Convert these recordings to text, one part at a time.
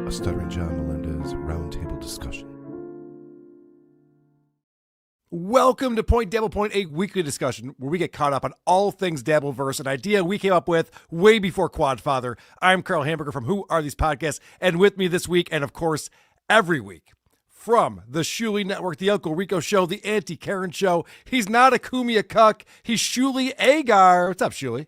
a Stuttering John Melendez roundtable discussion. Welcome to Point Dabble Point, a weekly discussion where we get caught up on all things Dabbleverse, an idea we came up with way before Quadfather. I'm Carl Hamburger from Who Are These Podcasts, and with me this week, and of course, every week, from the Shuli Network, the Uncle Rico Show, the Auntie Karen Show, he's not a Kumia Cuck, he's Shuli Agar. What's up, Shuli?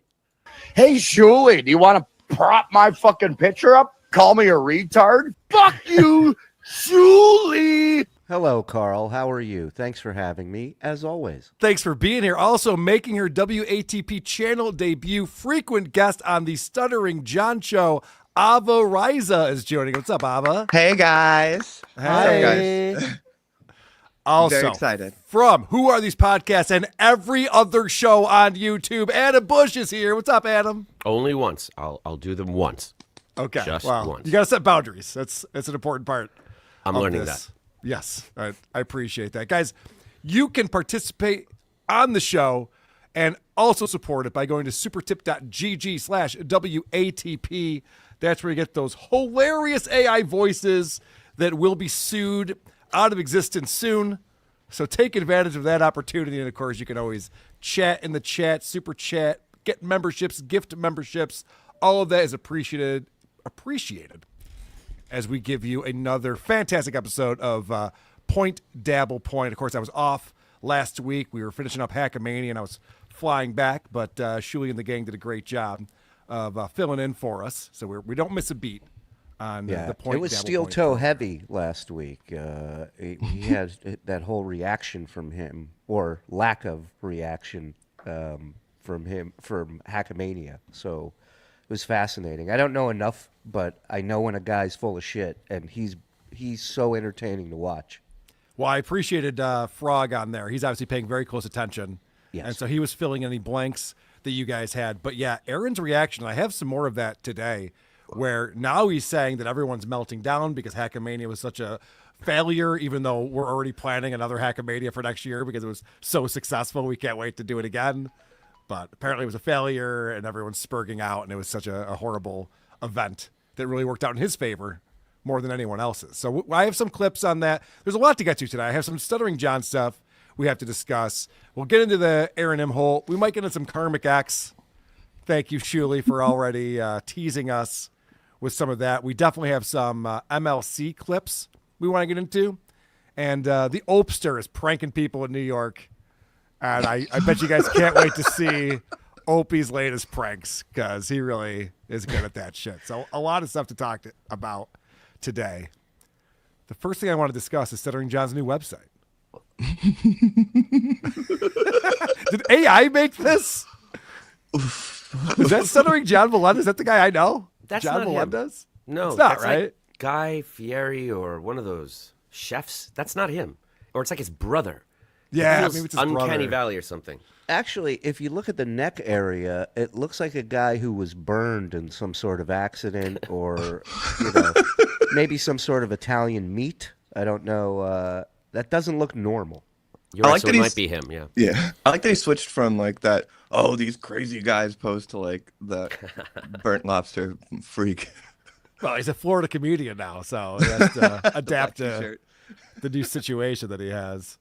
Hey, Shuli, do you want to prop my fucking picture up? Call me a retard? Fuck you, Shuli! Hello, Carl. How are you? Thanks for having me, as always. Thanks for being here. Also making her WATP channel debut, frequent guest on the Stuttering John Show, Ava Riza is joining. What's up, Ava? Hey, guys. Hey. What's up, guys? Also, Very excited. From Who Are These Podcasts and every other show on YouTube, Adam Bush is here. What's up, Adam? Only once. I'll do them once. Okay. Just well, once. You got to set boundaries. That's an important part. I'm of learning this. that. Yes, I appreciate that. Guys, you can participate on the show and also support it by going to supertip.gg/WATP. That's where you get those hilarious AI voices that will be sued out of existence soon. So take advantage of that opportunity. And, of course, you can always chat in the chat, super chat, get memberships, gift memberships. All of that is appreciated as we give you another fantastic episode of Point Dabble Point. Of course, I was off last week. We were finishing up Hackamania, and I was flying back, but Shuli and the gang did a great job of filling in for us, so we don't miss a beat on the Point. It was Dabble steel Point toe program. Heavy last week. He had that whole reaction from him, or lack of reaction from Hackamania. So it was fascinating. I don't know enough, but I know when a guy's full of shit, and he's so entertaining to watch. Well, I appreciated Frog on there. He's obviously paying very close attention. Yes. And so he was filling any blanks that you guys had. But yeah, Aaron's reaction, I have some more of that today, where now he's saying that everyone's melting down because Hackamania was such a failure, even though we're already planning another Hackamania for next year because it was so successful. We can't wait to do it again. But apparently it was a failure and everyone's spurging out, and it was such a horrible event that really worked out in his favor more than anyone else's. So I have some clips on that. There's a lot to get to today. I have some Stuttering John stuff we have to discuss. We'll get into the Aaron M. Holt. We might get into some Karmic X. Thank you, Shuli, for already teasing us with some of that. We definitely have some MLC clips we want to get into. And the Opster is pranking people in New York. And I bet you guys can't wait to see Opie's latest pranks because he really is good at that shit. So a lot of stuff to talk about today. The first thing I want to discuss is Stuttering John's new website. Did AI make this? Is that Stuttering John Melendez? Is that the guy I know? That's John not him. Melendez? No, it's not, that's right? like Guy Fieri or one of those chefs. That's not him. Or it's like his brother. Yeah, It feels maybe it's his Uncanny brother. Valley or something. Actually, if you look at the neck area, it looks like a guy who was burned in some sort of accident or, maybe some sort of Italian meat. I don't know. That doesn't look normal. You're I right, like so that it he's- might be him, yeah. Yeah. I like that he switched from like that, oh, these crazy guys pose to like the burnt lobster freak. Well, he's a Florida comedian now, so he has to adapt to T-shirt. the new situation that he has.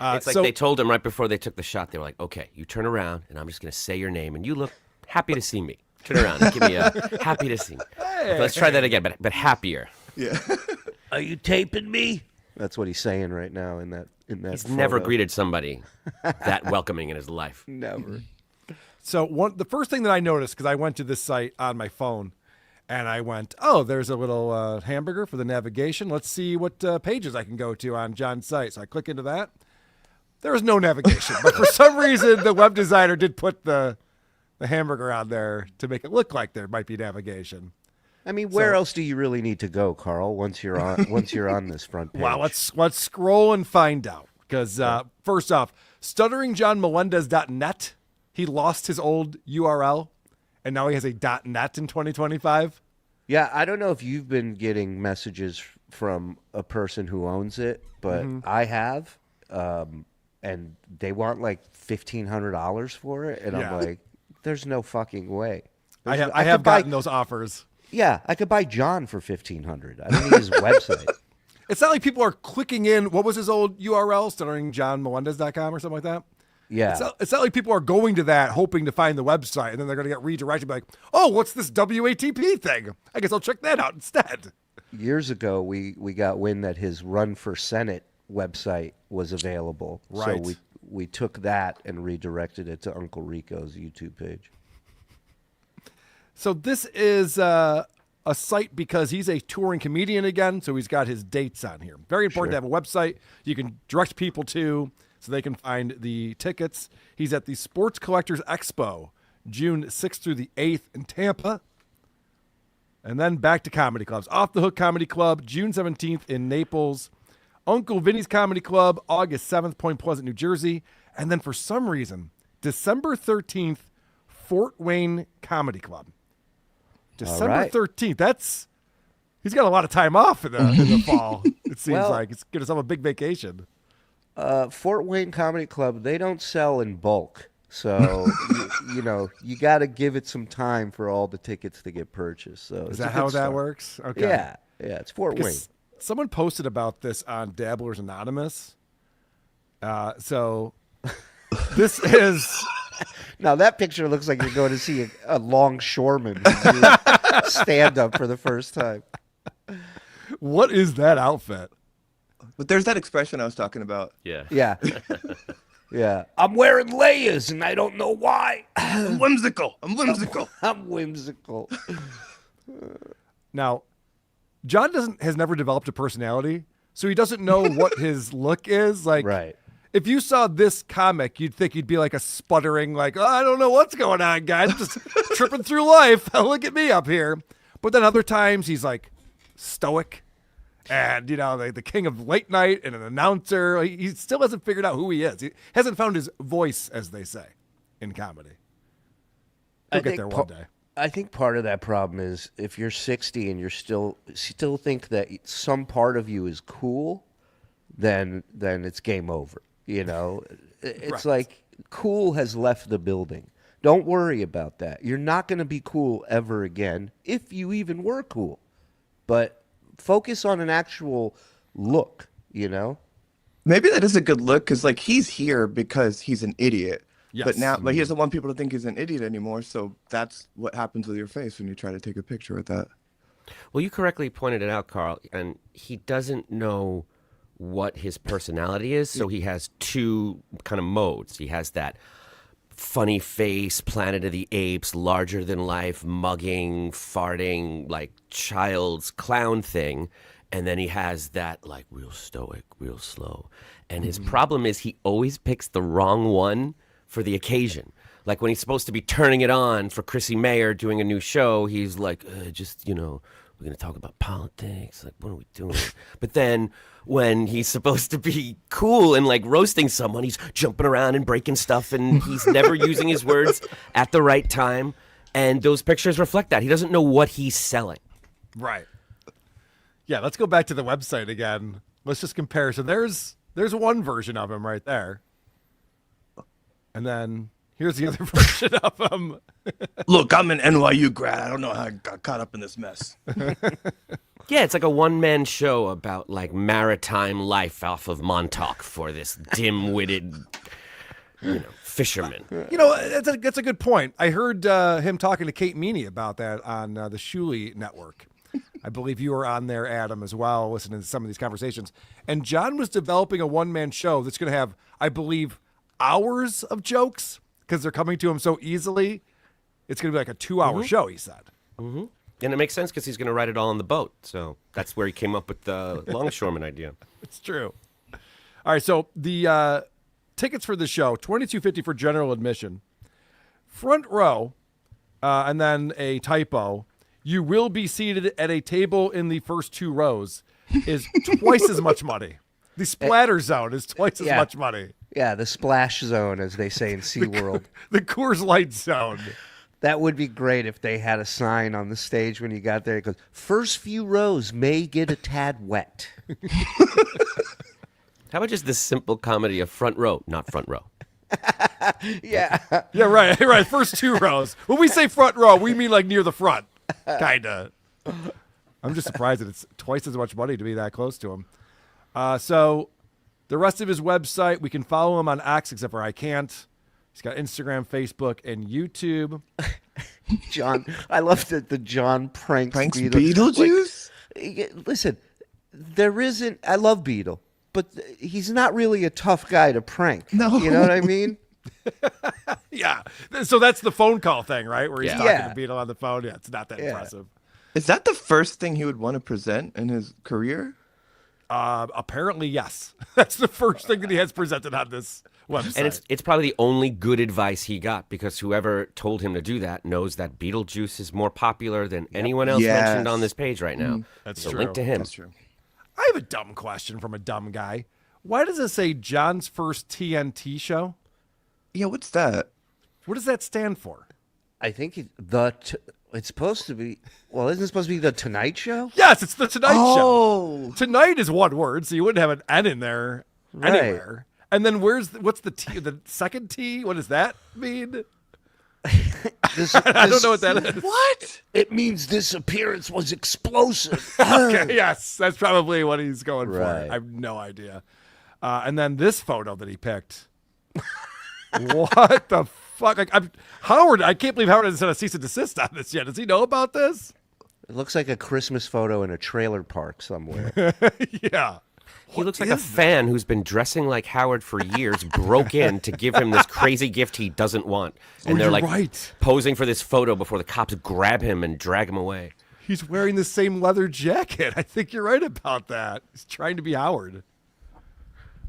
It's like they told him right before they took the shot, they were like, okay, you turn around and I'm just going to say your name and you look happy to see me. Turn around and give me a happy to see me. Okay, let's try that again, but happier. Yeah. Are you taping me? That's what he's saying right now in that. He's never photo. greeted somebody that welcoming in his life. Never. So the first thing that I noticed, because I went to this site on my phone, and I went, oh, there's a little hamburger for the navigation. Let's see what pages I can go to on John's site. So I click into that. There was no navigation, but for some reason, the web designer did put the hamburger on there to make it look like there might be navigation. I mean, where else do you really need to go, Carl? Once you're on this front page. Well, let's scroll and find out. Because first off, stutteringjohnmelendez.net, he lost his old URL, and now he has a .net in 2025. Yeah, I don't know if you've been getting messages from a person who owns it, but I have, and they want like $1,500 for it, and Yeah. I'm like, there's no fucking way. I have gotten those offers. Yeah, I could buy John for $1,500. I don't need his website. It's not like people are clicking in. What was his old URL? StutteringJohnMelendez.com or something like that? Yeah. It's not like people are going to that hoping to find the website, and then they're going to get redirected like, oh, what's this WATP thing? I guess I'll check that out instead. Years ago, we got wind that his Run for Senate website was available. Right. So we took that and redirected it to Uncle Rico's YouTube page. So this is a site because he's a touring comedian again, so he's got his dates on here. Very important to have a website you can direct people to so they can find the tickets. He's at the Sports Collectors Expo, June 6th through the 8th in Tampa. And then back to comedy clubs. Off the Hook Comedy Club, June 17th in Naples. Uncle Vinny's Comedy Club, August 7th, Point Pleasant, New Jersey. And then for some reason, December 13th, Fort Wayne Comedy Club. December 13th. He's got a lot of time off in the fall. It seems like it's giving himself a big vacation. Fort Wayne Comedy Club, they don't sell in bulk. So, you got to give it some time for all the tickets to get purchased. So is that how that works? Okay. Yeah, it's Fort Wayne. Someone posted about this on Dabblers Anonymous. So this is... Now, that picture looks like you're going to see a longshoreman stand up for the first time. What is that outfit? But there's that expression I was talking about. Yeah. Yeah. Yeah. I'm wearing layers and I don't know why. I'm whimsical. I'm whimsical. Now, John has never developed a personality, so he doesn't know what his look is. Like, Right. If you saw this comic, you'd think he'd be like a sputtering, like, oh, I don't know what's going on, guys. I'm just tripping through life. Look at me up here. But then other times he's like stoic and, the king of late night and an announcer. He still hasn't figured out who he is. He hasn't found his voice, as they say, in comedy. He'll get there one day. I think part of that problem is if you're 60 and you're still think that some part of you is cool, then it's game over. It's like cool has left the building. Don't worry about that. You're not going to be cool ever again if you even were cool. But focus on an actual look, Maybe that is a good look because, he's here because he's an idiot. Yes. But he doesn't want people to think he's an idiot anymore. So that's what happens with your face when you try to take a picture with that. Well, you correctly pointed it out, Carl, and he doesn't know what his personality is, so he has two kind of modes. He has that funny face, Planet of the Apes, larger than life, mugging, farting, like child's clown thing, and then he has that real stoic, real slow. And his problem is he always picks the wrong one for the occasion. Like when he's supposed to be turning it on for Chrissy Mayer doing a new show, he's like, we're going to talk about politics. Like, what are we doing? But then when he's supposed to be cool and roasting someone, he's jumping around and breaking stuff and he's never using his words at the right time. And those pictures reflect that. He doesn't know what he's selling. Right. Yeah, let's go back to the website again. Let's just compare. So there's one version of him right there. And then here's the other version of him. Look, I'm an NYU grad. I don't know how I got caught up in this mess. Yeah, it's like a one-man show about maritime life off of Montauk for this dim-witted, fisherman. That's a good point. I heard him talking to Kate Meany about that on the Shuley Network. I believe you were on there, Adam, as well, listening to some of these conversations. And John was developing a one-man show that's going to have, I believe, hours of jokes because they're coming to him so easily. It's going to be like a 2-hour show, he said. Mm-hmm. And it makes sense because he's going to write it all on the boat. So that's where he came up with the longshoreman idea. It's true. All right, so the tickets for the show, $22.50 for general admission. Front row, and then a typo, you will be seated at a table in the first 2 rows, is twice as much money. The splatter zone is twice as much money. Yeah, the splash zone, as they say in SeaWorld. The Coors Light zone. That would be great if they had a sign on the stage when you got there. It goes, first few rows may get a tad wet. How about just this simple comedy of front row, not front row? Yeah. Yeah, right. First 2 rows. When we say front row, we mean near the front, kind of. I'm just surprised that it's twice as much money to be that close to him. So the rest of his website, we can follow him on X, except for I can't. He's got Instagram, Facebook, and YouTube. John, I love that the John pranks Beetlejuice. Listen, there isn't. I love Beetle, but he's not really a tough guy to prank. No. You know what I mean? Yeah. So that's the phone call thing, right? Where he's talking Yeah. to Beetle on the phone. Yeah, it's not that impressive. Is that the first thing he would want to present in his career? Apparently, yes. That's the first thing that he has presented on this website. And it's probably the only good advice he got, because whoever told him to do that knows that Beetlejuice is more popular than anyone else Yes. mentioned on this page right now. That's so true. link to him. That's true. I have a dumb question from a dumb guy. Why does it say John's first TNT show? Yeah, what's that? What does that stand for? I think it's supposed to be. Well, isn't it supposed to be the Tonight Show? Yes, it's the Tonight Show. Oh, Tonight is one word, so you wouldn't have an N in there Right. anywhere. And then what's the T? The second T? What does that mean? I don't know what that is. what? It means this appearance was explosive. Okay, yes, that's probably what he's going for. Right. I have no idea. And then this photo that he picked. What the fuck? Like, Howard, I can't believe Howard hasn't sent a cease and desist on this yet. Does he know about this? It looks like a Christmas photo in a trailer park somewhere. Yeah. He looks like a fan who's been dressing like Howard for years, broke in to give him this crazy gift he doesn't want. And they're you're like right. posing for this photo before the cops grab him and drag him away. He's wearing the same leather jacket. I think you're right about that. He's trying to be Howard.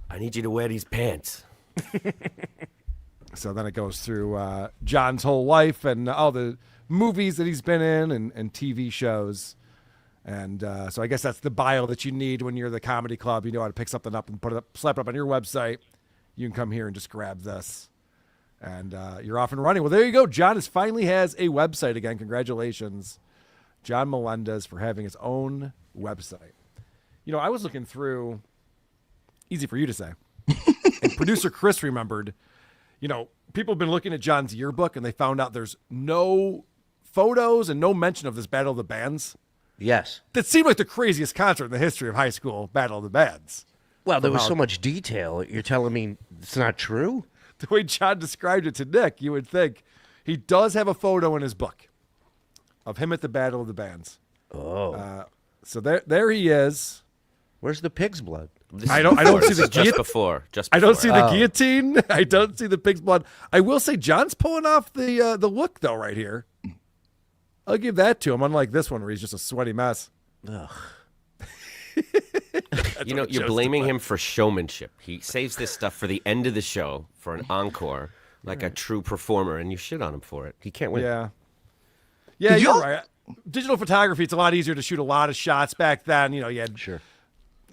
I need you to wear these pants. So then it goes through John's whole life and all the movies that he's been in and TV shows. And so I guess that's the bio that you need when you're the comedy club. You know how to pick something up and slap it up on your website. You can come here and just grab this. And you're off and running. Well, there you go. John finally has a website again. Congratulations, John Melendez, for having his own website. You know, I was looking through, easy for you to say, and producer Chris remembered, you know, people have been looking at John's yearbook and they found out there's no photos and no mention of this Battle of the Bands. Yes. That seemed like the craziest concert in the history of high school Battle of the Bands. Well, there was so much detail. You're telling me it's not true? The way John described it to Nick, you would think he does have a photo in his book of him at the Battle of the Bands. Oh. So there he is. Where's the pig's blood? I don't see the just before. I don't see the guillotine. I don't see the pig's blood. I will say John's pulling off the look though right here. I'll give that to him. Unlike this one where he's just a sweaty mess. Ugh. You know, you're blaming him for showmanship. He saves this stuff for the end of the show for an encore, like a true performer, and you shit on him for it. He can't win. Yeah. Yeah, Did you're y'all- right. Digital photography, it's a lot easier to shoot a lot of shots back then. You know, you had Sure.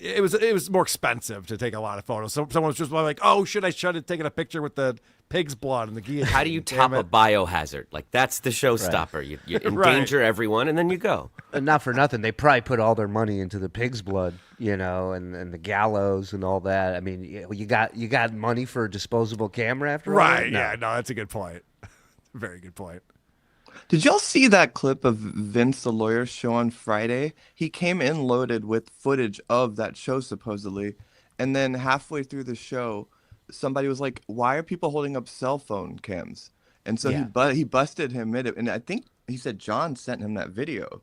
it was more expensive to take a lot of photos. So someone was just like, "Oh, should I have taken a picture with the pig's blood and the guillotine?" How do you Damn top a it. biohazard? Like, that's the showstopper. You endanger everyone, and then you go. And not for nothing, they probably put all their money into the pig's blood, you know, and the gallows and all that. I mean, you got money for a disposable camera after all Right? that? No. Yeah. No, that's a good point. Very good point. Did y'all see that clip of Vince the Lawyer's show on Friday? He came in loaded with footage of that show, supposedly. And then halfway through the show, somebody was like, why are people holding up cell phone cams? And so he busted him mid. And I think he said John sent him that video.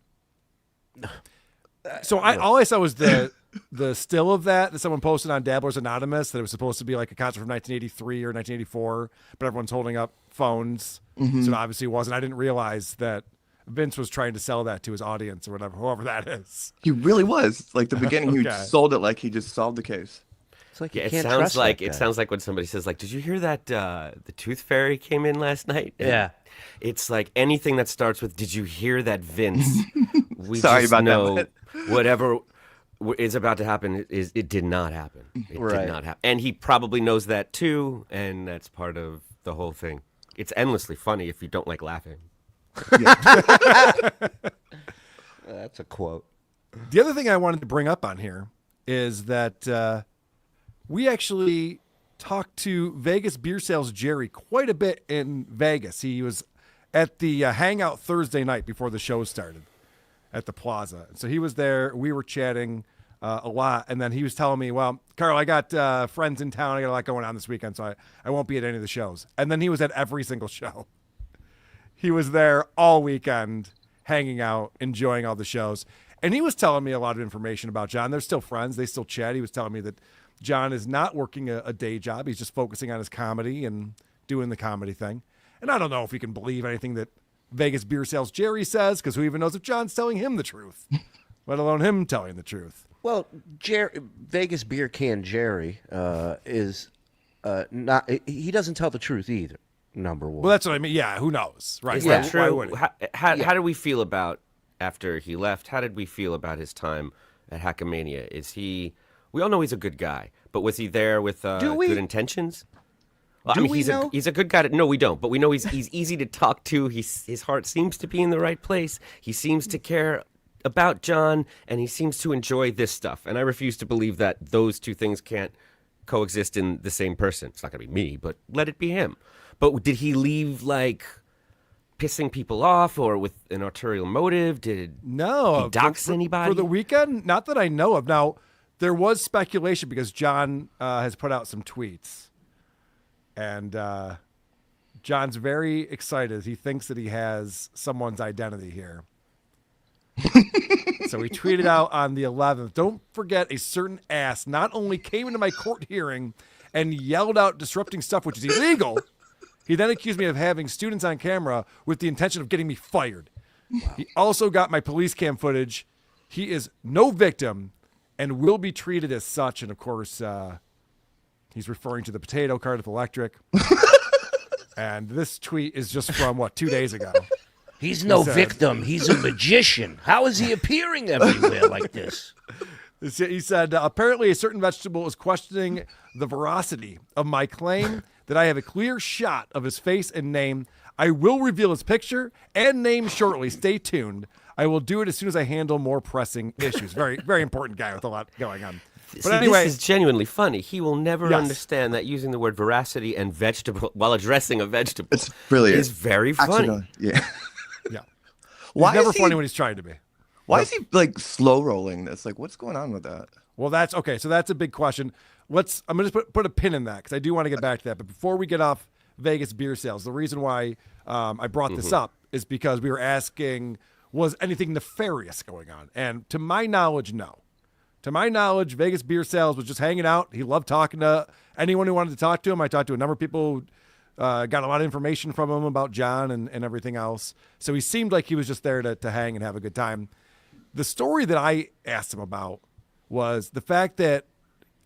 So all I saw was the still of that someone posted on Dabblers Anonymous, that it was supposed to be like a concert from 1983 or 1984, but everyone's holding up phones. So it obviously wasn't. I didn't realize that Vince was trying to sell that to his audience or whatever, whoever that is. He really was. Like the beginning, he Okay. sold it like he just solved the case. It's like Yeah, you it can't sounds trust like that guy. sounds like when somebody says, like, "Did you hear that the Tooth Fairy came in last night?" And Yeah. it's like anything that starts with "Did you hear that, Vince?" We Sorry just about that, know but- whatever is about to happen it did not happen. It Right. did not happen, and he probably knows that too, and that's part of the whole thing. It's endlessly funny if you don't like laughing. That's a quote. The other thing I wanted to bring up on here is that we actually talked to Vegas Beer Sales Jerry quite a bit in Vegas. He was at the Hangout Thursday night before the show started. at the plaza. So he was there. We were chatting a lot. And then he was telling me, well, Carl, I got friends in town. I got a lot going on this weekend, so I won't be at any of the shows. And then he was at every single show. He was there all weekend, hanging out, enjoying all the shows. And he was telling me a lot of information about John. They're still friends. They still chat. He was telling me that John is not working a day job. He's just focusing on his comedy and doing the comedy thing. And I don't know if we can believe anything that Vegas Beer Sales Jerry says, because who even knows if John's telling him the truth, let alone him telling the truth. Well, Vegas Beer Can Jerry is not. He doesn't tell the truth either. Number one. Well, that's what I mean. Yeah, who knows, right? Is Why- that why true? would he? How did we feel about after he left? How did we feel about his time at Hackamania? Is he? We all know he's a good guy, but was he there with Do we? good intentions? Well, Do I mean, we know? he's a good guy. No, we don't. But we know he's easy to talk to. His heart seems to be in the right place. He seems to care about John, and he seems to enjoy this stuff. And I refuse to believe that those two things can't coexist in the same person. It's not going to be me, but let it be him. But did he leave like pissing people off or with an arterial motive? Did No. he dox anybody? For the weekend? Not that I know of. Now, there was speculation because John has put out some tweets. And John's very excited. He thinks that he has someone's identity here. So he tweeted out on the 11th, don't forget a certain ass not only came into my court hearing and yelled out disrupting stuff, which is illegal, he then accused me of having students on camera with the intention of getting me fired. Wow. He also got my police cam footage. He is no victim and will be treated as such. And, of course, he's referring to the potato Cardiff Electric. And this tweet is just from, 2 days ago. He's no said- victim. He's a magician. How is he appearing everywhere like this? He said, apparently a certain vegetable is questioning the veracity of my claim that I have a clear shot of his face and name. I will reveal his picture and name shortly. Stay tuned. I will do it as soon as I handle more pressing issues. Very, very important guy with a lot going on. But See, anyway, this is genuinely funny. He will never Yes. understand that using the word veracity and vegetable while addressing a vegetable It's brilliant. is very funny. Actually, no, yeah. yeah. Why He's never is he- funny when he's trying to be. Why is he like slow rolling this? Like, what's going on with that? Well, that's okay. So that's a big question. I'm going to put a pin in that because I do want to get back to that. But before we get off Vegas beer sales, the reason why I brought this up is because we were asking, was anything nefarious going on? And to my knowledge, no. To my knowledge, Vegas beer sales was just hanging out. He loved talking to anyone who wanted to talk to him. I talked to a number of people who got a lot of information from him about John and everything else. So he seemed like he was just there to hang and have a good time. The story that I asked him about was the fact that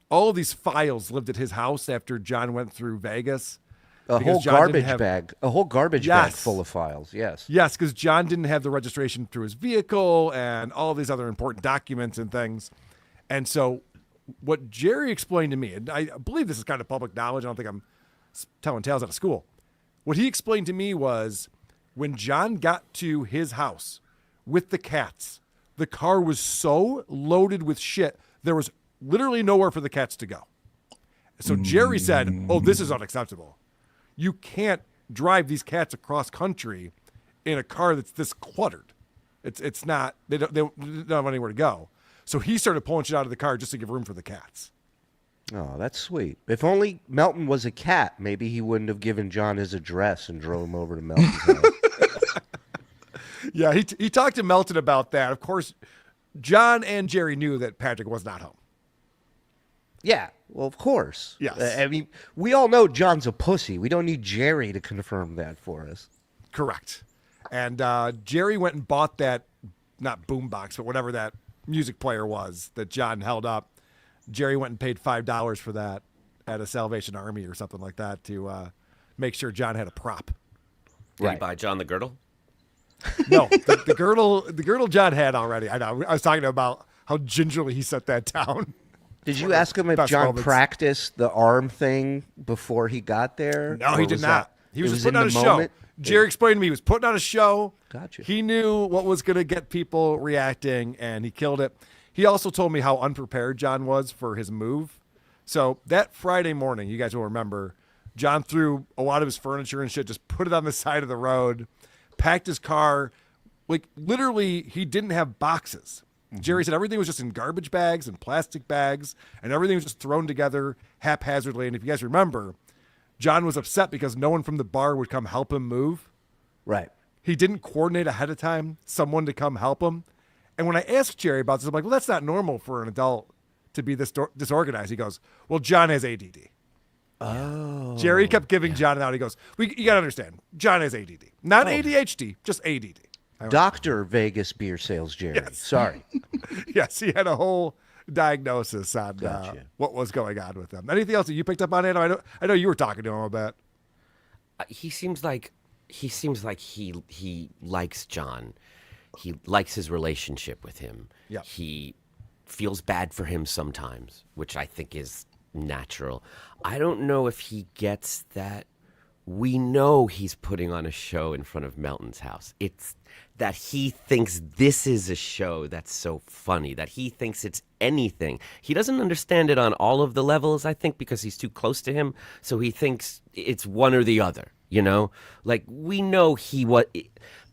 all of these files lived at his house after John went through Vegas. A Because whole John didn't garbage have- bag. A whole garbage bag full of files. Yes. Yes, because John didn't have the registration through his vehicle and all these other important documents and things. And so what Jerry explained to me, and I believe this is kind of public knowledge. I don't think I'm telling tales out of school. What he explained to me was when John got to his house with the cats, the car was so loaded with shit, there was literally nowhere for the cats to go. So Jerry said, oh, this is unacceptable. You can't drive these cats across country in a car that's this cluttered. It's not, they don't have anywhere to go. So he started pulling shit out of the car just to give room for the cats. Oh, that's sweet. If only Melton was a cat, maybe he wouldn't have given John his address and drove him over to Melton's house. Yeah, he talked to Melton about that. Of course, John and Jerry knew that Patrick was not home. Yeah, well, of course. Yes. I mean, we all know John's a pussy. We don't need Jerry to confirm that for us. Correct. And Jerry went and bought that, not boombox, but whatever that music player was that John held up. Jerry went and paid $5 for that at a Salvation Army or something like that to make sure John had a prop. Did he Right. buy John the girdle? No, the girdle John had already. I know. I was talking about how gingerly he set that down. Did you ask him if best John moments. practiced the arm thing before he got there? No, Or he did was not. that- He it was just in putting on a the show. moment? Jerry explained to me he was putting on a show. Gotcha. He knew what was going to get people reacting, and he killed it. He also told me how unprepared John was for his move. So that Friday morning, you guys will remember, John threw a lot of his furniture and shit, just put it on the side of the road, packed his car, like literally he didn't have boxes. Jerry said everything was just in garbage bags and plastic bags, and everything was just thrown together haphazardly. And if you guys remember, John was upset because no one from the bar would come help him move. Right. He didn't coordinate ahead of time someone to come help him. And when I asked Jerry about this, I'm like, well, that's not normal for an adult to be this disorganized. He goes, well, John has ADD. Oh. Jerry kept giving John an out. He goes, you got to understand, John has ADD. Not ADHD, just ADD. Dr. Vegas beer sales Jerry. Yes. Sorry. Yes, he had a whole diagnosis on Gotcha. what was going on with him. Anything else that you picked up on, Anna? I know you were talking to him about. He seems like he likes John. He likes his relationship with him. Yeah. He feels bad for him sometimes, which I think is natural. I don't know if he gets that. We know he's putting on a show in front of Melton's house. It's that he thinks this is a show that's so funny, that he thinks it's anything. He doesn't understand it on all of the levels, I think, because he's too close to him. So he thinks it's one or the other, you know? Like, we know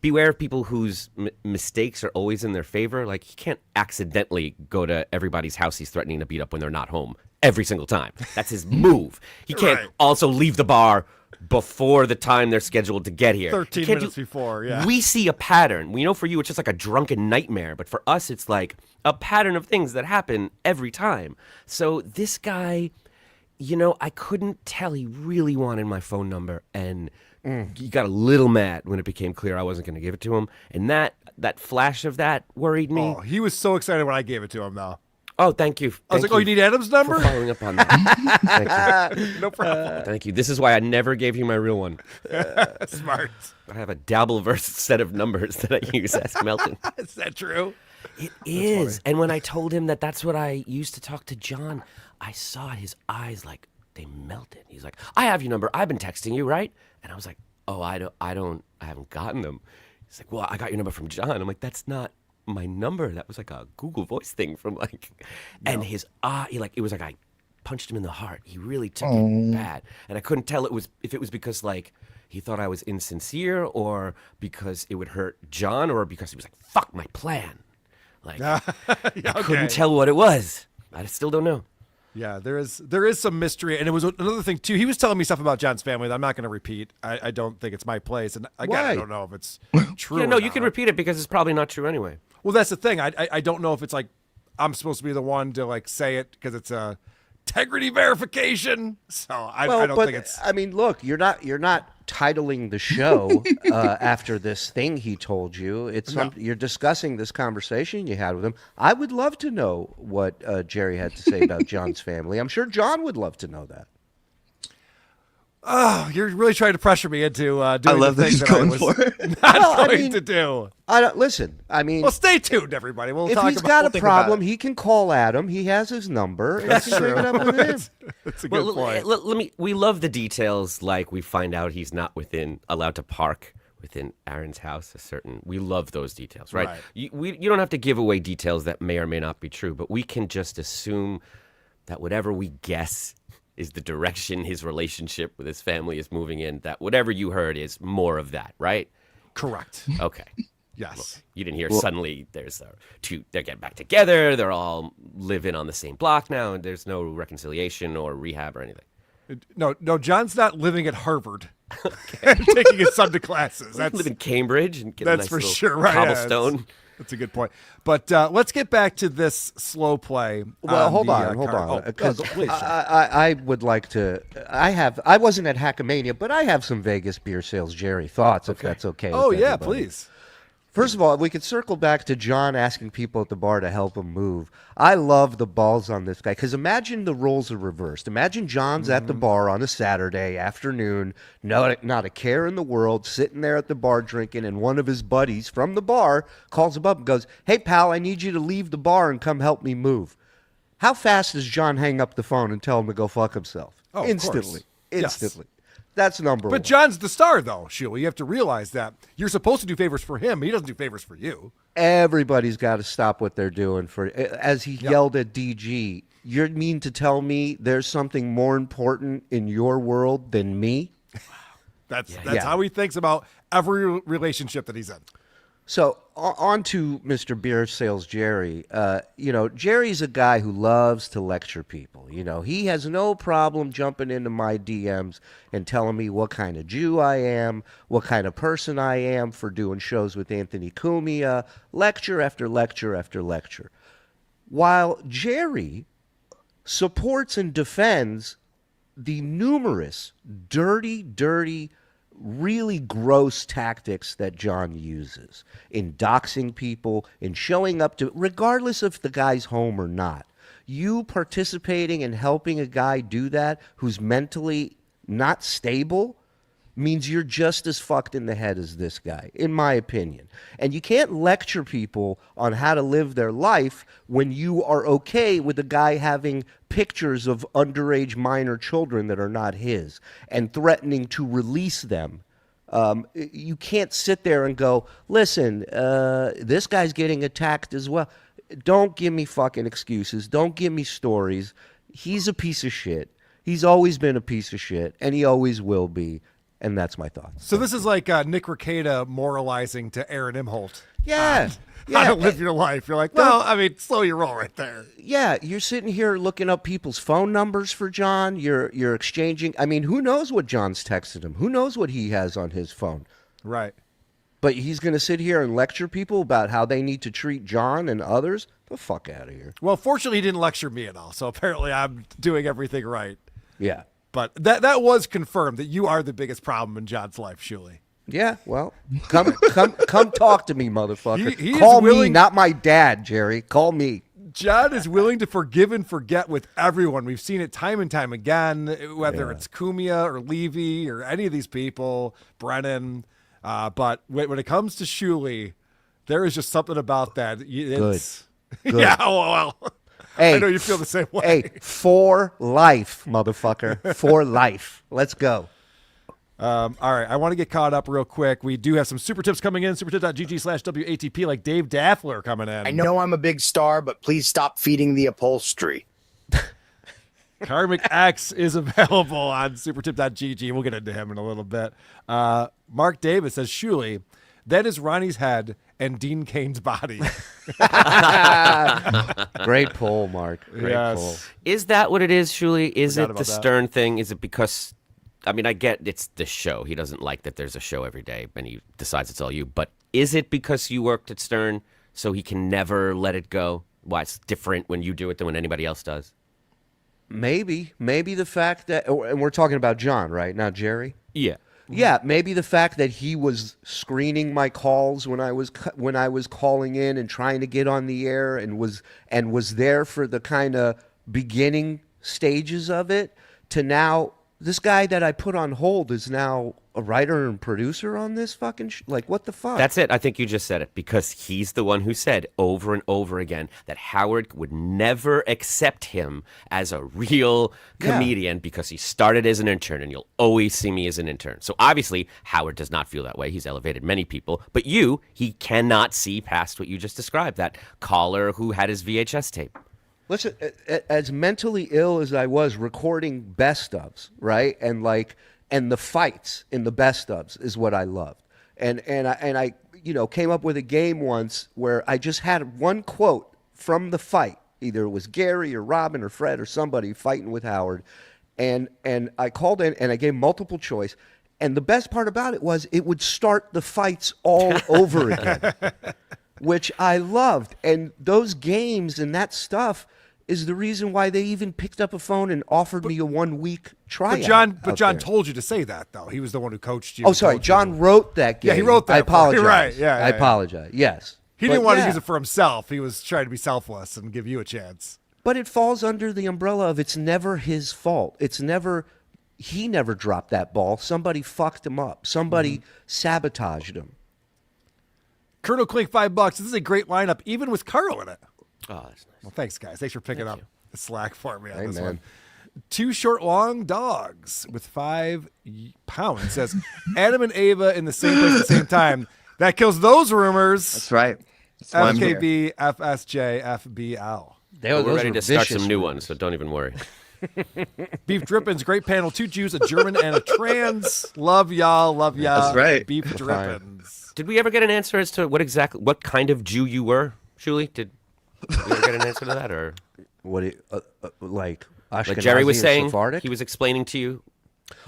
beware of people whose mistakes are always in their favor. Like, he can't accidentally go to everybody's house he's threatening to beat up when they're not home every single time. That's his move. He can't Right. also leave the bar before the time they're scheduled to get here. 13 minutes before, yeah. We see a pattern. We know for you it's just like a drunken nightmare, but for us it's like a pattern of things that happen every time. So this guy, you know, I couldn't tell he really wanted my phone number, and he got a little mad when it became clear I wasn't going to give it to him. And that flash of that worried me. Oh, he was so excited when I gave it to him, though. Oh, thank you. I was like, oh, you need Adam's number? for following up on that. Thank you. No problem. Thank you. This is why I never gave you my real one. Smart. I have a Dabbleverse set of numbers that I use. Ask Melton. Is that true? It is. And when I told him that that's what I used to talk to John, I saw his eyes like they melted. He's like, I have your number. I've been texting you, right? And I was like, oh, I haven't gotten them. He's like, well, I got your number from John. I'm like, that's not my number. That was like a Google Voice thing from like, and his it was like I punched him in the heart. He really took it bad, and I couldn't tell if it was because like he thought I was insincere, or because it would hurt John, or because he was like, fuck my plan. Like I couldn't tell what it was. I still don't know. Yeah, there is some mystery, and it was another thing too. He was telling me stuff about John's family that I'm not going to repeat. I don't think it's my place, and again, I don't know if it's true. Yeah, or no, not. you can repeat it because it's probably not true anyway. Well, that's the thing. I don't know if it's like I'm supposed to be the one to like say it because it's a integrity verification. So I don't think it's. I mean, look, you're not titling the show after this thing he told you. It's you're discussing this conversation you had with him. I would love to know what Jerry had to say about John's family. I'm sure John would love to know that. Oh, you're really trying to pressure me into doing I love the that things he's that I going was for it. not going to do. I don't listen. I mean, Well, stay tuned, everybody. We'll if talk he's about got we'll a think about problem, it. he can call Adam. He has his number. That's He can true. pick it up with him. That's a good point. Let me. We love the details, like we find out he's not allowed to park within Aaron's house. We love those details, right? Right. You don't have to give away details that may or may not be true, but we can just assume that whatever we guess is the direction his relationship with his family is moving in. That whatever you heard is more of that, right? Correct. Okay. Yes. You didn't hear suddenly there's they're getting back together. They're all living on the same block now, and there's no reconciliation or rehab or anything. No, John's not living at Harvard and taking his son to classes. Live in Cambridge and get a That's nice for little sure, right? Yeah, cobblestone. that's a good point. But let's get back to this slow play. Well, hold the, on, card. because please. I would like to. I wasn't at Hackamania, but I have some Vegas beer sales Jerry thoughts, if that's okay. Oh with yeah, everybody. please. First of all, we could circle back to John asking people at the bar to help him move. I love the balls on this guy, because imagine the roles are reversed. Imagine John's at the bar on a Saturday afternoon, not a care in the world, sitting there at the bar drinking, and one of his buddies from the bar calls him up and goes, "Hey, pal, I need you to leave the bar and come help me move." How fast does John hang up the phone and tell him to go fuck himself? Oh, of Instantly. course. Yes. Instantly. That's number one. But John's the star, though, Sheila. You have to realize that you're supposed to do favors for him. He doesn't do favors for you. Everybody's got to stop what they're doing. As he yelled at DG, you mean to tell me there's something more important in your world than me? That's how he thinks about every relationship that he's in. So on to Mr. Beer Sales Jerry. Jerry's a guy who loves to lecture people. He has no problem jumping into my DMs and telling me what kind of Jew I am, what kind of person I am for doing shows with Anthony Cumia, lecture after lecture after lecture. While Jerry supports and defends the numerous dirty, really gross tactics that John uses in doxing people, in showing up to, regardless if the guy's home or not. You participating and helping a guy do that who's mentally not stable means you're just as fucked in the head as this guy, in my opinion. And you can't lecture people on how to live their life when you are okay with a guy having pictures of underage minor children that are not his and threatening to release them. You can't sit there and go, listen, this guy's getting attacked as well. Don't give me fucking excuses. Don't give me stories. He's a piece of shit. He's always been a piece of shit, and he always will be. And that's my thoughts. So this is like Nick Rekieta moralizing to Aaron Imholt. Yeah. How to live your life. You're like, well, I mean, slow your roll right there. Yeah, you're sitting here looking up people's phone numbers for John. You're exchanging. I mean, who knows what John's texted him? Who knows what he has on his phone? Right. But he's going to sit here and lecture people about how they need to treat John and others? The fuck out of here. Well, fortunately, he didn't lecture me at all. So apparently I'm doing everything right. Yeah. But that was confirmed that you are the biggest problem in John's life, Shuli. Yeah, well, come talk to me, motherfucker. He Call me, not my dad, Jerry. Call me. John is willing to forgive and forget with everyone. We've seen it time and time again, whether it's Cumia or Levy or any of these people, Brennan. But when it comes to Shuli, there is just something about that. It's, Good. Yeah, well. Hey, I know you feel the same way. Hey, for life, motherfucker. For life. Let's go. All right, I want to get caught up real quick. We do have some super tips coming in, supertip.gg/WATP, like Dave Daffler coming in. I know I'm a big star, but please stop feeding the upholstery. Karmic X is available on supertip.gg. We'll get into him in a little bit. Mark Davis says, Shuli, that is Ronnie's head and Dean Kane's body. Great poll, Mark. Great poll. Is that what it is, Shuli? Is Forgot it the about that. Stern thing? Is it because, I mean, I get it's the show. He doesn't like that there's a show every day and he decides it's all you. But is it because you worked at Stern so he can never let it go? Why it's different when you do it than when anybody else does? Maybe the fact that, and we're talking about John, right? Not Jerry? Yeah. Yeah, maybe the fact that he was screening my calls when I was calling in and trying to get on the air and was there for the kind of beginning stages of it, to now this guy that I put on hold is now a writer and producer on this fucking like, what the fuck? That's it. I think you just said it, because he's the one who said over and over again that Howard would never accept him as a real comedian because he started as an intern, and you'll always see me as an intern. So obviously Howard does not feel that way. He's elevated many people, but he cannot see past what you just described, that caller who had his VHS tape. Listen, as mentally ill as I was recording best ofs, right? And the fights in the best ofs is what I loved. And I came up with a game once where I just had one quote from the fight. Either it was Gary or Robin or Fred or somebody fighting with Howard. And I called in and I gave multiple choice. And the best part about it was it would start the fights all over again, which I loved. And those games and that stuff is the reason why they even picked up a phone and offered me a 1 week tryout. But John told you to say that, though. He was the one who coached you. Oh, sorry. John wrote that game. Yeah, he wrote that. I apologize. You're right. Yeah, I apologize. Yes. He didn't want to use it for himself. He was trying to be selfless and give you a chance. But it falls under the umbrella of it's never his fault. He never dropped that ball. Somebody fucked him up. Somebody sabotaged him. Colonel Clink, $5. This is a great lineup, even with Carl in it. Oh, that's nice. Well, thanks, guys. Thanks for picking up the slack for me on this man. one. Two short, long dogs with 5 pounds. Says Adam and Ava in the same place at the same time. That kills those rumors. That's right. That's why I'm here. FKB, FSJ, FBL. We're ready to start some new ones, so don't even worry. Beef Drippins, great panel. 2 Jews, a German, and a trans. Love y'all. That's right. Beef Drippins. Did we ever get an answer as to what kind of Jew you were, Shuli? Did we ever get an answer to that, or What like Ashkenazi like Jerry was or saying? Sephardic? He was explaining to you.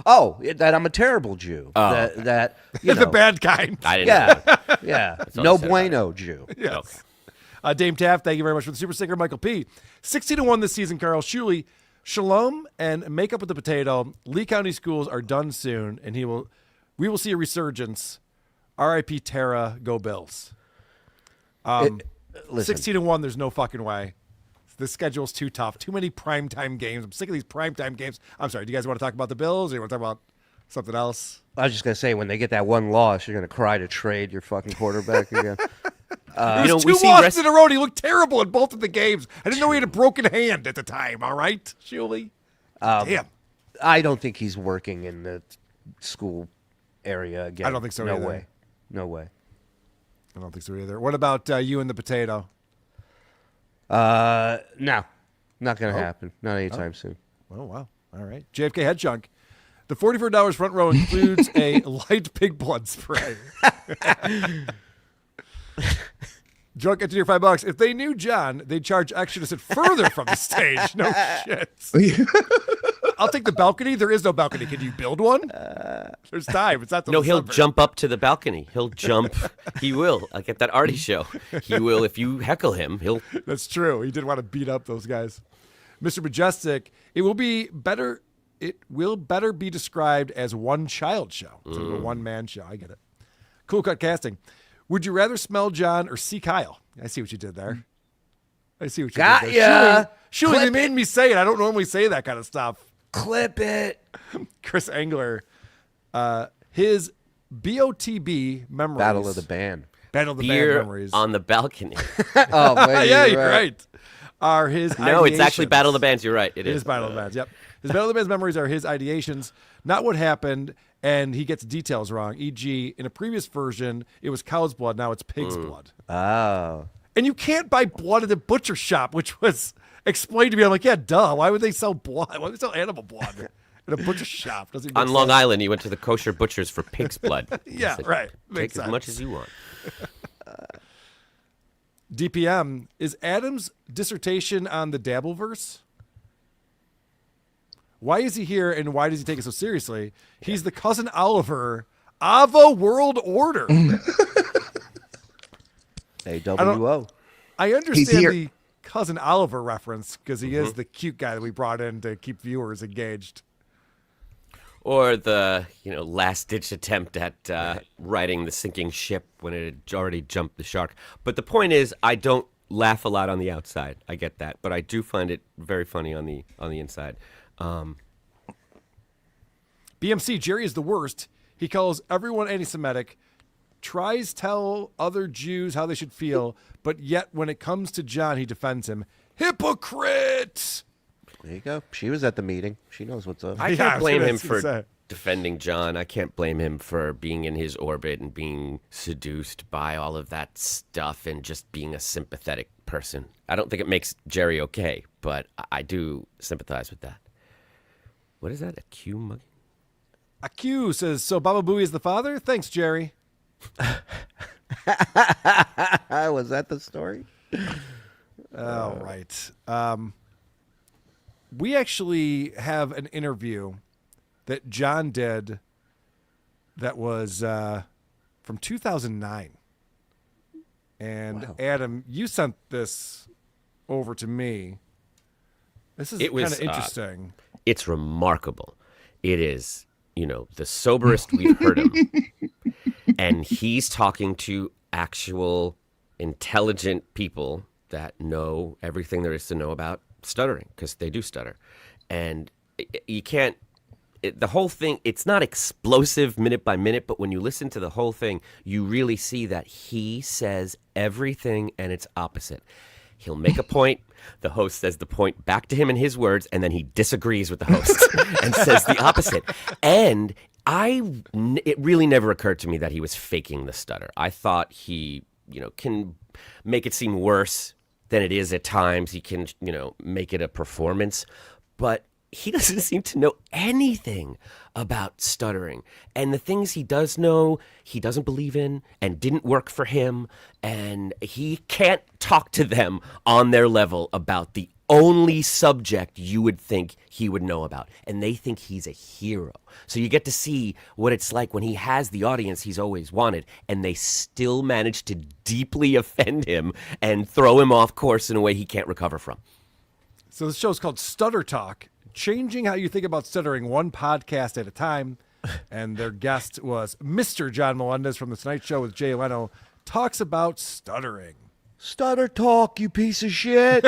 Oh, that I'm a terrible Jew. That you The know, bad kind. I didn't know. yeah, yeah, all no he said about bueno Jew. Yes. Dame Taft, thank you very much for the super sticker. Michael P. 16-1 this season, Carl. Shuli, shalom and make up with the potato. Lee County schools are done soon, and we will see a resurgence. R.I.P. Tara, go Bills. Listen, 16-1, there's no fucking way. The schedule's too tough. Too many primetime games. I'm sick of these primetime games. I'm sorry. Do you guys want to talk about the Bills, or you want to talk about something else? I was just gonna say, when they get that one loss, you're gonna cry to trade your fucking quarterback again. There's two losses in a row. And he looked terrible in both of the games. I didn't know he had a broken hand at the time. All right, Shuli. Damn. I don't think he's working in the school area again. I don't think so No either. way. No way. I don't think so either. What about you and the potato? No, not gonna happen. Not anytime soon. Oh, wow. All right. JFK Head Chunk. The $44 front row includes a light pig blood spray. Drunk into your $5. If they knew John, they'd charge extra to sit further from the stage. No shit. I'll take the balcony. There is no balcony. Can you build one? There's time. It's not the No, he'll summer. jump up to the balcony. He'll jump. He will. Like at that Artie show. He will. If you heckle him, he'll. That's true. He did want to beat up those guys. Mr. Majestic, it will better be described as one child show. It's a one-man show. I get it. Cool cut casting. Would you rather smell John or see Kyle? I see what you did there. I see what you Got did ya. there. Shuli, they Clip made me say it. I don't normally say that kind of stuff. Clip it. Chris Engler, his BOTB memories. Battle of the band. Battle of the Beer Band memories. on the balcony. Oh, man, Yeah, you're right. Are his No, it's actually ideations. Battle of the Bands. You're right. It is Battle of the Bands. Yep. His Battle of the Bands memories are his ideations, not what happened, and he gets details wrong. E.g., in a previous version, it was cow's blood. Now it's pig's blood. Oh. And you can't buy blood at the butcher shop, which was explained to me. I'm like, yeah, duh. Why would they sell blood? Why would they sell animal blood at a butcher shop? Doesn't even On make Long sense. Island, you went to the kosher butchers for pig's blood. Yeah, It's like, right. Take Makes as sense. much as you want. DPM, is Adam's dissertation on the Dabbleverse? Why is he here, and why does he take it so seriously? He's the cousin Oliver of a world order. AWO. I understand here. the cousin Oliver reference because he is the cute guy that we brought in to keep viewers engaged. Or the last-ditch attempt at righting the sinking ship when it had already jumped the shark. But the point is, I don't laugh a lot on the outside. I get that, but I do find it very funny on the inside. BMC, Jerry is the worst. He calls everyone anti-Semitic, tries tell other Jews how they should feel, but yet when it comes to John, he defends him. Hypocrite! There you go. She was at the meeting. She knows what's up. I Yeah, I can't was blame gonna him for say. defending John. I can't blame him for being in his orbit and being seduced by all of that stuff and just being a sympathetic person. I don't think it makes Jerry okay, but I do sympathize with that. What is that? A Q mug? Aq says, so Baba Booey is the father? Thanks, Jerry. Was that the story? All right. We actually have an interview that John did that was from 2009. And Wow. Adam, you sent this over to me. This is It was, kind of interesting. It's remarkable. It is, the soberest we've heard him. And he's talking to actual intelligent people that know everything there is to know about stuttering, because they do stutter. And you can't, the whole thing, it's not explosive minute by minute, but when you listen to the whole thing, you really see that he says everything and it's opposite. He'll make a point, the host says the point back to him in his words, and then he disagrees with the host and says the opposite. And it really never occurred to me that he was faking the stutter. I thought he, can make it seem worse than it is at times. He can, make it a performance. But he doesn't seem to know anything about stuttering. And the things he does know, he doesn't believe in and didn't work for him. And he can't talk to them on their level about the only subject you would think he would know about. And they think he's a hero. So you get to see what it's like when he has the audience he's always wanted, and they still manage to deeply offend him and throw him off course in a way he can't recover from. So this show's called Stutter Talk, changing how you think about stuttering one podcast at a time. And their guest was Mr. John Melendez from The Tonight Show with Jay Leno, talks about stuttering. Stutter talk, you piece of shit.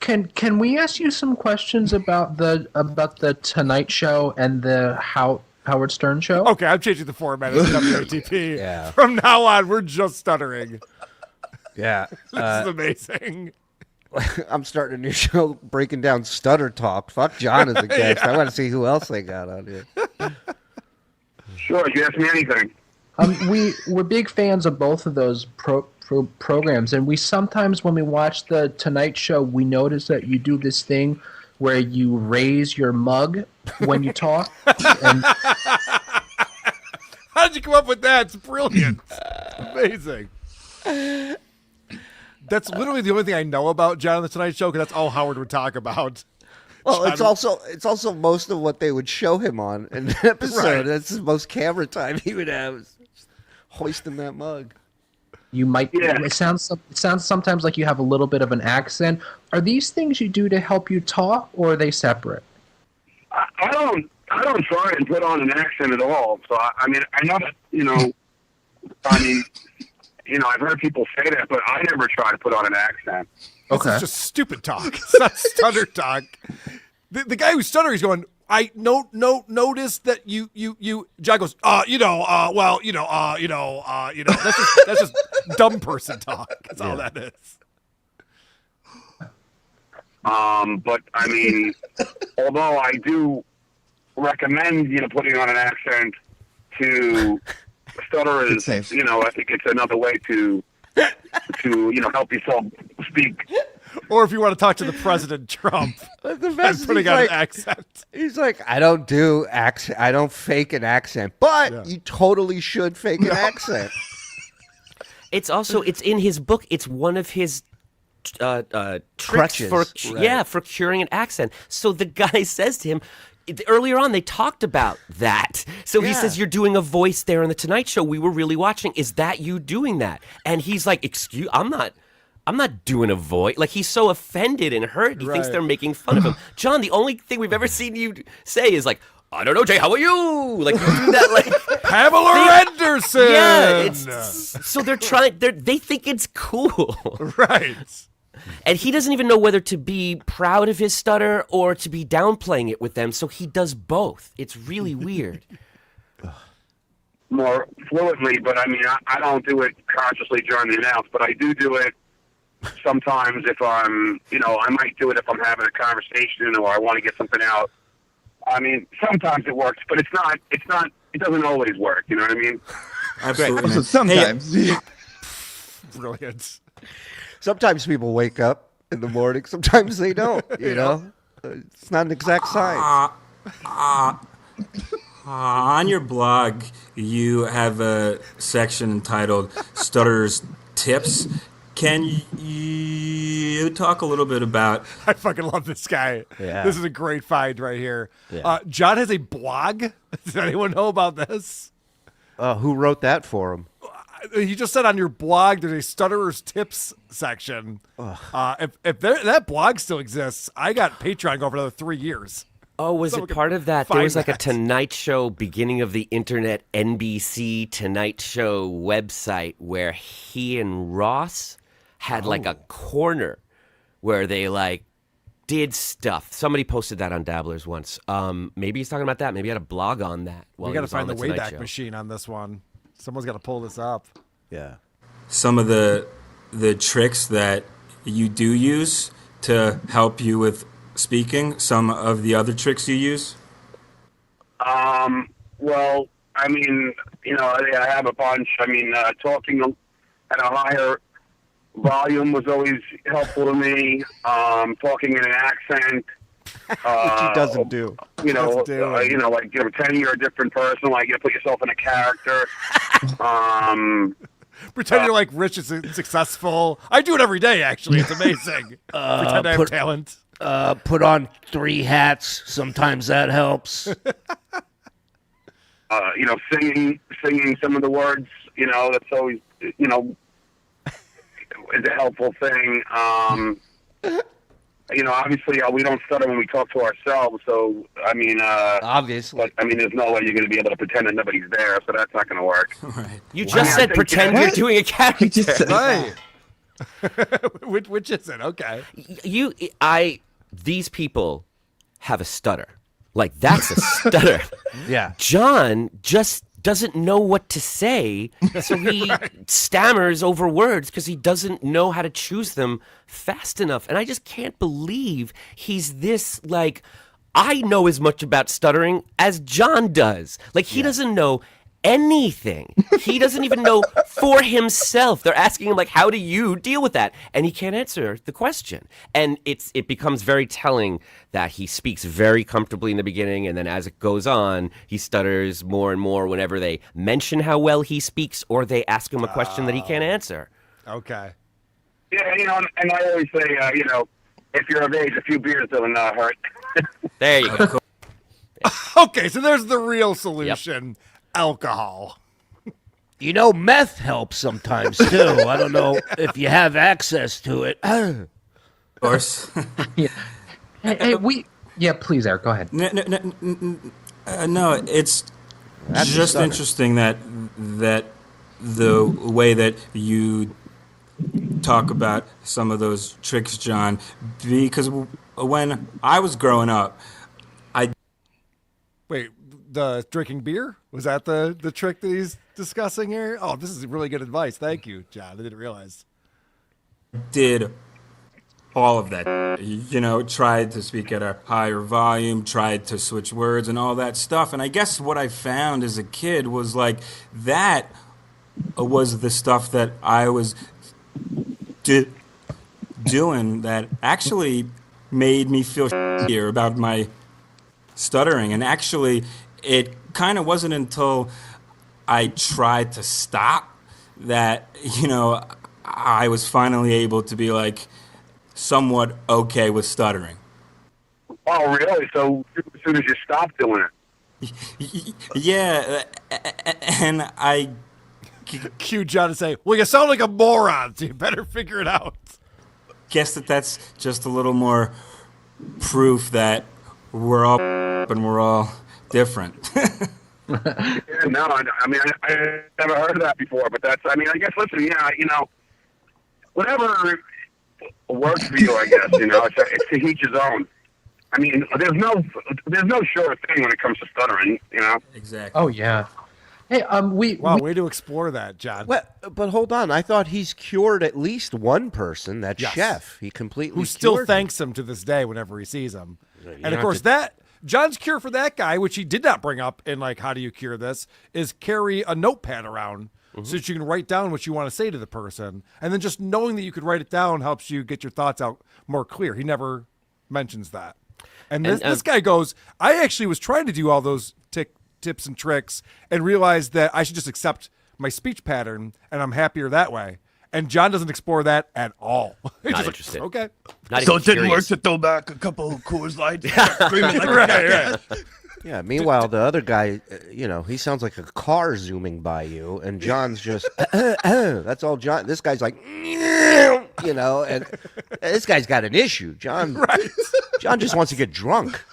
Can we ask you some questions about the Tonight Show and the Howard Stern Show? Okay, I'm changing the format of WATP. Yeah. From now on, we're just stuttering. Yeah. This is amazing. I'm starting a new show breaking down stutter talk. Fuck John as a guest. I want to see who else they got on here. Sure, you ask me anything. We're big fans of both of those programs, and we sometimes, when we watch the Tonight Show, we notice that you do this thing where you raise your mug when you talk. And How did you come up with that? It's brilliant. Amazing. That's literally the only thing I know about John on the Tonight Show, because that's all Howard would talk about. Well, John- it's also most of what they would show him on in an episode. Right. That's the most camera time he would have, is hoisting that mug. you might. Yeah. It sounds sometimes like you have a little bit of an accent. Are these things you do to help you talk, or are they separate? I don't try and put on an accent at all. So I mean, I know that I've heard people say that, but I never try to put on an accent. This is just stupid talk. It's not stutter talk. The guy who's stuttering is going, I notice that you John goes, that's just dumb person talk. That's all that is. But I mean, although I do recommend, putting on an accent to stutterers, It's safe. I think it's another way to help yourself speak. Or if you want to talk to the President Trump The and best putting is on like, an accent. he's like, I don't do accent. I don't fake an accent, but Yeah. you totally should fake an accent. It's in his book. It's one of his tricks Crutches, for right. for curing an accent. So the guy says to him, earlier on they talked about that. So he Yeah. says, you're doing a voice there on the Tonight Show. We were really watching. Is that you doing that? And he's like, excuse, I'm not doing a voice. Like, he's so offended and hurt. He thinks Right. they're making fun of him. John, the only thing we've ever seen you say is like, I don't know, Jay, how are you? Like, you do that like Pamela Anderson. yeah, it's so they're trying. They think it's cool, right. and he doesn't even know whether to be proud of his stutter or to be downplaying it with them. So he does both. It's really weird. More fluently, but I mean, I don't do it consciously during the announce, but I do it sometimes if I'm, I might do it if I'm having a conversation or I want to get something out. I mean, sometimes it works, but it doesn't always work, you know what I mean? Absolutely. So sometimes. Brilliant. Sometimes people wake up in the morning. Sometimes they don't. You know, it's not an exact science. On your blog, you have a section entitled Stutter's Tips. Can you talk a little bit about... I fucking love this guy. Yeah. This is a great find right here. Yeah. John has a blog. Does anyone know about this? Who wrote that for him? He just said on your blog there's a stutterer's tips section. If that blog still exists, I got Patreon going for another 3 years. Oh, was Someone it could part of that? There find was like that. a Tonight Show, beginning of the internet, NBC Tonight Show website where he and Ross had like a corner where they like did stuff. Somebody posted that on Dabblers once. Maybe he's talking about that. Maybe he had a blog on that. While We he got to was find on the Tonight Wayback Show. Machine on this one. Someone's got to pull this up. Yeah. some of the tricks that you do use to help you with speaking, some of the other tricks you use? Well, I mean, I have a bunch. I mean, talking at a higher volume was always helpful to me. Talking in an accent. Which he doesn't do. Like pretending you're a different person, like you put yourself in a character. Pretend you're like rich and successful. I do it every day, actually. It's amazing. Pretend I have talent. Put on 3 hats. Sometimes that helps. Singing some of the words. That's always is a helpful thing. Obviously, we don't stutter when we talk to ourselves. So, Obviously. But, there's no way you're going to be able to pretend that nobody's there, so that's not going to work. Right. You just said pretend you're doing a character. Right. Which is it? Okay. These people have a stutter. Like, that's a stutter. Yeah. John just doesn't know what to say, so he stammers over words because he doesn't know how to choose them fast enough. And I just can't believe he's this, like, I know as much about stuttering as John does. Like, he doesn't know anything. He doesn't even know for himself. They're asking him, like, how do you deal with that? And he can't answer the question. And it becomes very telling that he speaks very comfortably in the beginning, and then as it goes on, he stutters more and more whenever they mention how well he speaks or they ask him a question that he can't answer. Okay. Yeah, and I always say, if you're of age, a few beers doesn't hurt. There you go. Okay, so there's the real solution. Alcohol. Meth helps sometimes too. I don't know if you have access to it. Of course. Yeah. Please, Eric, go ahead. No, it's That's just stutter. interesting that the way that you talk about some of those tricks, John, because when I was growing up, Wait, the drinking beer? Was that the trick that he's discussing here? Oh, this is really good advice. Thank you, John. I didn't realize. did all of that, tried to speak at a higher volume, tried to switch words and all that stuff. And I guess what I found as a kid was like that was the stuff that I was doing that actually made me feel shittier about my stuttering. And actually, it kind of wasn't until I tried to stop that, I was finally able to be like somewhat okay with stuttering. Oh, really? So as soon as you stopped doing it? Yeah, and I Cue John to say, well, you sound like a moron, so you better figure it out. guess that's just a little more proof that we're all and we're all different. No, I never heard of that before, but I guess, listen, whatever works for you, I guess, it's to each his own. I mean, there's no sure thing when it comes to stuttering, Exactly. Oh, yeah. Hey, Wow, way to explore that, John. But hold on. I thought he's cured at least one person, that Yes. chef. He completely Who still cured thanks him to this day whenever he sees him. And of have course, to- that John's cure for that guy, which he did not bring up in like how do you cure this, is carry a notepad around so that you can write down what you want to say to the person. And then just knowing that you could write it down helps you get your thoughts out more clear. He never mentions that. And this guy goes, I actually was trying to do all those tips and tricks and realized that I should just accept my speech pattern and I'm happier that way. And John doesn't explore that at all. He's Not just interested. like, okay. Not So even it didn't work curious. to throw back a couple of Coors Lights, screaming like a jackass. Yeah, meanwhile, the other guy, he sounds like a car zooming by you, and John's just, that's all John, this guy's like, and this guy's got an issue. John just wants to get drunk.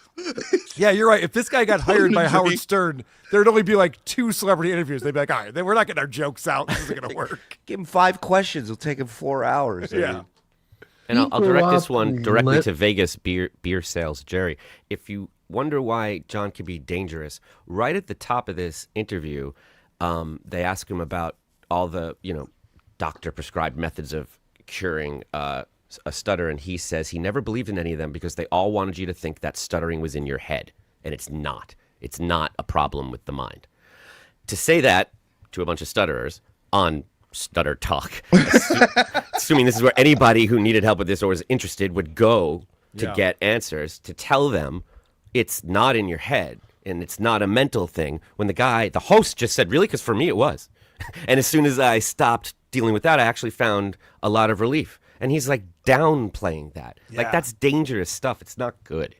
Yeah, you're right. If this guy got hired by Howard Stern, there'd only be like 2 celebrity interviews. They'd be like, all right, then we're not getting our jokes out. This isn't going to work. Give him 5 questions. It'll take him 4 hours. Yeah. And I'll People direct this up one directly lit- to Vegas beer sales. Jerry, if you wonder why John can be dangerous, right at the top of this interview, they ask him about all the, doctor-prescribed methods of curing a stutter, and he says he never believed in any of them because they all wanted you to think that stuttering was in your head, and it's not. It's not a problem with the mind. To say that to a bunch of stutterers on stutter talk. Assuming this is where anybody who needed help with this or was interested would go to get answers, to tell them it's not in your head and it's not a mental thing. When the host just said, really? Because for me it was. And as soon as I stopped dealing with that, I actually found a lot of relief. And he's like downplaying that. Like, that's dangerous stuff. It's not good.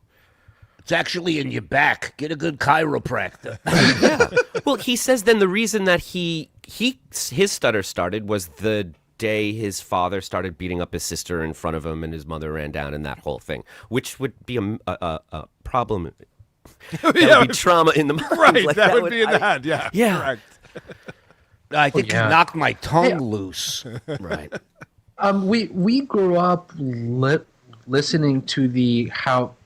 It's actually in your back. Get a good chiropractor. Yeah. Well, he says then the reason that his stutter started was the day his father started beating up his sister in front of him and his mother ran down and that whole thing, which would be a problem. That would be trauma in the mind. Right, Like, that would be in the head. Yeah, correct. I think you knocked my tongue loose. Right. We grew up listening to the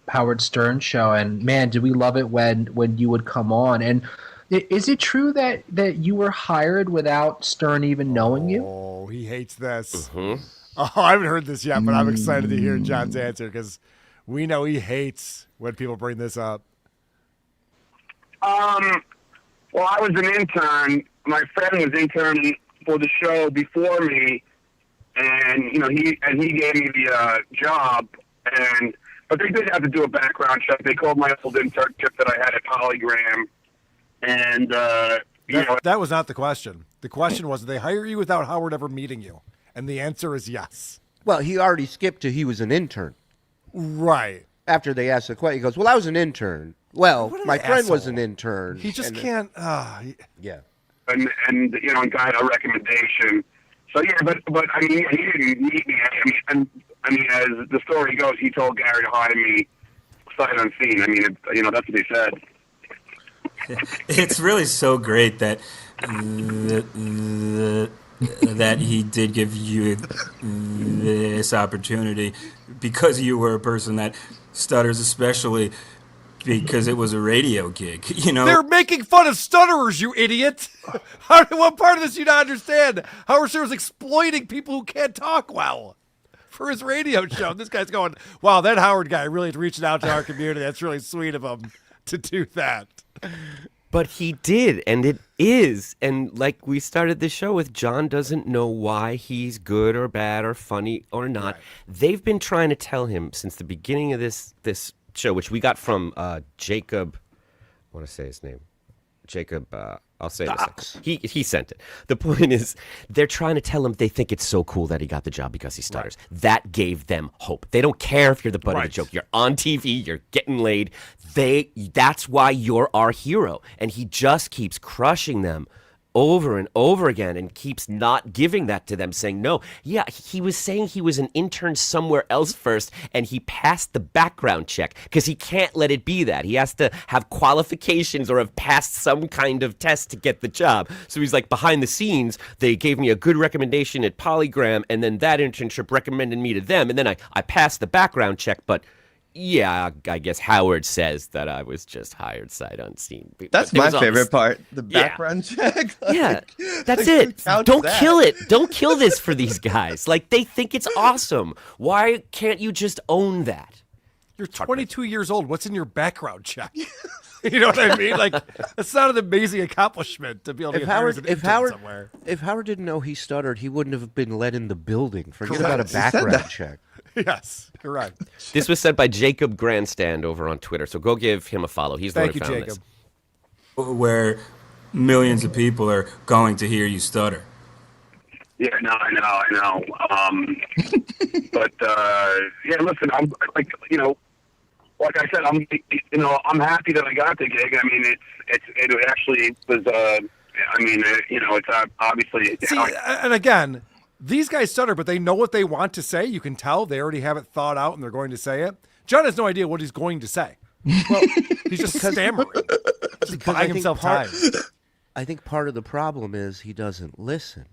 Howard Stern show, and man, did we love it when you would come on. And is it true that you were hired without Stern even knowing you? Oh, he hates this. Mm-hmm. Oh, I haven't heard this yet, but I'm excited to hear John's answer because we know he hates when people bring this up. Well, I was an intern. My friend was interning for the show before me, and he gave me the job. But they did have to do a background check. They called my old internship that I had at Polygram, and that was not the question. The question was, did they hire you without Howard ever meeting you? And the answer is yes. Well, he already skipped to he was an intern. Right. After they asked the question, he goes, well, I was an intern. Well, my friend was an intern. He just can't. Yeah. And got a recommendation. So yeah, but I mean, he didn't meet me. I mean, as the story goes, he told Gary to hire me sight unseen. I mean, that's what he said. It's really so great that that he did give you this opportunity because you were a person that stutters, especially because it was a radio gig. They're making fun of stutterers, you idiot. What part of this do you not understand? Howard Stern's exploiting people who can't talk well for his radio show. This guy's going, wow, that Howard guy really is reaching out to our community. That's really sweet of him to do that. But he did, and it is. And like we started the show with, John doesn't know why he's good or bad or funny or not. Right. They've been trying to tell him since the beginning of this show, which we got from Jacob. I want to say his name. Jacob, I'll say this. He sent it. The point is, they're trying to tell him they think it's so cool that he got the job because he stutters. Right. That gave them hope. They don't care if you're the butt of the joke. You're on TV. You're getting laid. That's why you're our hero. And he just keeps crushing them over and over again and keeps not giving that to them, saying no. Yeah, he was saying he was an intern somewhere else first, and he passed the background check because he can't let it be that. He has to have qualifications or have passed some kind of test to get the job. So he's like, behind the scenes, they gave me a good recommendation at Polygram, and then that internship recommended me to them, and then I passed the background check, but yeah, I guess Howard says that I was just hired sight unseen. That's my favorite part, the background check. Like, that's it. Don't kill it. Don't kill this for these guys. Like, they think it's awesome. Why can't you just own that? You're 22 years old. What's in your background check? You know what I mean? Like, that's not an amazing accomplishment to be able to get hired as an intern somewhere. If Howard didn't know he stuttered, he wouldn't have been let in the building. Forget about a background check. Yes, correct. This was said by Jacob Grandstand over on Twitter, so go give him a follow. He's the one who found Jacob. this. Where millions of people are going to hear you stutter. Yeah, no, I know. But yeah, listen, I'm like I said, I'm happy that I got the gig. I mean, it actually was. It's obviously. See, and again, these guys stutter, but they know what they want to say. You can tell they already have it thought out, and they're going to say it. John has no idea what he's going to say. Well, he's just stammering, just buying himself time. I think part of the problem is he doesn't listen.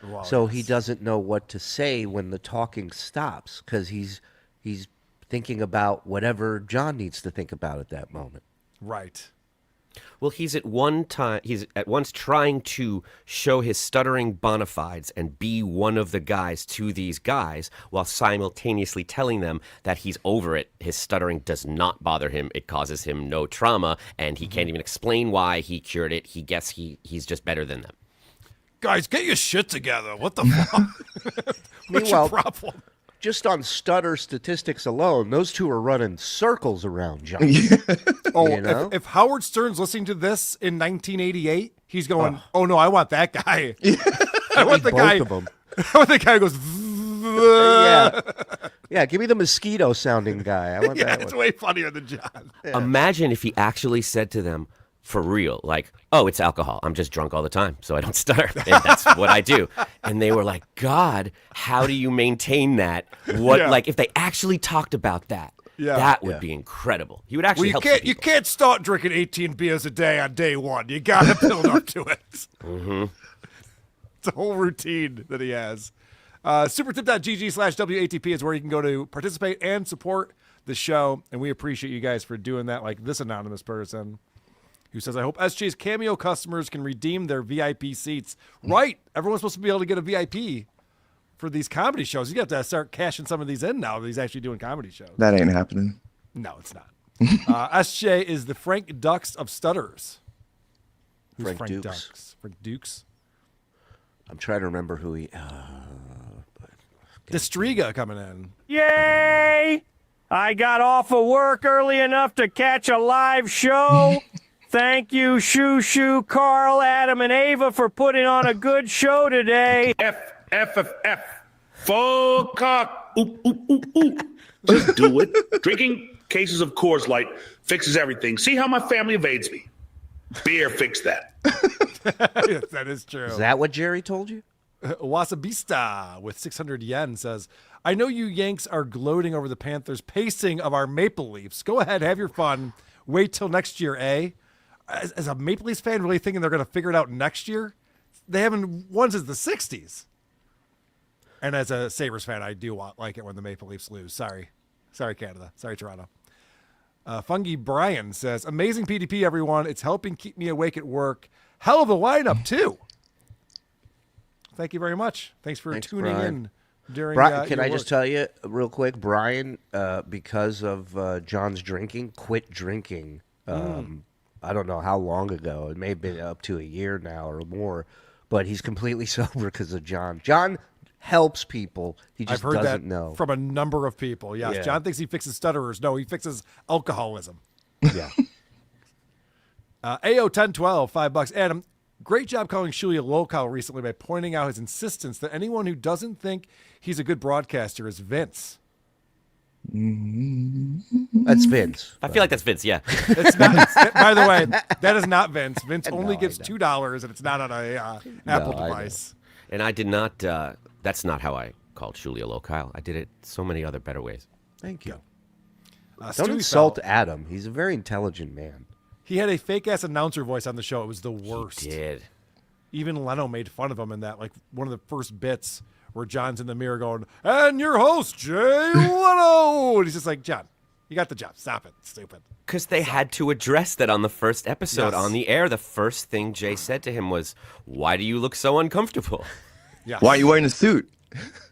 Well, so he doesn't know what to say when the talking stops because he's thinking about whatever John needs to think about at that moment. Right. Well, he's at once trying to show his stuttering bona fides and be one of the guys to these guys while simultaneously telling them that he's over it. His stuttering does not bother him. It causes him no trauma, and he can't even explain why he cured it. He guesses he's just better than them. Guys, get your shit together. What the fuck? What's your Meanwhile, problem? just on stutter statistics alone, those two are running circles around John. Oh, You know? if Howard Stern's listening to this in 1988, he's going, "Oh no, I want that guy. I want the Both guy. of them. I want the guy who goes." Yeah, give me the mosquito sounding guy. I want Yeah, that it's one. way funnier than John. Imagine if he actually said to them, for real, like, "Oh, it's alcohol. I'm just drunk all the time, so I don't stutter. And that's what I do." And they were like, "God, how do you maintain that?" Yeah. Like, if they actually talked about that, Yeah. that would be incredible. He would actually Well, help some you people. can't start drinking 18 beers a day on day one. You got to build up to it. Mm-hmm. It's a whole routine that he has. Supertip.gg/WATP is where you can go to participate and support the show. And we appreciate you guys for doing that, like this anonymous person who says, "I hope SJ's Cameo customers can redeem their VIP seats." Right. Everyone's supposed to be able to get a VIP for these comedy shows. You got to start cashing some of these in now that he's actually doing comedy shows. That ain't happening. No, it's not. SJ is the Frank Dux of Stutters. Who's Frank Dukes. Dux? Frank Dukes. I'm trying to remember who he. Destriga coming in. Yay! I got off of work early enough to catch a live show. Thank you, Shoo, Carl, Adam, and Ava for putting on a good show today. F. Full cock. Oop, oop, oop, oop. Just do it. Drinking cases of Coors Light fixes everything. See how my family evades me. Beer fixed that. Yes, that is true. Is that what Jerry told you? Wasabista with 600 yen says, "I know you Yanks are gloating over the Panthers' pacing of our Maple Leafs. Go ahead, have your fun. Wait till next year, eh?" As a Maple Leafs fan, really thinking they're going to figure it out next year? They haven't won since the 60s. And as a Sabres fan, I do like it when the Maple Leafs lose. Sorry, Canada. Sorry, Toronto. Fungi Brian says, "Amazing PDP, everyone. It's helping keep me awake at work. Hell of a lineup, too." Thank you very much. Thanks for tuning Brian. in during Brian, can your I just work. tell you real quick? Brian, because of John's drinking, quit drinking. I don't know how long ago. It may have been up to a year now or more, but he's completely sober because of John. John helps people. He just I've heard doesn't that know. from a number of people. Yes, Yeah. John thinks he fixes stutterers. No, he fixes alcoholism. Yeah. AO 1012, $5. Adam, great job calling Shuli a locale recently by pointing out his insistence that anyone who doesn't think he's a good broadcaster is Vince. That's Vince. I feel like that's Vince, yeah. It's not. By the way, that is not Vince. Vince only No, gives I know. $2, and it's not on a Apple I know. device. And I did not, that's not how I called Julia Locale. I did it so many other better ways. Thank you. Stewie Don't insult fell. Adam. He's a very intelligent man. He had a fake ass announcer voice on the show. It was the worst. He did. Even Leno made fun of him in that, like one of the first bits where John's in the mirror going, "And your host, Jay Leno." And he's just like, "John, you got the job. Stop it, stupid." Because they had to address that on the first episode Yes. on the air. The first thing Jay said to him was, "Why do you look so uncomfortable?" Yeah. Why are you wearing a suit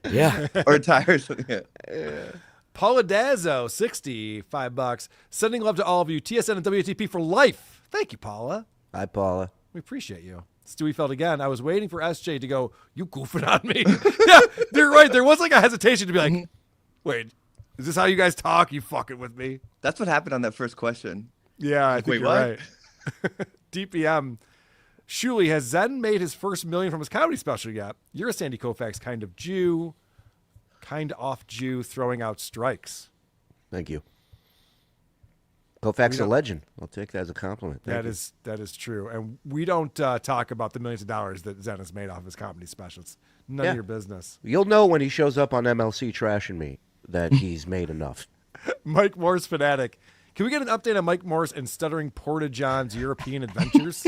Yeah. or a tie or something? Yeah. Paula Dazzo, $65. Sending love to all of you. TSN and WTP for life. Thank you, Paula. Hi, Paula. We appreciate you. Stewie felt again. I was waiting for SJ to go, "You goofing on me." Yeah, you're right. There was like a hesitation to be like, "Wait, is this how you guys talk? You fucking with me?" That's what happened on that first question. Yeah, I think Wait, you're what? right. DPM. Shuli, has Zen made his first million from his comedy special yet? You're a Sandy Koufax kind of Jew, kind off Jew, throwing out strikes. Thank you. Koufax a legend. I'll take that as a compliment. Thank you. That is true. And we don't talk about the millions of dollars that Zen has made off his comedy specials. None Yeah. of your business. You'll know when he shows up on MLC trashing me that he's made enough. Mike Morris fanatic. Can we get an update on Mike Morris and Stuttering John's European adventures?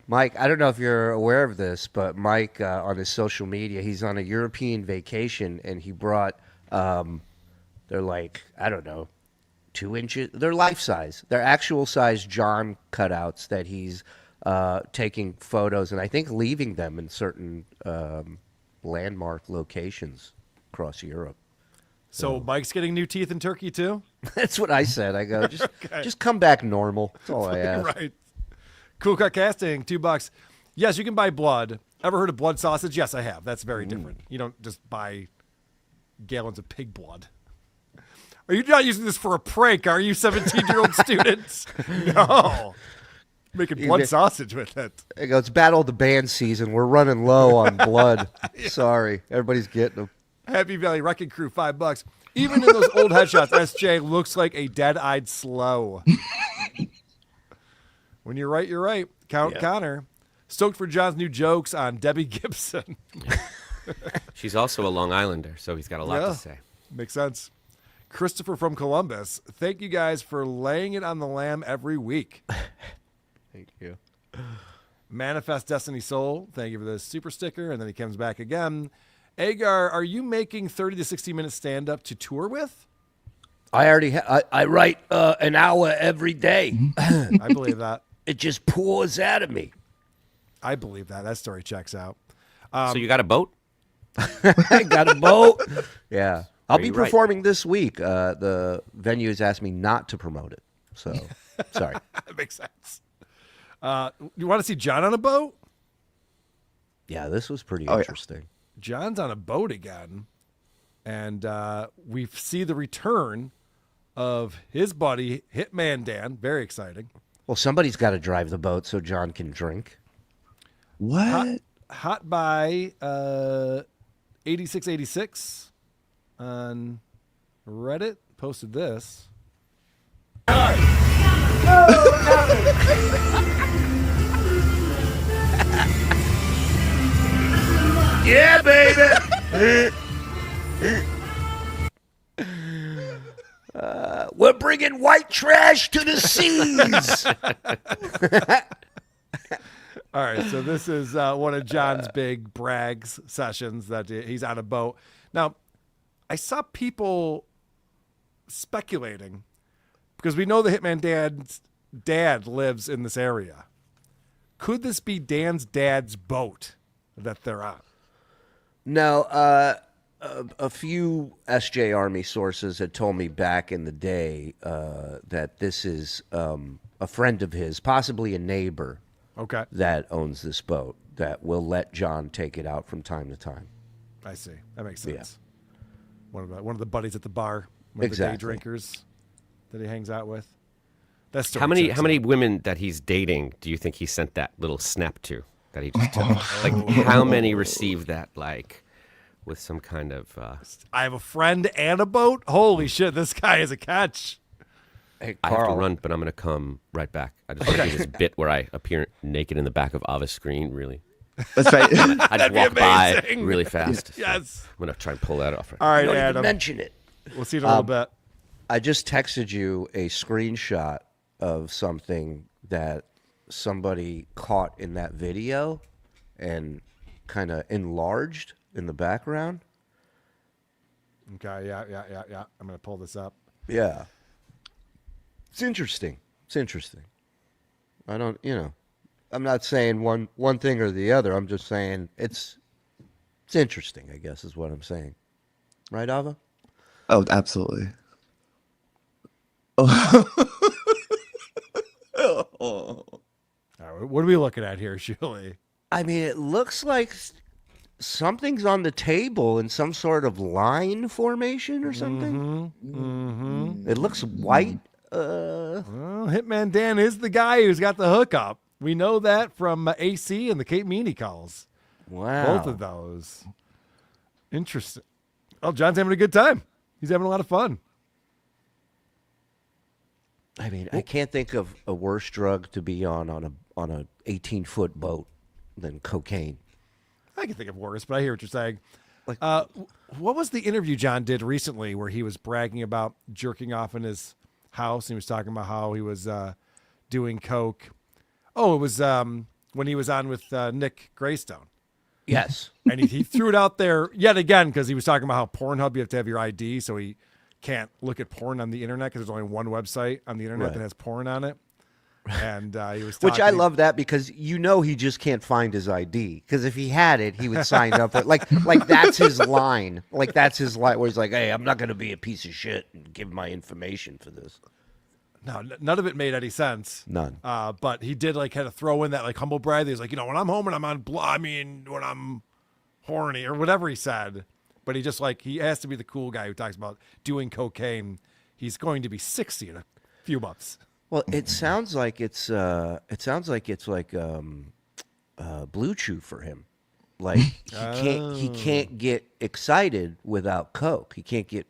Mike, I don't know if you're aware of this, but Mike on his social media, he's on a European vacation, and he brought, they're like, I don't know, 2 inches. They're life size. They're actual size John cutouts that he's taking photos and I think leaving them in certain landmark locations across Europe. So Mike's getting new teeth in Turkey too? That's what I said. I go, just come back normal. That's all I ask. Right. Cool Cut Casting, $2. Yes, you can buy blood. Ever heard of blood sausage? Yes, I have. That's very different. You don't just buy gallons of pig blood. Are you not using this for a prank? Are you 17-year-old students? No. Making blood sausage with it. It goes, battle the band season. We're running low on blood. Sorry. Everybody's getting them. Happy Valley Wrecking Crew, $5. Even in those old headshots, SJ looks like a dead-eyed slow. When you're right, you're right. Connor. Stoked for John's new jokes on Debbie Gibson. She's also a Long Islander, so he's got a lot to say. Makes sense. Christopher from Columbus. Thank you guys for laying it on the lamb every week. Thank you. Manifest Destiny Soul. Thank you for the super sticker. And then he comes back again. Agar, are you making 30 to 60 minute stand-up to tour with? I already I write an hour every day. I believe that. It just pours out of me. I believe that. That story checks out. So you got a boat? I got a boat. Yeah. I'll be you right? performing this week. The venue has asked me not to promote it. So, sorry. That makes sense. You want to see John on a boat? Yeah, this was pretty interesting. John's on a boat again. And we see the return of his buddy, Hitman Dan. Very exciting. Well, somebody's got to drive the boat so John can drink. What? Hot by 8686 on Reddit posted this. Yeah, baby. We're bringing white trash to the seas. All right, so this is one of John's big brags sessions that he's on a boat. Now, I saw people speculating because we know the Hitman Dan's dad lives in this area. Could this be Dan's dad's boat that they're on? No, a few SJ Army sources had told me back in the day that this is a friend of his, possibly a neighbor, Okay, that owns this boat that will let John take it out from time to time. I see. That makes sense. Yeah. One of the buddies at the bar, one of the day drinkers that he hangs out with. That's How many women that he's dating do you think he sent that little snap to that he just took? Like, how many received that, like, with some kind of... I have a friend and a boat? Holy shit, this guy is a catch. Hey, I have Carl, to run, but I'm going to come right back. I just want to do this bit where I appear naked in the back of Ava's screen, really. That's right. I just walk by amazing. really fast. Yes. So I'm going to try and pull that off. All right, don't even Adam. mention it. We'll see you in a little bit. I just texted you a screenshot of something that somebody caught in that video and kind of enlarged in the background. Okay, yeah. I'm going to pull this up. Yeah. It's interesting. I don't, I'm not saying one thing or the other. I'm just saying it's interesting, I guess, is what I'm saying. Right, Ava? Oh, absolutely. All right, what are we looking at here, Shirley? I mean, it looks like something's on the table in some sort of line formation or something. It looks white. Well, Hitman Dan is the guy who's got the hookup. We know that from AC and the Cape Meany calls. Wow. Both of those. Interesting. Oh, John's having a good time. He's having a lot of fun. I mean, I can't think of a worse drug to be on a 18-foot boat than cocaine. I can think of worse, but I hear what you're saying. What was the interview John did recently where he was bragging about jerking off in his house? He was talking about how he was doing coke. Oh, it was when he was on with Nick Greystone. Yes. And he threw it out there yet again because he was talking about how Pornhub, you have to have your ID, so he can't look at porn on the internet because there's only one website on the internet that has porn on it. And he was talking, Which I love that because he just can't find his ID. Because if he had it, he would sign up for it. Like that's his line. Like that's his line where he's like, "Hey, I'm not going to be a piece of shit and give my information for this." No, none of it made any sense. None. But he did like kind of throw in that like humble brag. He's like, when I'm home and I'm on, when I'm horny or whatever he said. But he just like he has to be the cool guy who talks about doing cocaine. He's going to be 60 in a few months. Well, it sounds like it's like Blue Chew for him. Like he can't get excited without coke. He can't get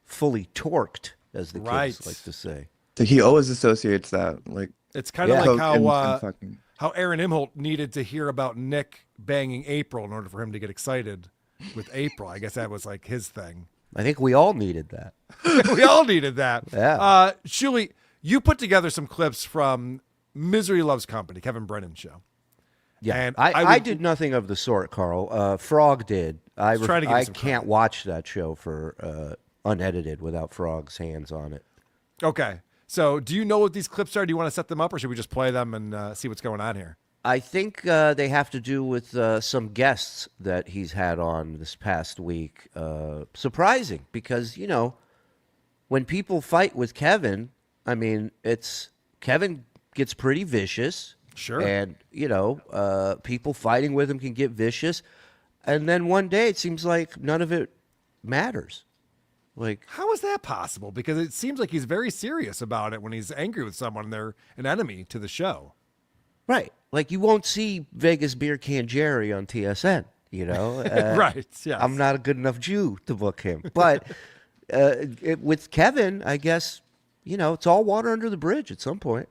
fully torqued, as the kids like to say. So he always associates that, like it's kind of like coke how and fucking. how Aaron Imholt needed to hear about Nick banging April in order for him to get excited with April. I guess that was like his thing. I think we all needed that. We all needed that. Yeah. Shuli, you put together some clips from Misery Loves Company, Kevin Brennan's show. Yeah, and I did nothing of the sort, Carl. Frog did. I some can't watch that show for unedited without Frog's hands on it. Okay. So do you know what these clips are? Do you want to set them up, or should we just play them and see what's going on here? I think they have to do with some guests that he's had on this past week. Surprising, because, when people fight with Kevin, I mean, Kevin gets pretty vicious. Sure. And, people fighting with him can get vicious. And then one day it seems like none of it matters. Like, how is that possible? Because it seems like he's very serious about it when he's angry with someone and they're an enemy to the show. Right. Like, you won't see Vegas Beer Can Jerry on TSN, Right, yes. I'm not a good enough Jew to book him. But with Kevin, I guess, it's all water under the bridge at some point.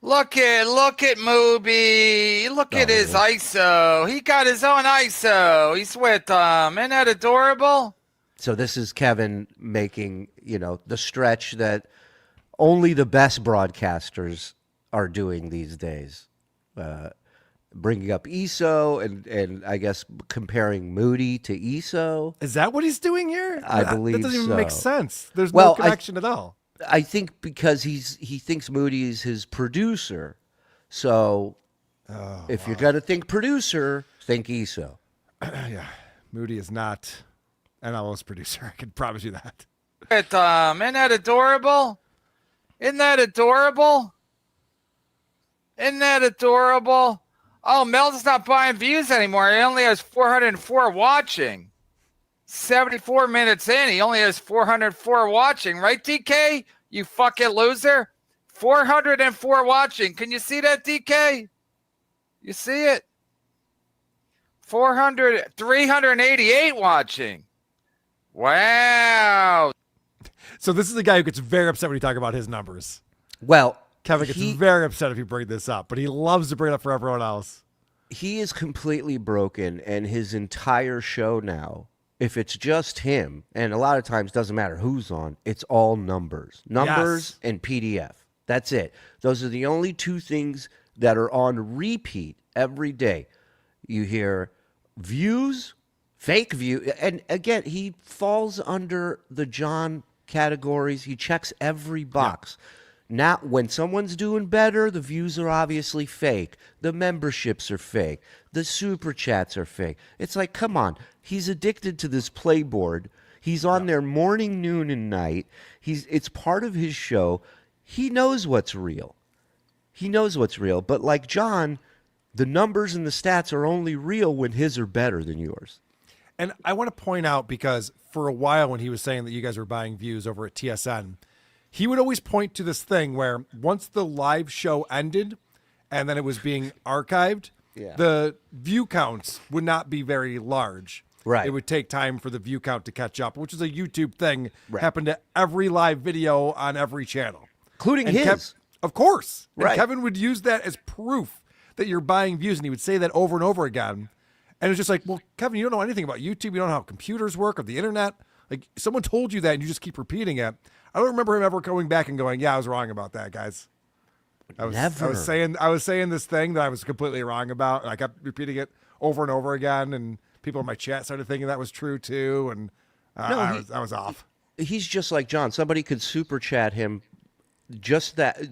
Look at Mooby. Look at his ISO. He got his own ISO. He's with isn't that adorable? So this is Kevin making, the stretch that only the best broadcasters are doing these days. Bringing up ESO and I guess comparing Moody to ESO. Is that what he's doing here? I believe that doesn't even so. make sense. There's no connection at all. I think because he thinks Moody is his producer. So if you're going to think producer, think ESO. Yeah. Moody is not an LO's producer. I can promise you that. Isn't that adorable? Isn't that adorable? Isn't that adorable? Oh, Mel's not buying views anymore. He only has 404 watching. 74 minutes in, he only has 404 watching. Right, DK? You fucking loser. 404 watching. Can you see that, DK? You see it? 388 watching. Wow. So this is the guy who gets very upset when you talk about his numbers. Well, Kevin gets very upset if you bring this up, but he loves to bring it up for everyone else. He is completely broken, and his entire show now, if it's just him, and a lot of times doesn't matter who's on, it's all numbers. Numbers and PDF. That's it. Those are the only two things that are on repeat every day. You hear views, fake view, and again, he falls under the John categories. He checks every box. Yeah. Now, when someone's doing better, the views are obviously fake. The memberships are fake. The super chats are fake. It's like, come on. He's addicted to this playboard. He's on there morning, noon, and night. It's part of his show. He knows what's real. But like John, the numbers and the stats are only real when his are better than yours. And I want to point out, because for a while when he was saying that you guys were buying views over at TSN, he would always point to this thing where once the live show ended and then it was being archived, the view counts would not be very large. Right. It would take time for the view count to catch up, which is a YouTube thing. Right. Happened to every live video on every channel. Including his. Of course. And right. Kevin would use that as proof that you're buying views, and he would say that over and over again. And it was just like, well, Kevin, you don't know anything about YouTube. You don't know how computers work or the internet. Like, someone told you that and you just keep repeating it. I don't remember him ever going back and going, yeah, I was wrong about that, guys. I was saying this thing that I was completely wrong about, and I kept repeating it over and over again, and people in my chat started thinking that was true too, and I was off. He's just like John. Somebody could super chat him just that,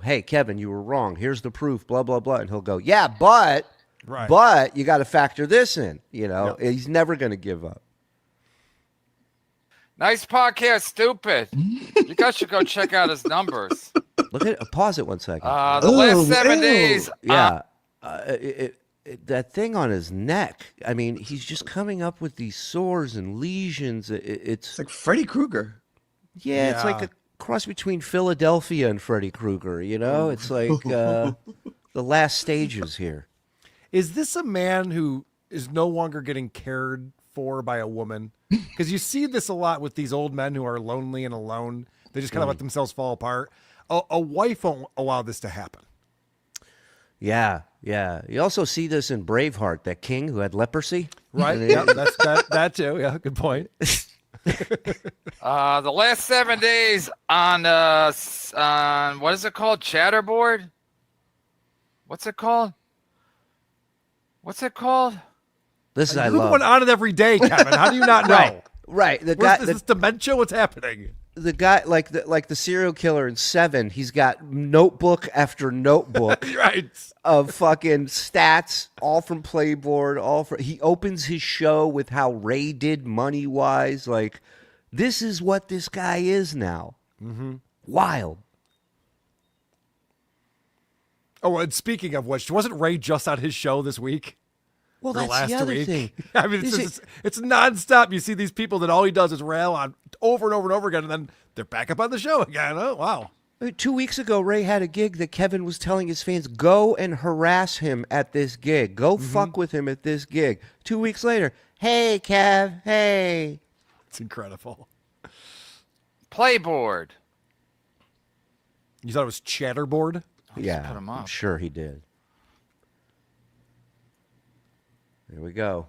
hey, Kevin, you were wrong. Here's the proof, blah, blah, blah. And he'll go, yeah, but you got to factor this in. He's never going to give up. Nice podcast, stupid. You guys should go check out his numbers. Look at pause it 1 second. The last 7 days. Yeah. That thing on his neck. I mean, he's just coming up with these sores and lesions. It's like Freddy Krueger. Yeah, it's like a cross between Philadelphia and Freddy Krueger. You know, it's like the last stages here. Is this a man who is no longer getting cared for by a woman? Because you see this a lot with these old men who are lonely and alone. They just kind of let themselves fall apart. A wife won't allow this to happen. Yeah. You also see this in Braveheart, that king who had leprosy. Right. Yeah, that's that too. Yeah, good point. The last 7 days on what is it called? Chatterboard? What's it called? This is You're going on it every day, Kevin. How do you not know? Right. The Where's guy, this dementia? What's happening? the guy, like the serial killer in Seven, he's got notebook after notebook right. of fucking stats, all from Playboard. He opens his show with how Ray did money wise. Like, this is what this guy is now. Mm-hmm. Wild. Oh, and speaking of which, wasn't Ray just on his show this week? Well, that's the other thing. I mean, it's nonstop. You see these people that all he does is rail on over and over and over again, and then they're back up on the show again. Oh, wow. 2 weeks ago, Ray had a gig that Kevin was telling his fans, go and harass him at this gig. Go fuck with him at this gig. 2 weeks later, hey, Kev, hey. It's incredible. Playboard. You thought it was Chatterboard? Yeah, I'm sure he did. There we go.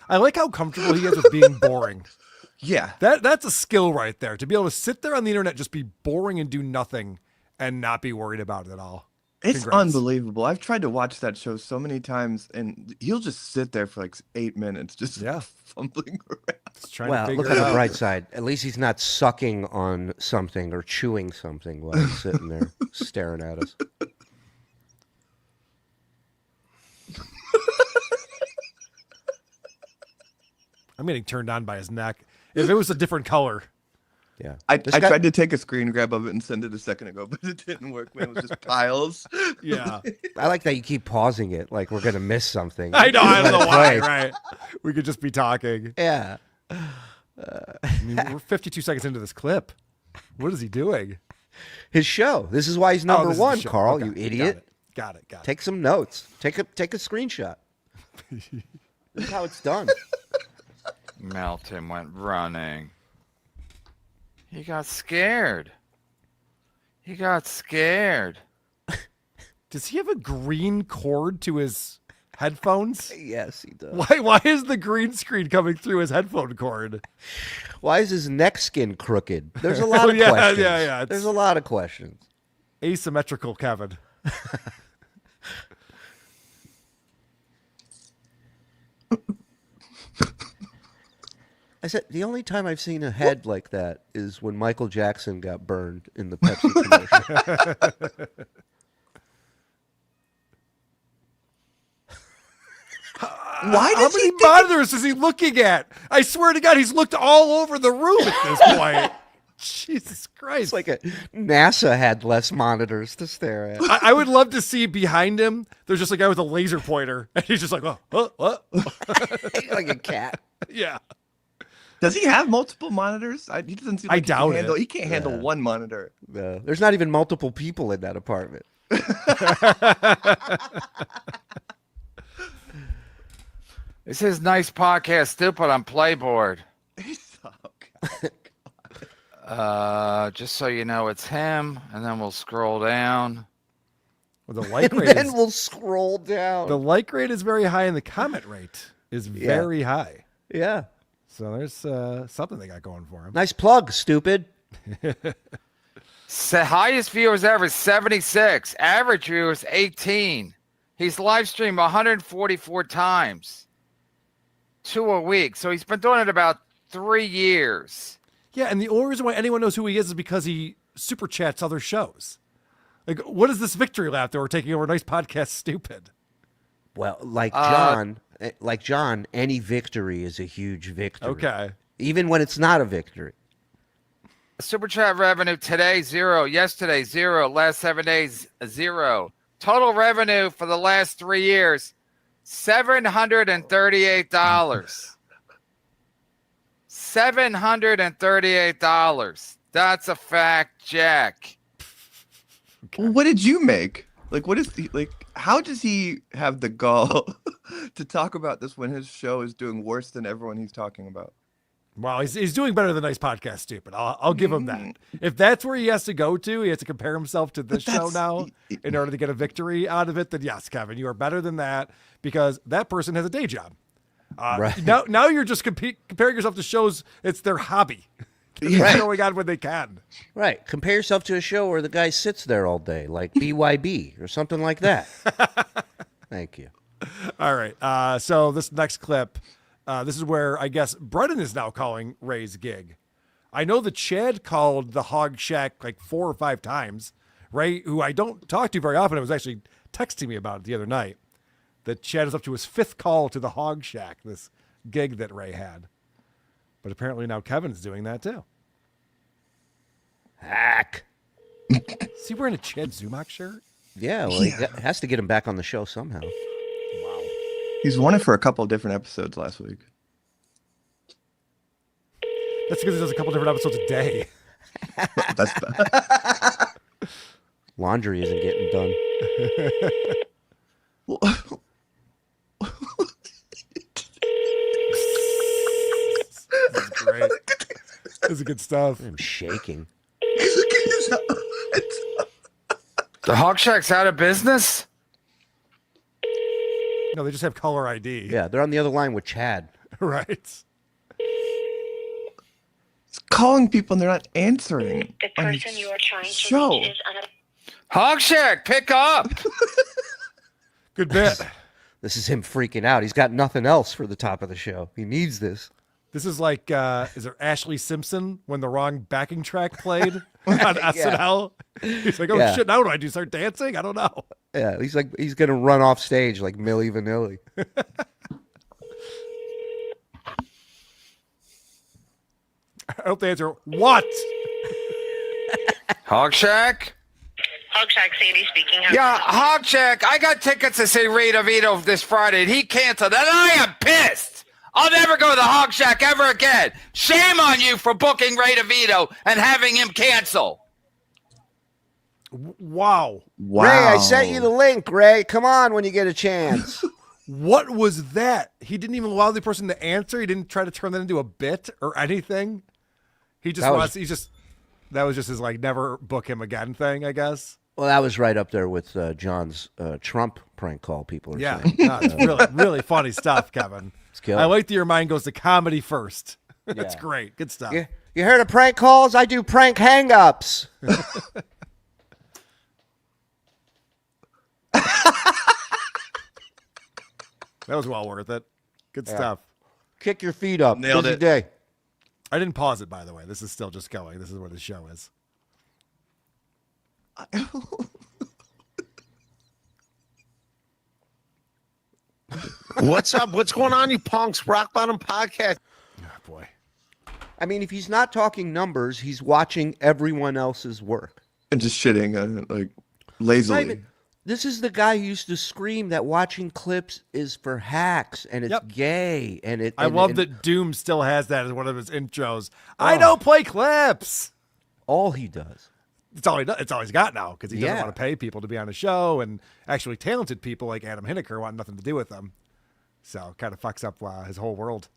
I like how comfortable he is with being boring. Yeah. That's a skill right there. To be able to sit there on the internet, just be boring and do nothing and not be worried about it at all. It's Congrats. unbelievable. I've tried to watch that show so many times, and he'll just sit there for like 8 minutes, just fumbling around. Just trying Well, to look figure on it the out. bright side. At least he's not sucking on something or chewing something while he's sitting there staring at us. I'm getting turned on by his neck. If it was a different color. Yeah. I tried to take a screen grab of it and send it a second ago, but it didn't work, man. It was just piles. Yeah. I like that you keep pausing it like we're going to miss something. I know. I don't know why. Play. Right. We could just be talking. Yeah. I mean, we're 52 seconds into this clip. What is he doing? His show. This is why he's number this is the one, show. Carl, Okay. you idiot. Got it. Take some notes. Take a screenshot. This is how it's done. Melton went running. He got scared. Does he have a green cord to his headphones? Yes, he does. Why is the green screen coming through his headphone cord? Why is his neck skin crooked? There's a lot of questions. Yeah. There's a lot of questions. Asymmetrical, Kevin. I said the only time I've seen a head like that is when Michael Jackson got burned in the Pepsi commercial. Why How does many he monitors is he looking at? I swear to God, he's looked all over the room at this point. Jesus Christ. It's like NASA had less monitors to stare at. I would love to see behind him, there's just a guy with a laser pointer, and he's just like, what? Like a cat. Yeah. Does he have multiple monitors? He doesn't seem like I doubt it. He can't handle one monitor. There's not even multiple people in that apartment. This is nice podcast, stupid on Playboard. Just so you know, it's him, and then we'll scroll down. Well, the like And rate then is, we'll scroll down. the like rate is very high, and the comment rate is very high. Yeah. So there's something they got going for him. Nice plug, stupid. Highest viewers ever, 76. Average viewers, 18. He's live streamed 144 times. 2 a week. So he's been doing it about 3 years. Yeah, and the only reason why anyone knows who he is because he super chats other shows. Like, what is this victory lap that we're taking over Nice Podcast Stupid? Well, like John, any victory is a huge victory. Okay. Even when it's not a victory. Super chat revenue today, 0. Yesterday, 0. Last 7 days, 0. Total revenue for the last 3 years, $738. $738. That's a fact, Jack. Well, what did you make? Like, what is the, like? How does he have the gall to talk about this when his show is doing worse than everyone he's talking about? Well, he's doing better than Nice Podcast Stupid. I'll give him that. If that's where he has to go to, he has to compare himself to this show now in order to get a victory out of it, then yes, Kevin, you are better than that because that person has a day job. Right. Now you're just comparing yourself to shows. It's their hobby. They're going on when they can. Right. Compare yourself to a show where the guy sits there all day, like BYB or something like that. Thank you. All right. So this next clip, this is where I guess Brennan is now calling Ray's gig. I know that Chad called the Hog Shack like 4 or 5 times. Ray, who I don't talk to very often, was actually texting me about it the other night. That Chad is up to his 5th call to the Hog Shack, this gig that Ray had. But apparently now Kevin's doing that too. Hack. Is he wearing a Chad Zumach shirt? Yeah, well, he has to get him back on the show somehow. Wow. He's won it for a couple of different episodes last week. That's because he does a couple different episodes a day. That's Laundry isn't getting done. This is great. This is good stuff. I'm shaking. The Hog Shack's out of business? No, they just have caller ID. Yeah, they're on the other line with Chad. Right. It's calling people and they're not answering. The person you are trying to show. reach is Hog Shack, pick up. Good bit. This is him freaking out. He's got nothing else for the top of the show. He needs this. This is like, is it Ashley Simpson when the wrong backing track played on SNL? He's like, oh shit, now what do I do? Start dancing? I don't know. Yeah, he's like, he's going to run off stage like Milli Vanilli. I hope they answer, what? Hog Shack? Hog Shack, Sadie speaking. Yeah, Hog Shack, I got tickets to see Ray DeVito this Friday, and he canceled, and I am pissed. I'll never go to the Hog Shack ever again. Shame on you for booking Ray DeVito and having him cancel. Wow. Ray, I sent you the link, Ray. Come on when you get a chance. What was that? He didn't even allow the person to answer. He didn't try to turn that into a bit or anything. He just that was just his like never book him again thing, I guess. Well, that was right up there with John's Trump prank call. People are saying. No, it's really, really funny stuff, Kevin. I like that your mind goes to comedy first. That's great. Good stuff. You heard of prank calls? I do prank hang-ups. That was well worth it. Good stuff. Kick your feet up. Nailed Busy it. day. I didn't pause it, by the way. This is still just going. This is where the show is. What's up? What's going on, you punks? Rock Bottom Podcast. Oh, boy. I mean, if he's not talking numbers, he's watching everyone else's work. And just shitting, like, lazily. This is the guy who used to scream that watching clips is for hacks and it's gay. And I love that Doom still has that as one of his intros. I don't play clips. All he does. It's all he's got now because he doesn't want to pay people to be on a show, and actually talented people like Adam Hineker want nothing to do with them. So kind of fucks up his whole world.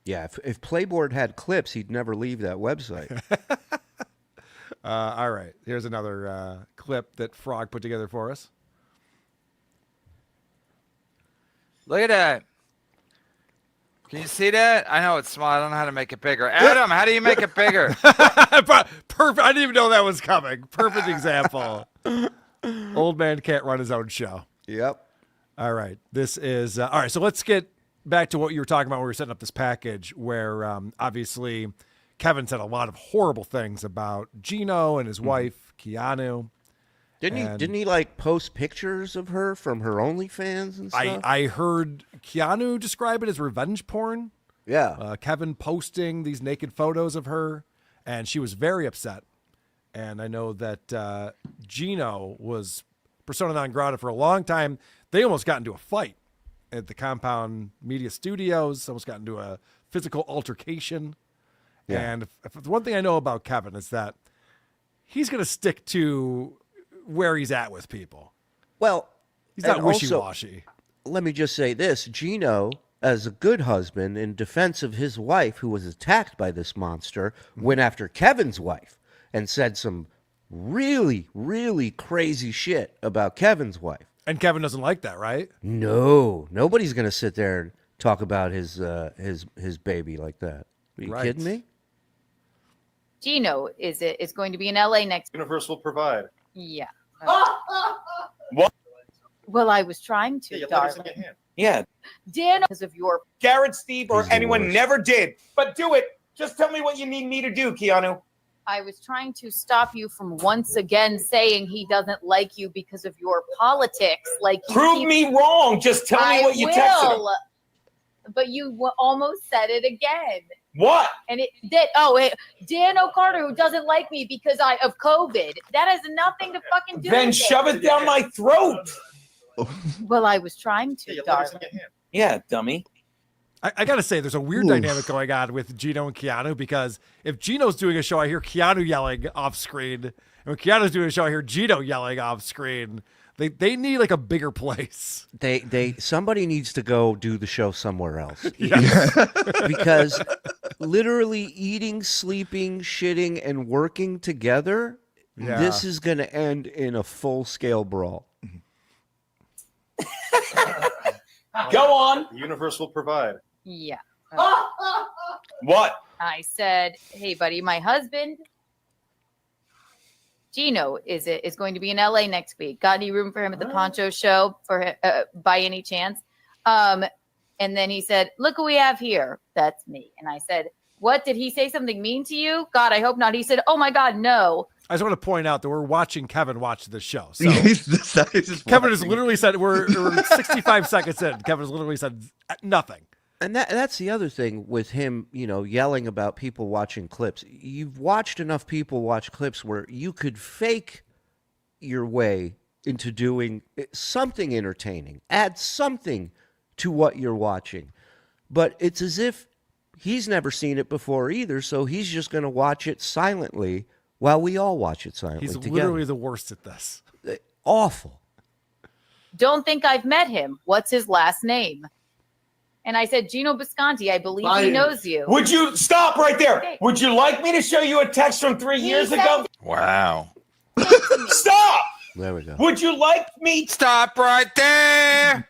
Yeah, if Playboard had clips, he'd never leave that website. All right, here's another clip that Frog put together for us. Look at that. Can you see that? I know it's small. I don't know how to make it bigger. Adam, how do you make it bigger? Perfect. I didn't even know that was coming. Perfect example. Old man can't run his own show. Yep. All right. This is all right. So let's get back to what you were talking about when we were setting up this package, where obviously Kevin said a lot of horrible things about Gino and his wife, Keanu. Didn't he like post pictures of her from her OnlyFans and stuff? I heard Keanu describe it as revenge porn. Yeah. Kevin posting these naked photos of her, and she was very upset. And I know that Gino was persona non grata for a long time. They almost got into a fight at the Compound Media Studios, almost got into a physical altercation. Yeah. And if one thing I know about Kevin is that he's going to stick to where he's at with people. Well, he's not and also, wishy-washy. Let me just say this. Gino, as a good husband, in defense of his wife, who was attacked by this monster, went after Kevin's wife and said some really, really crazy shit about Kevin's wife. And Kevin doesn't like that, right? No, nobody's going to sit there and talk about his baby like that. Are you kidding me? Gino is going to be in LA next. Universe will provide. Yeah. What? Well, I was trying to, darling. Yeah. Dan, because of your Garrett, Steve, or He's the anyone worst. never did. But do it. Just tell me what you need me to do, Keanu. I was trying to stop you from once again saying he doesn't like you because of your politics. Like you Prove keep- me wrong. Just tell me what you texted him. But you almost said it again. What? And it did. Dan O'Carter, who doesn't like me because of COVID. That has nothing to fucking do Then with shove it down my throat. Well, I was trying to, darling. Yeah, dummy. I got to say, there's a weird dynamic going on with Gino and Keanu, because if Gino's doing a show, I hear Keanu yelling off screen. And when Keanu's doing a show, I hear Gino yelling off screen. They need like a bigger place. Somebody needs to go do the show somewhere else. Because literally eating, sleeping, shitting, and working together, this is going to end in a full-scale brawl. Go on. The universe will provide. Yeah. What? I said, hey, buddy, my husband, Gino, is going to be in LA next week. Got any room for him at the Poncho show for by any chance? And then he said, look who we have here. That's me. And I said, what? Did he say something mean to you? God, I hope not. He said, oh, my God, no. I just want to point out that we're watching Kevin watch the show. So Kevin has literally said, we're 65 seconds in. Kevin has literally said nothing. And that's the other thing with him, yelling about people watching clips. You've watched enough people watch clips where you could fake your way into doing something entertaining, add something to what you're watching. But it's as if he's never seen it before either, so he's just going to watch it silently while we all watch it silently He's together. literally the worst at this. Awful. Don't think I've met him. What's his last name? And I said, Gino Bisconti, I believe he knows you. Would you stop right there? Okay. Would you like me to show you a text from 3 years ago? Wow. Stop! There we go. Would you like me Stop right there.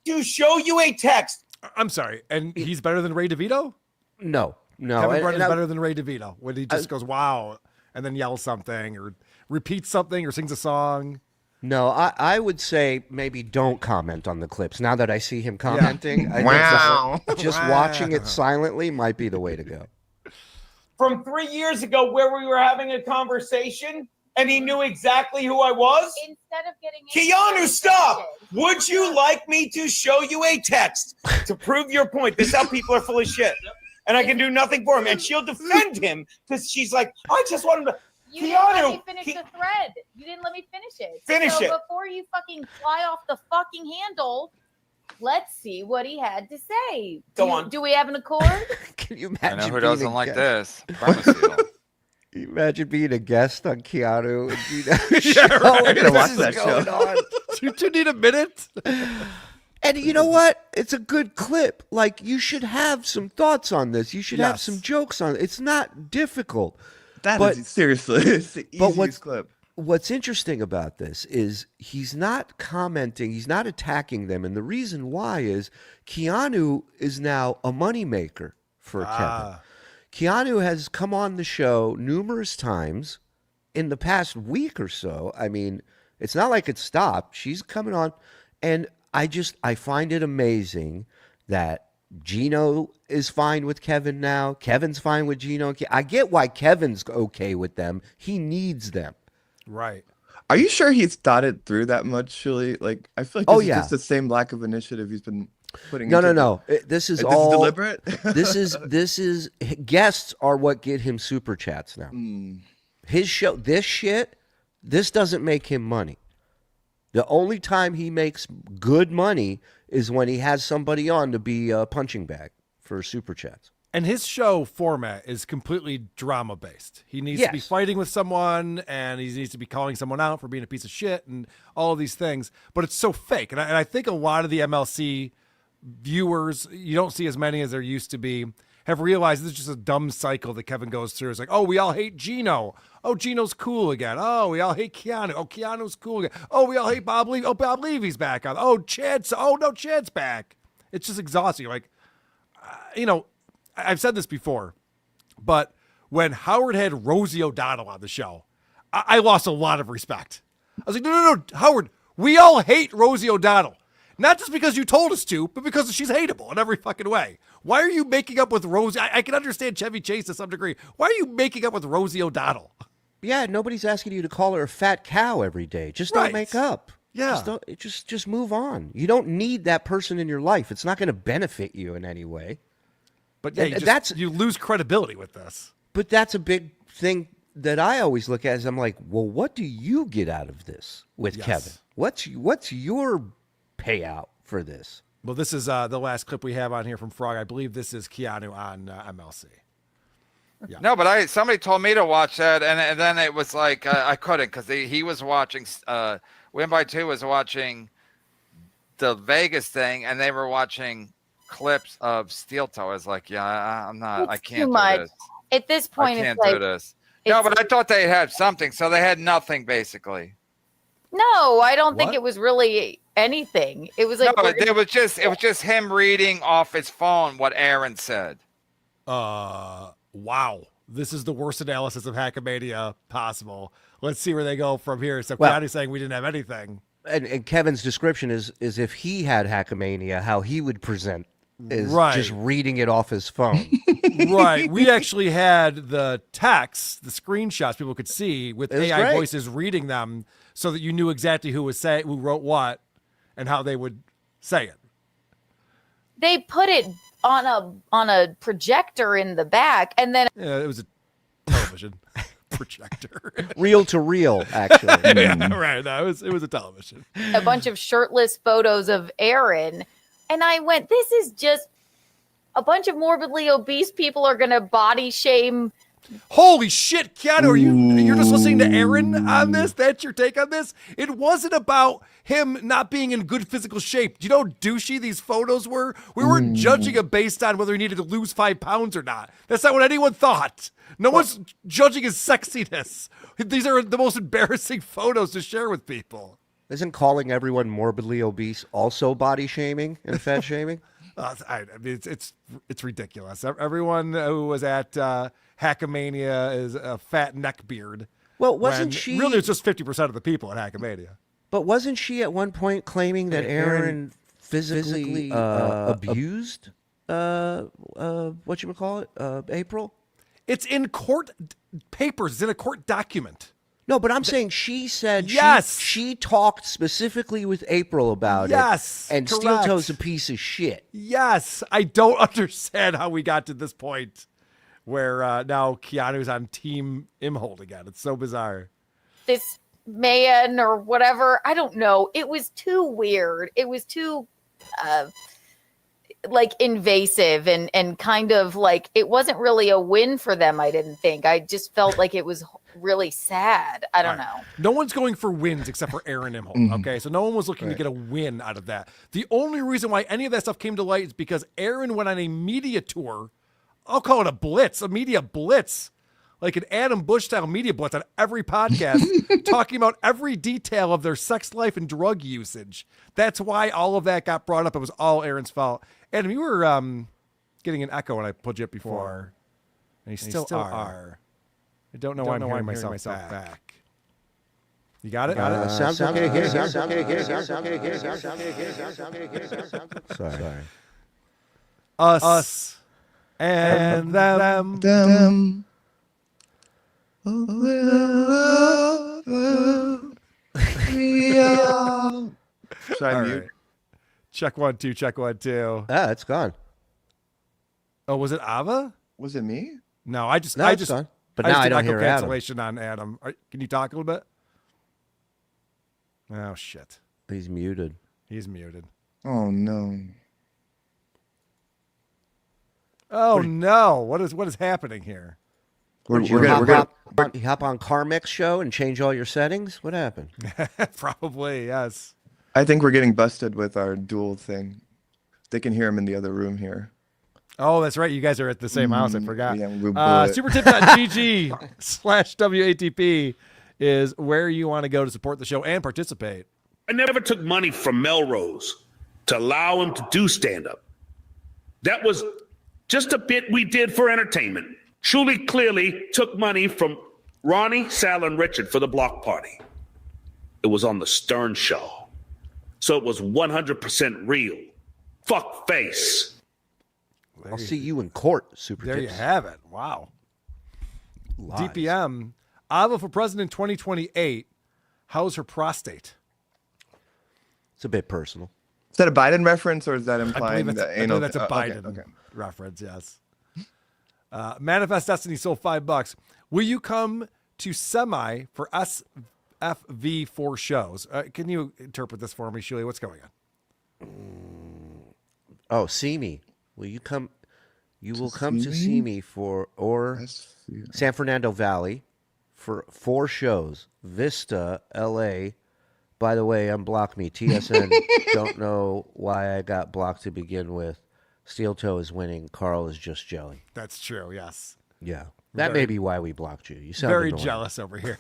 to show you a text? I'm sorry. And he's better than Ray DeVito? No. Kevin Brennan's better than Ray DeVito when he just goes, wow, and then yells something or repeats something or sings a song. No, I would say maybe don't comment on the clips. Now that I see him commenting, I Wow. think just watching it silently might be the way to go. From 3 years ago where we were having a conversation and he knew exactly who I was? Instead of getting Keanu, stop! Would you like me to show you a text to prove your point? This is how people are full of shit. And I can do nothing for him. And she'll defend him because she's like, I just want him to... You didn't let Keanu, me finish the thread. You didn't let me finish it. Finish it. Before you fucking fly off the fucking handle, let's see what he had to say. Go on. Do we have an accord? Can you I imagine? know who being doesn't a like guest? this. Promise you. Can you imagine being a guest on Keanu and Gino? Yeah, right. I'm gonna watch This that is show. going on. Do you need a minute? And you know what? It's a good clip. Like, you should have some thoughts on this. You should have Yes. some jokes on it. It's not difficult. That is seriously, it's the But easiest clip. What's interesting about this is he's not commenting, he's not attacking them, and the reason why is Keanu is now a moneymaker for Kevin. Keanu has come on the show numerous times in the past week or so. I mean, it's not like it stopped. She's coming on, and I find it amazing that Gino is fine with Kevin now. Kevin's fine with Gino. I get why Kevin's okay with them. He needs them. Right. Are you sure he's thought it through that much, Shuli? Like, I feel like this is just the same lack of initiative he's been putting into No. This is This all is deliberate? this is guests are what get him super chats now. His show, this doesn't make him money. The only time he makes good money is when he has somebody on to be a punching bag for super chats. And his show format is completely drama based. He needs to be fighting with someone, and he needs to be calling someone out for being a piece of shit, and all of these things. But it's so fake, and I think a lot of the MLC viewers, you don't see as many as there used to be, have realized this is just a dumb cycle that Kevin goes through. It's like, oh, we all hate Gino. Oh, Gino's cool again. Oh, we all hate Keanu. Oh, Keanu's cool again. Oh, we all hate Bob Levy. Oh, Bob Levy's back on. Oh, Chad's. Oh, no, Chad's back. It's just exhausting. Like, I've said this before, but when Howard had Rosie O'Donnell on the show, I lost a lot of respect. I was like, no, Howard, we all hate Rosie O'Donnell. Not just because you told us to, but because she's hateable in every fucking way. Why are you making up with Rosie? I can understand Chevy Chase to some degree. Why are you making up with Rosie O'Donnell? Yeah, nobody's asking you to call her a fat cow every day. Just don't make up. Yeah. Just move on. You don't need that person in your life. It's not going to benefit you in any way. But yeah, you lose credibility with this. But that's a big thing that I always look at is I'm like, well, what do you get out of this with Kevin? What's your payout for this? Well, this is the last clip we have on here from Frog. I believe this is Keanu on MLC. Yeah. No, but somebody told me to watch that, and then it was like I couldn't because he was watching. Win by Two was watching the Vegas thing, and they were watching clips of Steel Toe. I was like, yeah, I'm not. I can't do this. At this point, I can't it's do this. No, but I thought they had something, so they had nothing basically. No, I don't think it was really anything. It was like it was just him reading off his phone what Aaron said. Wow. This is the worst analysis of Hackmania possible. Let's see where they go from here. So Keanu's saying we didn't have anything. And Kevin's description is if he had Hackmania, how he would present is just reading it off his phone. Right. We actually had the text, the screenshots people could see with AI voices reading them so that you knew exactly who wrote what and how they would say it. They put it on a projector in the back, and then it was a television projector. Reel to reel, actually. Yeah, right. No, it was a television. A bunch of shirtless photos of Aaron. And I went, this is just a bunch of morbidly obese people are going to body shame. Holy shit, Keanu, you're just listening to Aaron on this? That's your take on this? It wasn't about him not being in good physical shape. Do you know how douchey these photos were? We weren't judging him based on whether he needed to lose 5 pounds or not. That's not what anyone thought. No one's judging his sexiness. These are the most embarrassing photos to share with people. Isn't calling everyone morbidly obese also body shaming and fat shaming? I mean, it's ridiculous. Everyone who was at Hackmania is a fat neckbeard. Well, wasn't she? Really, it's just 50% of the people at Hackmania. But wasn't she at one point claiming that Aaron physically abused whatchamacallit, April? It's in court papers. It's in a court document. No, but I'm saying she said she talked specifically with April about it. Yes, and correct. Steel Toe's a piece of shit. Yes, I don't understand how we got to this point where now Keanu's on Team Imhold again. It's so bizarre. This man or whatever, I don't know. It was too weird. It was too like invasive and kind of like it wasn't really a win for them. I didn't think. I just felt like it was really sad. I don't know. No one's going for wins except for Aaron Imhold. Okay, so no one was looking to get a win out of that. The only reason why any of that stuff came to light is because Aaron went on a media tour. I'll call it a blitz, a media blitz, like an Adam Bush style media blitz on every podcast, talking about every detail of their sex life and drug usage. That's why all of that got brought up. It was all Aaron's fault. Adam, you were getting an echo when I pulled you up before, and you still are. I don't know why I'm hearing myself back. You got it? Sounds okay here. Sorry. Us and them. Yeah. Should I All mute? right. Check 1 2. Check 1 2. Ah, it's gone. Oh, was it Ava? Was it me? No, I just No, I it's just gone. But I now just I did don't echo hear Adam. cancellation on Adam. Can you talk a little bit? Oh shit. He's muted. He's muted. Oh no. Oh no! What is happening here? We're You gonna hop on Carmic's show and change all your settings? What happened? Probably yes. I think we're getting busted with our dual thing. They can hear him in the other room here. Oh, that's right. You guys are at the same house. I forgot. Yeah, we blew it. Supertip.gg/WATP is where you want to go to support the show and participate. I never took money from Melrose to allow him to do stand-up. That was just a bit we did for entertainment. Shuli clearly took money from Ronnie, Sal, and Richard for the block party. It was on the Stern Show. So it was 100% real. Fuck face. I'll see you in court, Super There Tips. you have it. Wow. Lies. DPM. Ava for president 2028. How's her prostate? It's a bit personal. Is that a Biden reference or is that I implying believe that that's, I anal? believe that's a okay, Biden okay. reference, yes. Manifest Destiny sold $5. Will you come to Semi for SFV 4 shows? Can you interpret this for me, Shuli? What's going on? Oh, see me. Will you come? You will come to see me for San Fernando Valley for 4 shows. Vista, LA. By the way, unblock me. TSN. Don't know why I got blocked to begin with. Steel Toe is winning. Carl is just jelly. That's true, yes. Yeah. That may be why we blocked you. You sound very annoying. jealous over here.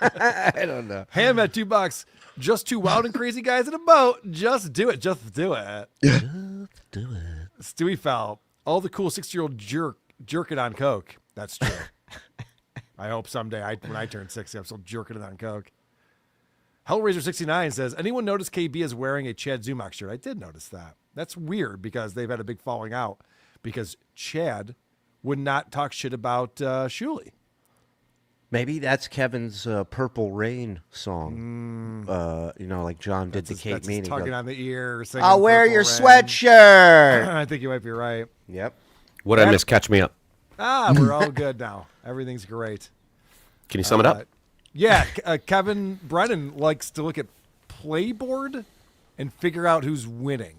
I don't know. Ham at $2. Just 2 wild and crazy guys in a boat. Just do it. Just do it. Just do it. Stewie Fowl. All the cool 60-year-old jerking on coke. That's true. I hope someday when I turn 60, I'm still jerking it on coke. Hellraiser69 says, anyone notice KB is wearing a Chad Zumach shirt? I did notice that. That's weird because they've had a big falling out because Chad would not talk shit about Shuli. Maybe that's Kevin's Purple Rain song. Like John did to Kate That's Meany. tugging on the ear. Singing I'll wear Purple your Rain. sweatshirt. I think you might be right. Yep. What I miss? Catch me up. We're all good now. Everything's great. Can you sum it up? Yeah, Kevin Brennan likes to look at Playboard and figure out who's winning.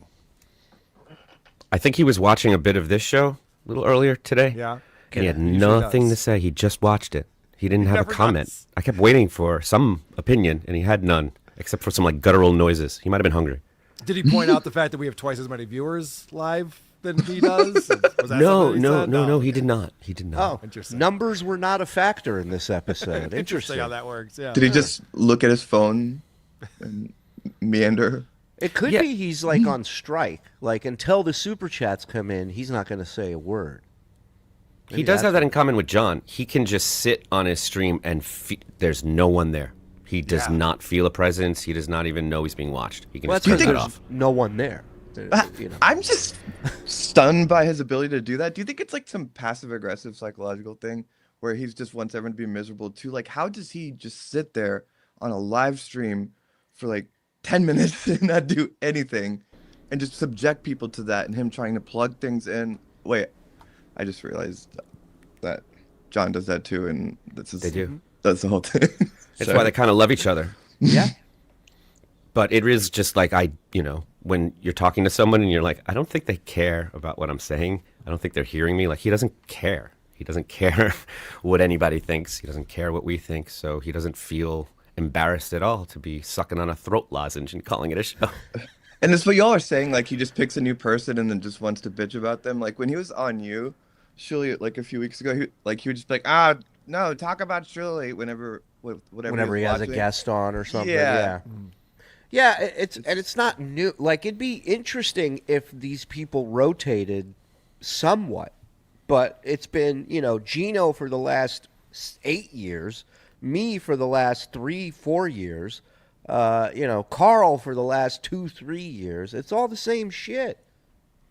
I think he was watching a bit of this show a little earlier today. Yeah. And he had He usually nothing does. to say. He just watched it. He didn't have a never comment. does. I kept waiting for some opinion, and he had none, except for some like guttural noises. He might have been hungry. Did he point out the fact that we have twice as many viewers live than he does? Was that No, something he said? no, he did not. He did not. Oh, Interesting. numbers were not a factor in this episode. Interesting how that works. Yeah. Did he just look at his phone and meander? It could be he's like on strike. Like until the super chats come in, he's not going to say a word. He does have that in common with John. He can just sit on his stream and there's no one there. He does not feel a presence. He does not even know he's being watched. He can Well, just turn that there's off. no one there. You know. I'm just stunned by his ability to do that. Do you think it's like some passive aggressive psychological thing where he's just wants everyone to be miserable too? Like, how does he just sit there on a live stream for like 10 minutes and not do anything and just subject people to that and him trying to plug things in? Wait, I just realized that John does that too, and They do. That's the whole thing. That's why they kind of love each other. Yeah. But it is just like when you're talking to someone and you're like, I don't think they care about what I'm saying. I don't think they're hearing me. Like, he doesn't care. He doesn't care what anybody thinks. He doesn't care what we think. So he doesn't feel embarrassed at all to be sucking on a throat lozenge and calling it a show. And it's what y'all are saying. Like, he just picks a new person and then just wants to bitch about them. Like, when he was on you, Shirley, like a few weeks ago, he would just be like, no, talk about Shirley whenever Whenever he has a guest on or something. Yeah. Yeah, it's not new. Like, it'd be interesting if these people rotated somewhat, but it's been, Gino for the last 8 years, me for the last 3-4 years, Carl for the last 2-3 years. It's all the same shit.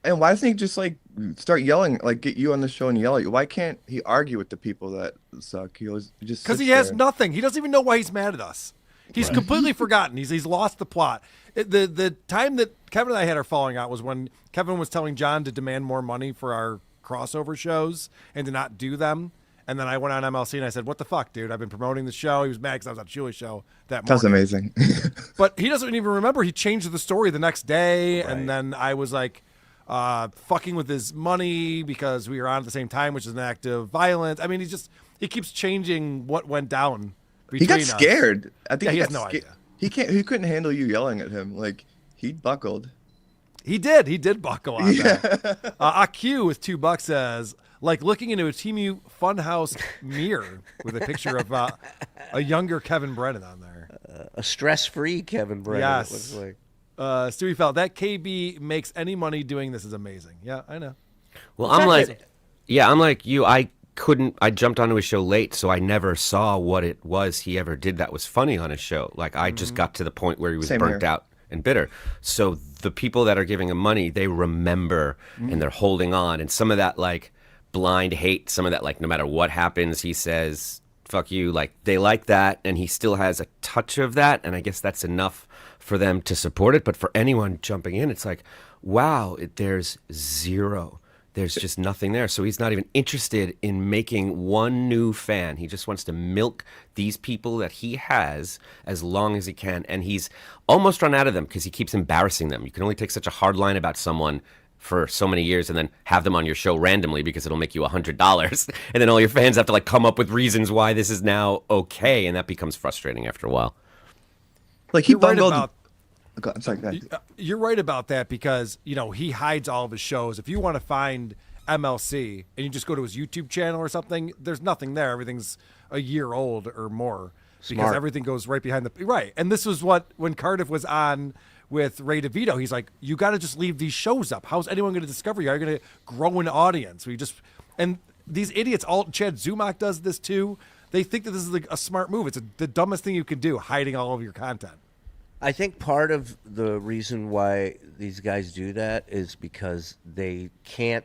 And why doesn't he just like start yelling, like get you on the show and yell at you? Why can't he argue with the people that suck? He always just Because sits he has there. nothing. He doesn't even know why he's mad at us. He's completely forgotten. He's lost the plot. The time that Kevin and I had our falling out was when Kevin was telling John to demand more money for our crossover shows and to not do them. And then I went on MLC and I said, "What the fuck, dude? I've been promoting the show." He was mad because I was on Julie's show that morning. That's amazing. But he doesn't even remember. He changed the story the next day, and then I was like, fucking with his money because we were on at the same time, which is an act of violence. I mean, he keeps changing what went down. He got us. scared. I think he got has no idea. He couldn't handle you yelling at him. Like he buckled. He did buckle on that. AQ with $2 says, like looking into a Temu Funhouse mirror with a picture of a younger Kevin Brennan on there. A stress-free Kevin Brennan. Yes. It looks like. Stewie felt that KB makes any money doing this is amazing. Yeah, I know. Well, I'm like you. I jumped onto his show late, so I never saw what it was he ever did that was funny on his show. Like I just got to the point where he was burnt out and bitter. So the people that are giving him money, they remember and they're holding on. And some of that like blind hate, some of that like no matter what happens, he says, fuck you. Like they like that. And he still has a touch of that. And I guess that's enough for them to support it. But for anyone jumping in, it's like, wow, there's zero. There's just nothing there. So he's not even interested in making one new fan. He just wants to milk these people that he has as long as he can. And he's almost run out of them because he keeps embarrassing them. You can only take such a hard line about someone for so many years and then have them on your show randomly because it'll make you $100. And then all your fans have to like come up with reasons why this is now okay. And that becomes frustrating after a while. Like he bungled. I'm sorry, go ahead. You're right about that because, he hides all of his shows. If you want to find MLC and you just go to his YouTube channel or something, there's nothing there. Everything's a year old or more because everything goes right behind the... Right. And this was when Cardiff was on with Ray DeVito, he's like, you got to just leave these shows up. How's anyone going to discover you? Are you going to grow an audience? And these idiots, Chad Zumach does this too. They think that this is like a smart move. It's the dumbest thing you can do, hiding all of your content. I think part of the reason why these guys do that is because they can't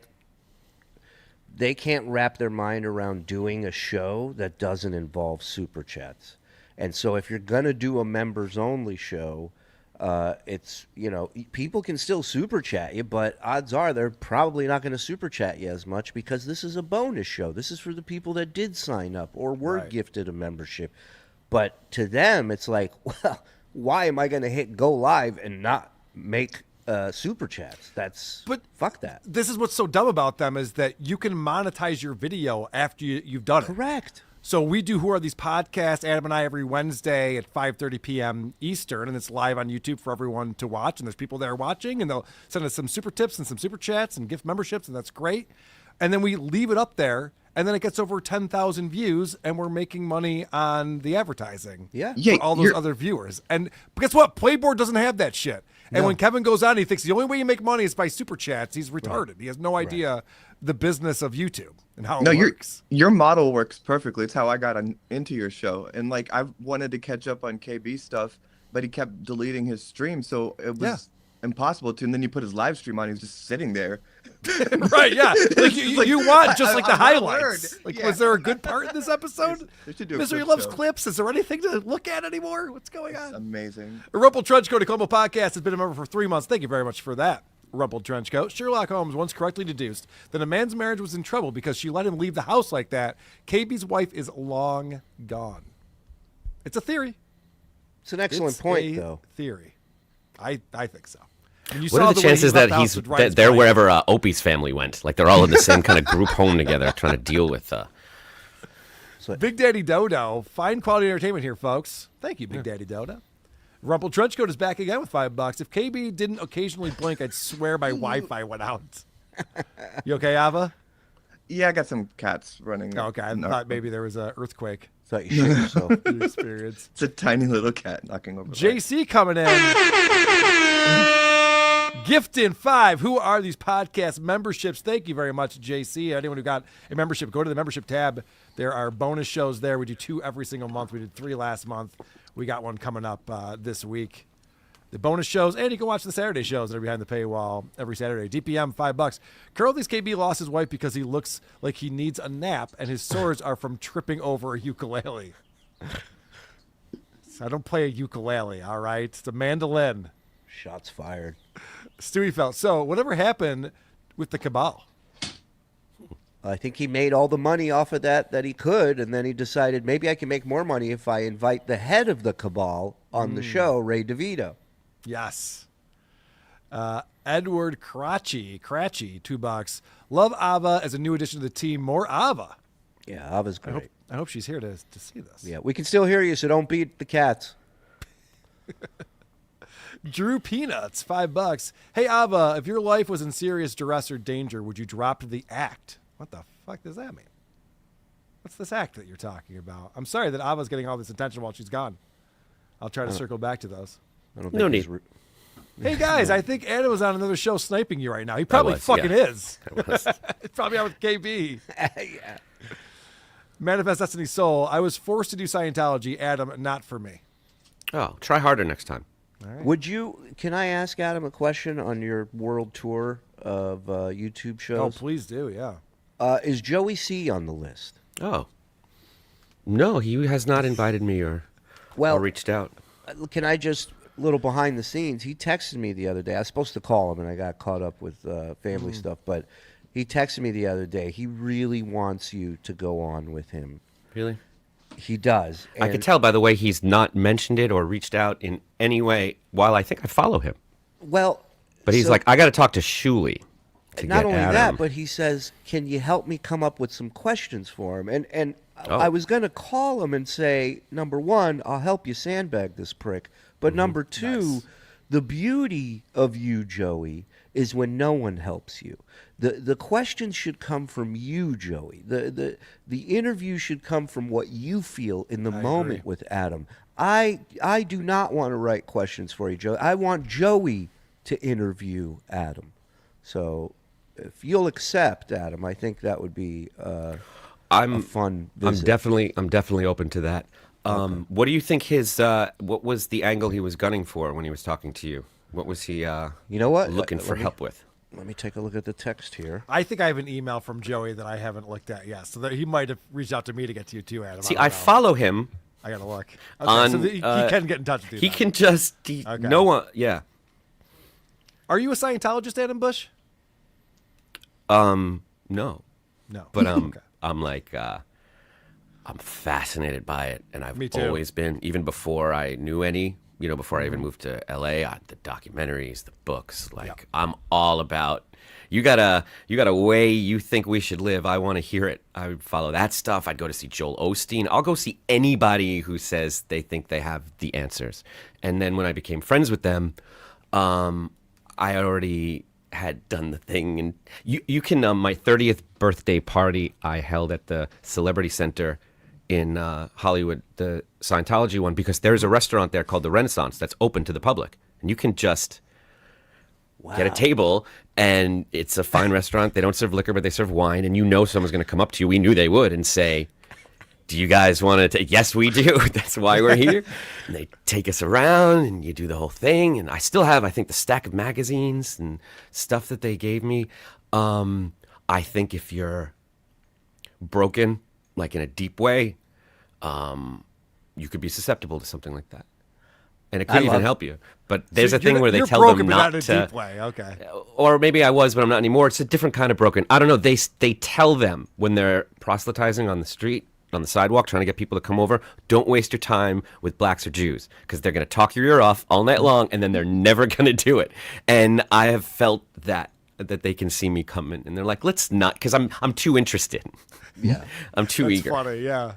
wrap their mind around doing a show that doesn't involve super chats. And so if you're going to do a members only show, it's, people can still super chat you, but odds are they're probably not going to super chat you as much because this is a bonus show. This is for the people that did sign up or were gifted a membership. But to them, it's like, well, why am I going to hit go live and not make super chats? Fuck that. This is what's so dumb about them is that you can monetize your video after you've done it. Correct. So we do Who Are These Podcasts, Adam and I, every Wednesday at 5:30 p.m. Eastern, and it's live on YouTube for everyone to watch. And there's people there watching, and they'll send us some super tips and some super chats and gift memberships, and that's great. And then we leave it up there, and then it gets over 10,000 views, and we're making money on the advertising for all those other viewers. And guess what? Playboard doesn't have that shit. And when Kevin goes on, he thinks the only way you make money is by super chats. He's retarded. Right. He has no idea the business of YouTube and how it works. Your model works perfectly. It's how I got into your show. And like I wanted to catch up on KB stuff, but he kept deleting his stream, so it was impossible to. And then you put his live stream on, he was just sitting there. Right, yeah. Like you want just like the highlights. Like, was there a good part in this episode? Misery Loves Clips. Is there anything to look at anymore? What's going on? Amazing. Rumple Trenchcoat, a Colombo Podcast, has been a member for 3 months. Thank you very much for that. Rumple Trenchcoat. Sherlock Holmes once correctly deduced that a man's marriage was in trouble because she let him leave the house like that. KB's wife is long gone. It's a theory. It's an excellent point, though. Theory. I think so. What are the chances that they're wherever Opie's family went? Like they're all in the same kind of group home together, trying to deal with. Big Daddy Dodo, fine quality entertainment here, folks. Thank you, Big Daddy Dodo. Rumple Trenchcoat is back again with $5. If KB didn't occasionally blink, I'd swear my Wi-Fi went out. You okay, Ava? Yeah, I got some cats running. Okay, I thought maybe there was an earthquake. Thought you shit yourself. Experience. It's a tiny little cat knocking over. JC coming in. Gift in 5. Who are these podcast memberships? Thank you very much, JC. Anyone who got a membership, go to the membership tab. There are bonus shows there. We do 2 every single month. We did 3 last month. We got one coming up this week. The bonus shows, and you can watch the Saturday shows that are behind the paywall every Saturday. DPM, $5. Curly's KB lost his wife because he looks like he needs a nap, and his sores are from tripping over a ukulele. I don't play a ukulele, all right? It's a mandolin. Shots fired. Stewie felt. So, whatever happened with the cabal? I think he made all the money off of that he could, and then he decided maybe I can make more money if I invite the head of the cabal on the show, Ray DeVito. Yes. Edward Cratchy, $2. Love Ava as a new addition to the team. More Ava. Yeah, Ava's great. I hope she's here to see this. Yeah, we can still hear you, so don't beat the cats. Drew Peanuts, $5. Hey, Ava, if your life was in serious duress or danger, would you drop the act? What the fuck does that mean? What's this act that you're talking about? I'm sorry that Ava's getting all this attention while she's gone. I'll try to circle back to those. No need. Hey, guys, I think Adam was on another show sniping you right now. He probably fucking is. It's probably out with KB. Yeah. Manifest Destiny Soul. I was forced to do Scientology. Adam, not for me. Oh, try harder next time. All right. Would you? Can I ask Adam a question on your world tour of YouTube shows? Oh, please do. Yeah. Is Joey C on the list? Oh. No, he has not invited me or reached out. Can I just, a little behind the scenes, he texted me the other day. I was supposed to call him, and I got caught up with family stuff, but he texted me the other day. He really wants you to go on with him. Really? He does. I could tell by the way he's not mentioned it or reached out in any way while I think I follow him. Well, but he's like, I got to talk to Shuli. Not only that, but he says, can you help me come up with some questions for him? And I was going to call him and say, number one, I'll help you sandbag this prick. But number two, the beauty of you, Joey, is when no one helps you. The questions should come from you, Joey. The interview should come from what you feel in the moment with Adam. I do not want to write questions for you, Joey. I want Joey to interview Adam. So if you'll accept, Adam, I think that would be a fun visit. I'm definitely open to that. What do you think what was the angle he was gunning for when he was talking to you? What was he looking for help with? Let me take a look at the text here. I think I have an email from Joey that I haven't looked at yet. So that he might have reached out to me to get to you too, Adam. See, I follow him. I got to look. Okay, so he can get in touch with you. He can just, no one, yeah. Are you a Scientologist, Adam Bush? No. No. But I'm like, I'm fascinated by it. And I've always been, even before I knew any, before I even moved to LA, the documentaries, the books, I'm all about, you got a way you think we should live. I want to hear it. I would follow that stuff. I'd go to see Joel Osteen. I'll go see anybody who says they think they have the answers. And then when I became friends with them, I already had done the thing. And you can, my 30th birthday party I held at the Celebrity Center in Hollywood, the Scientology one, because there's a restaurant there called the Renaissance that's open to the public. And you can just get a table, and it's a fine restaurant. They don't serve liquor, but they serve wine. And someone's going to come up to you. We knew they would and say, do you guys want to take? Yes, we do. That's why we're here. And they take us around, and you do the whole thing. And I still have, I think, the stack of magazines and stuff that they gave me. I think if you're broken, like in a deep way, you could be susceptible to something like that. And it could even help you. But there's a thing where they tell them not to. Deep way. Okay. Or maybe I was, but I'm not anymore. It's a different kind of broken. I don't know. They tell them when they're proselytizing on the street, on the sidewalk, trying to get people to come over, don't waste your time with blacks or Jews, because they're going to talk your ear off all night long, and then they're never going to do it. And I have felt that they can see me coming, and they're like, let's not, because I'm too interested. Yeah. I'm too eager. That's funny, yeah.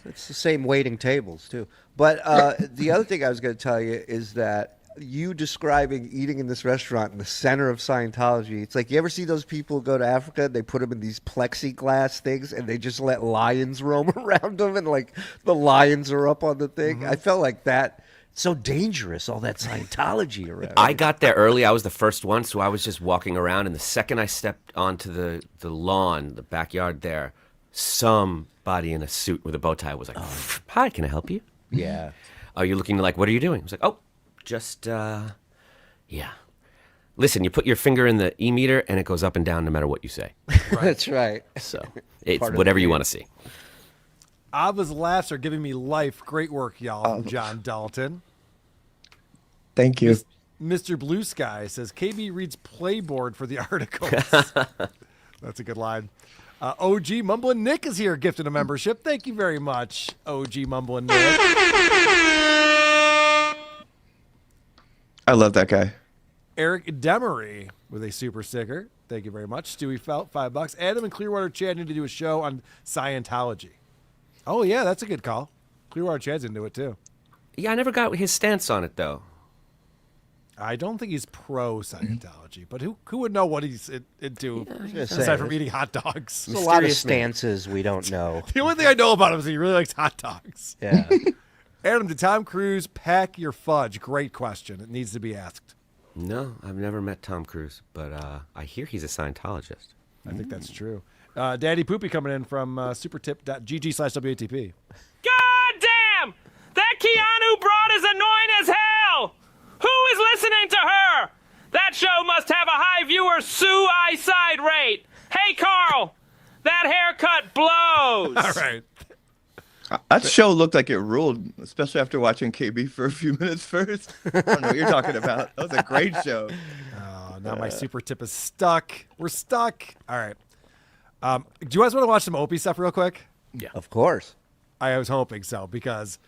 It's the same waiting tables, too. But the other thing I was going to tell you is that you describing eating in this restaurant in the center of Scientology, it's like, you ever see those people go to Africa, they put them in these plexiglass things, and they just let lions roam around them, and like the lions are up on the thing? I felt like that. So dangerous, all that Scientology around. I got there early. I was the first one, so I was just walking around, and the second I stepped onto the lawn, the backyard there, somebody in a suit with a bow tie was like, hi, can I help you? Yeah. Are you looking to, like, what are you doing? I was like, oh, just, yeah. Listen, you put your finger in the e-meter, and it goes up and down no matter what you say. That's right. So it's whatever you want to see. Ava's laughs are giving me life. Great work, y'all. From John Dalton. Thank you. Mr. Blue Sky says KB reads Playboard for the articles. That's a good line. OG Mumbling Nick is here, gifted a membership. Thank you very much, OG Mumbling Nick. I love that guy. Eric Demery with a super sticker. Thank you very much. Stewie Felt, $5. Adam and Clearwater Chad need to do a show on Scientology. Oh, yeah, that's a good call. Clearwater Chad's into it, too. Yeah, I never got his stance on it, though. I don't think he's pro-Scientology, but who would know what he's into say, aside from eating hot dogs? There's a lot of stances we don't know. The only thing I know about him is he really likes hot dogs. Yeah. Adam, did Tom Cruise pack your fudge? Great question. It needs to be asked. No, I've never met Tom Cruise, but I hear he's a Scientologist. I think that's true. Daddy Poopy coming in from supertip.gg/WATP. God damn! That Keanu broad is annoying as hell! Who is listening to her? That show must have a high viewer suicide rate. Hey, Carl, that haircut blows. All right. That show looked like it ruled, especially after watching KB for a few minutes first. I don't know what you're talking about. That was a great show. Oh, now my super tip is stuck. We're stuck. All right. Do you guys want to watch some Opie stuff real quick? Yeah. Of course. I was hoping so because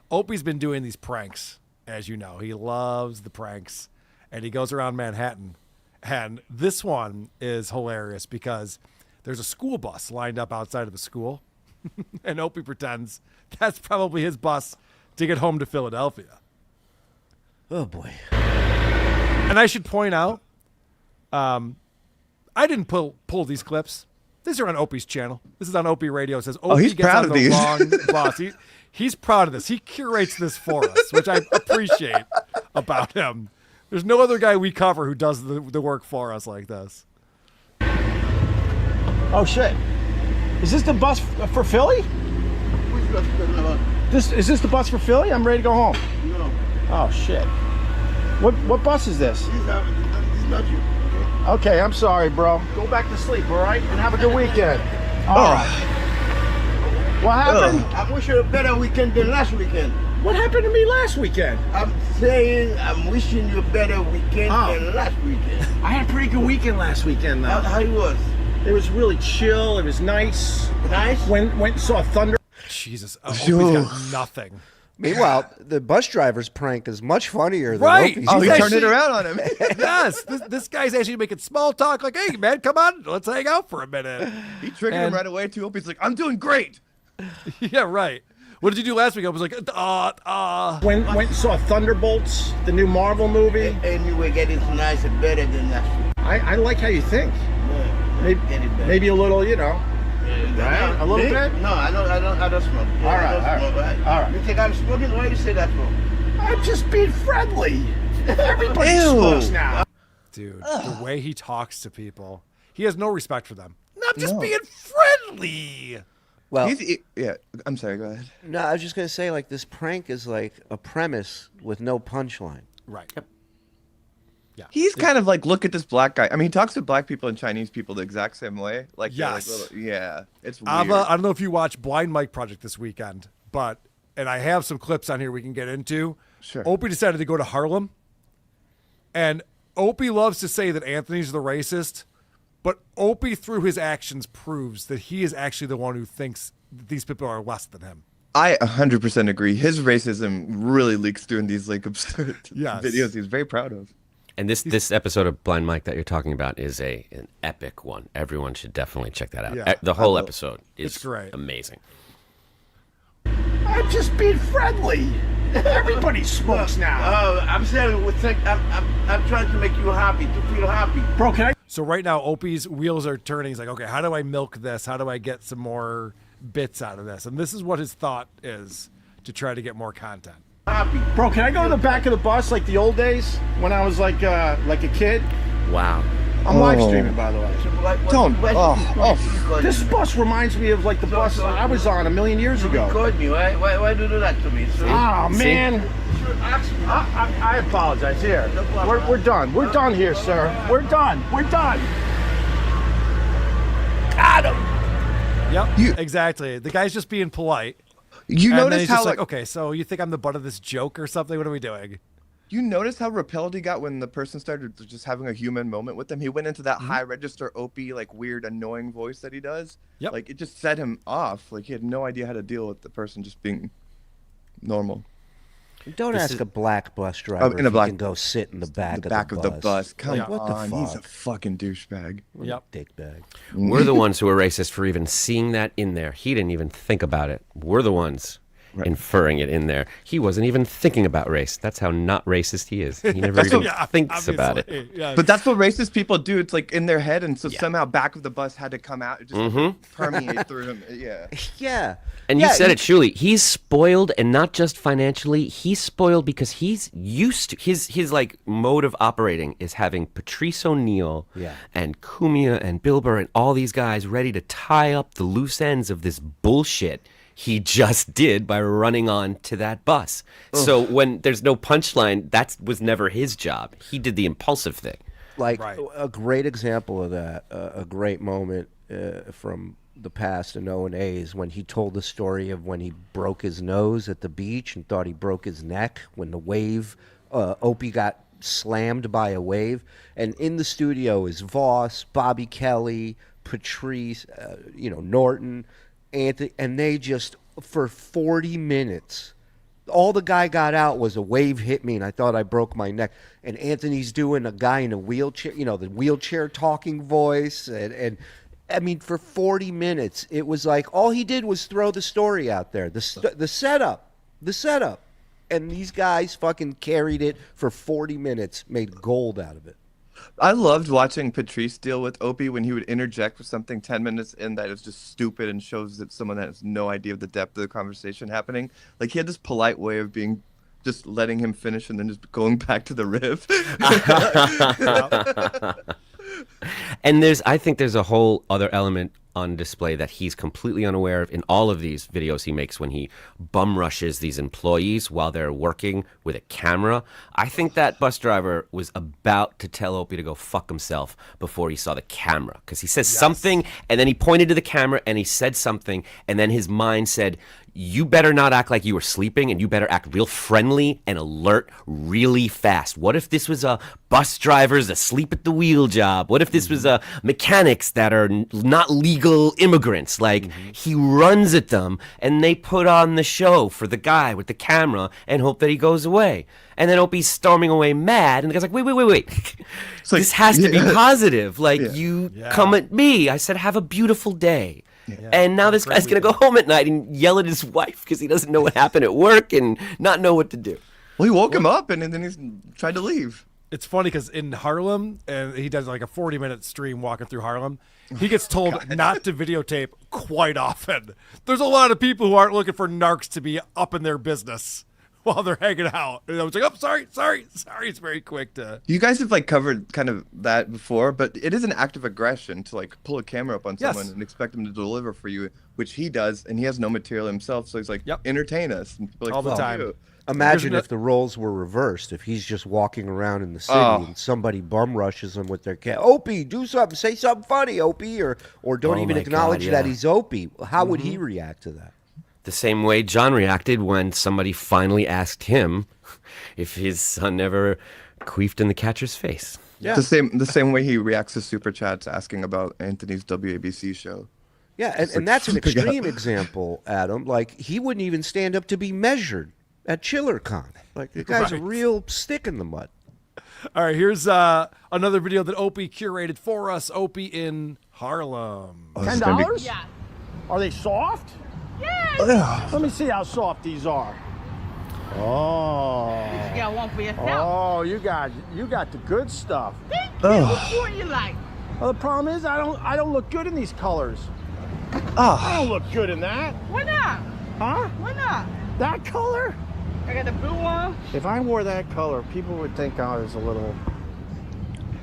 Opie's been doing these pranks, as you know. He loves the pranks, and he goes around Manhattan. And this one is hilarious because there's a school bus lined up outside of the school. And Opie pretends that's probably his bus to get home to Philadelphia. Oh, boy. And I should point out, I didn't pull these clips. These are on Opie's channel. This is on Opie Radio. It says Opie he's gets proud on of the these. wrong bus. He's proud of this. He curates this for us, which I appreciate about him. There's no other guy we cover who does the work for us like this. Oh, shit. Is this the bus for Philly? Is this the bus for Philly? I'm ready to go home. No. Oh, shit. What bus is this? This is not you. Okay, I'm sorry, bro. Go back to sleep, all right? And have a good weekend. All right. What happened? I wish you a better weekend than last weekend. What happened to me last weekend? I'm saying I'm wishing you a better weekend than last weekend. I had a pretty good weekend last weekend, though. How it was? It was really chill. It was nice. Nice? Went and saw Thunder. Jesus. Opie's got nothing. Meanwhile, the bus driver's prank is much funnier than Right. Opie's. Oh, he He's turned it actually- around on him. Yes. This guy's actually making small talk like, hey, man, come on. Let's hang out for a minute. He triggered him right away, too. Opie's like, I'm doing great. Yeah, right. What did you do last week? I was like, Went and saw Thunderbolts, the new Marvel movie. And you were getting nice and better than last week. I like how you think. Maybe a little, you know. Right? A little bit? No, I don't smoke. All right. You think I'm smoking? Why you say that for? I'm just being friendly. Everybody smokes now. dude, the way he talks to people, he has no respect for them. I'm just being friendly. Well, yeah, I'm sorry, go ahead. No, I was just going to say, like, this prank is like a premise with no punchline. Right. Yep. Yeah. He's kind of like, look at this black guy. I mean, he talks to black people and Chinese people the exact same way. Like, yes. Yeah, it's weird. Ava, I don't know if you watched Blind Mike Project this weekend, and I have some clips on here we can get into. Sure. Opie decided to go to Harlem, and Opie loves to say that Anthony's the racist, but Opie, through his actions, proves that he is actually the one who thinks these people are less than him. I 100% agree. His racism really leaks through in these like absurd videos he's very proud of. And this episode of Blind Mike that you're talking about is an epic one. Everyone should definitely check that out. Yeah, The whole episode is it's great. Amazing. I'm just being friendly. Everybody smokes now. I'm saying, I'm trying to make you happy, to feel happy. Bro, can I? So right now, Opie's wheels are turning. He's like, okay, how do I milk this? How do I get some more bits out of this? And this is what his thought is to try to get more content. Happy. Bro, can I go to the back of the bus like the old days when I was like a kid? Wow. I'm live streaming, by the way. Don't. This bus reminds me of like the bus I was on a million years ago. Record me. Why do you do that to me? Oh, man. I apologize. Here. We're done. We're done here, sir. We're done. We're done. Got him. Yep, exactly. The guy's just being polite. You and then notice he's how just like, okay, so you think I'm the butt of this joke or something? What are we doing? You notice how repelled he got when the person started just having a human moment with him? He went into that high register Opie, like weird, annoying voice that he does. Yep. Like it just set him off. Like he had no idea how to deal with the person just being normal. Don't ask a black bus driver if he can go sit in the back of the bus. Come what the on, fuck? he's a fucking douchebag. Yep. Dickbag. We're the ones who are racist for even seeing that in there. He didn't even think about it. We're the ones inferring it in there. He wasn't even thinking about race. That's how not racist he is. He never even thinks about it. Yeah. But that's what racist people do. It's like in their head, and so somehow back of the bus had to come out. It just permeate through him. Yeah. Yeah. And you said it, Shuli. He's spoiled, and not just financially. He's spoiled because he's used to his like mode of operating is having Patrice O'Neal and Cumia and Bill Burr and all these guys ready to tie up the loose ends of this bullshit he just did by running on to that bus. Ugh. So when there's no punchline, that was never his job. He did the impulsive thing. Like a great example of that, a great moment from the past in O&A is when he told the story of when he broke his nose at the beach and thought he broke his neck when the wave, Opie got slammed by a wave. And in the studio is Voss, Bobby Kelly, Patrice, Norton, Anthony, and they just, for 40 minutes, all the guy got out was a wave hit me and I thought I broke my neck. And Anthony's doing a guy in a wheelchair, the wheelchair talking voice. And I mean, for 40 minutes, it was like all he did was throw the story out there, the setup. And these guys fucking carried it for 40 minutes, made gold out of it. I loved watching Patrice deal with Opie when he would interject with something 10 minutes in that is just stupid and shows that someone has no idea of the depth of the conversation happening. Like he had this polite way of just letting him finish and then just going back to the riff. And I think there's a whole other element on display that he's completely unaware of in all of these videos he makes when he bum rushes these employees while they're working with a camera. I think that bus driver was about to tell Opie to go fuck himself before he saw the camera, because he says something and then he pointed to the camera and he said something and then his mind said, you better not act like you were sleeping and you better act real friendly and alert really fast. What if this was a bus drivers asleep at the wheel job? What if this was a mechanics that are not legal immigrants? Like he runs at them and they put on the show for the guy with the camera and hope that he goes away. And then Opie's storming away mad and the guy's like, wait. This has to be positive. Like you come at me. I said, have a beautiful day. Yeah, and now this guy's going to go home at night and yell at his wife because he doesn't know what happened at work and not know what to do. Well, he woke him up and then he's tried to leave. It's funny because in Harlem, and he does like a 40-minute stream walking through Harlem, he gets told not to videotape quite often. There's a lot of people who aren't looking for narcs to be up in their business while they're hanging out. And I was like, oh, sorry. It's very quick to... You guys have like covered kind of that before, but it is an act of aggression to like pull a camera up on someone and expect them to deliver for you, which he does, and he has no material himself. So he's like, entertain us. And people are like, all the time. You. Imagine if the roles were reversed, if he's just walking around in the city and somebody bum rushes him with their cat. Opie, do something, say something funny, Opie, or don't even acknowledge that he's Opie. How would he react to that? The same way John reacted when somebody finally asked him if his son ever queefed in the catcher's face. Yeah. The same way he reacts to super chats asking about Anthony's WABC show. Yeah, and that's an extreme example, Adam. Like, he wouldn't even stand up to be measured at ChillerCon. Like, the guy's a real stick in the mud. All right, here's another video that Opie curated for us. Opie in Harlem. $10? Yeah. Are they soft? Yes. Let me see how soft these are. Oh. You got one for yourself. Oh, you got the good stuff. Thank you. Which one you like? Well, the problem is I don't look good in these colors. I don't look good in that. Why not? Huh? Why not? That color? I got the blue one. If I wore that color, people would think I was a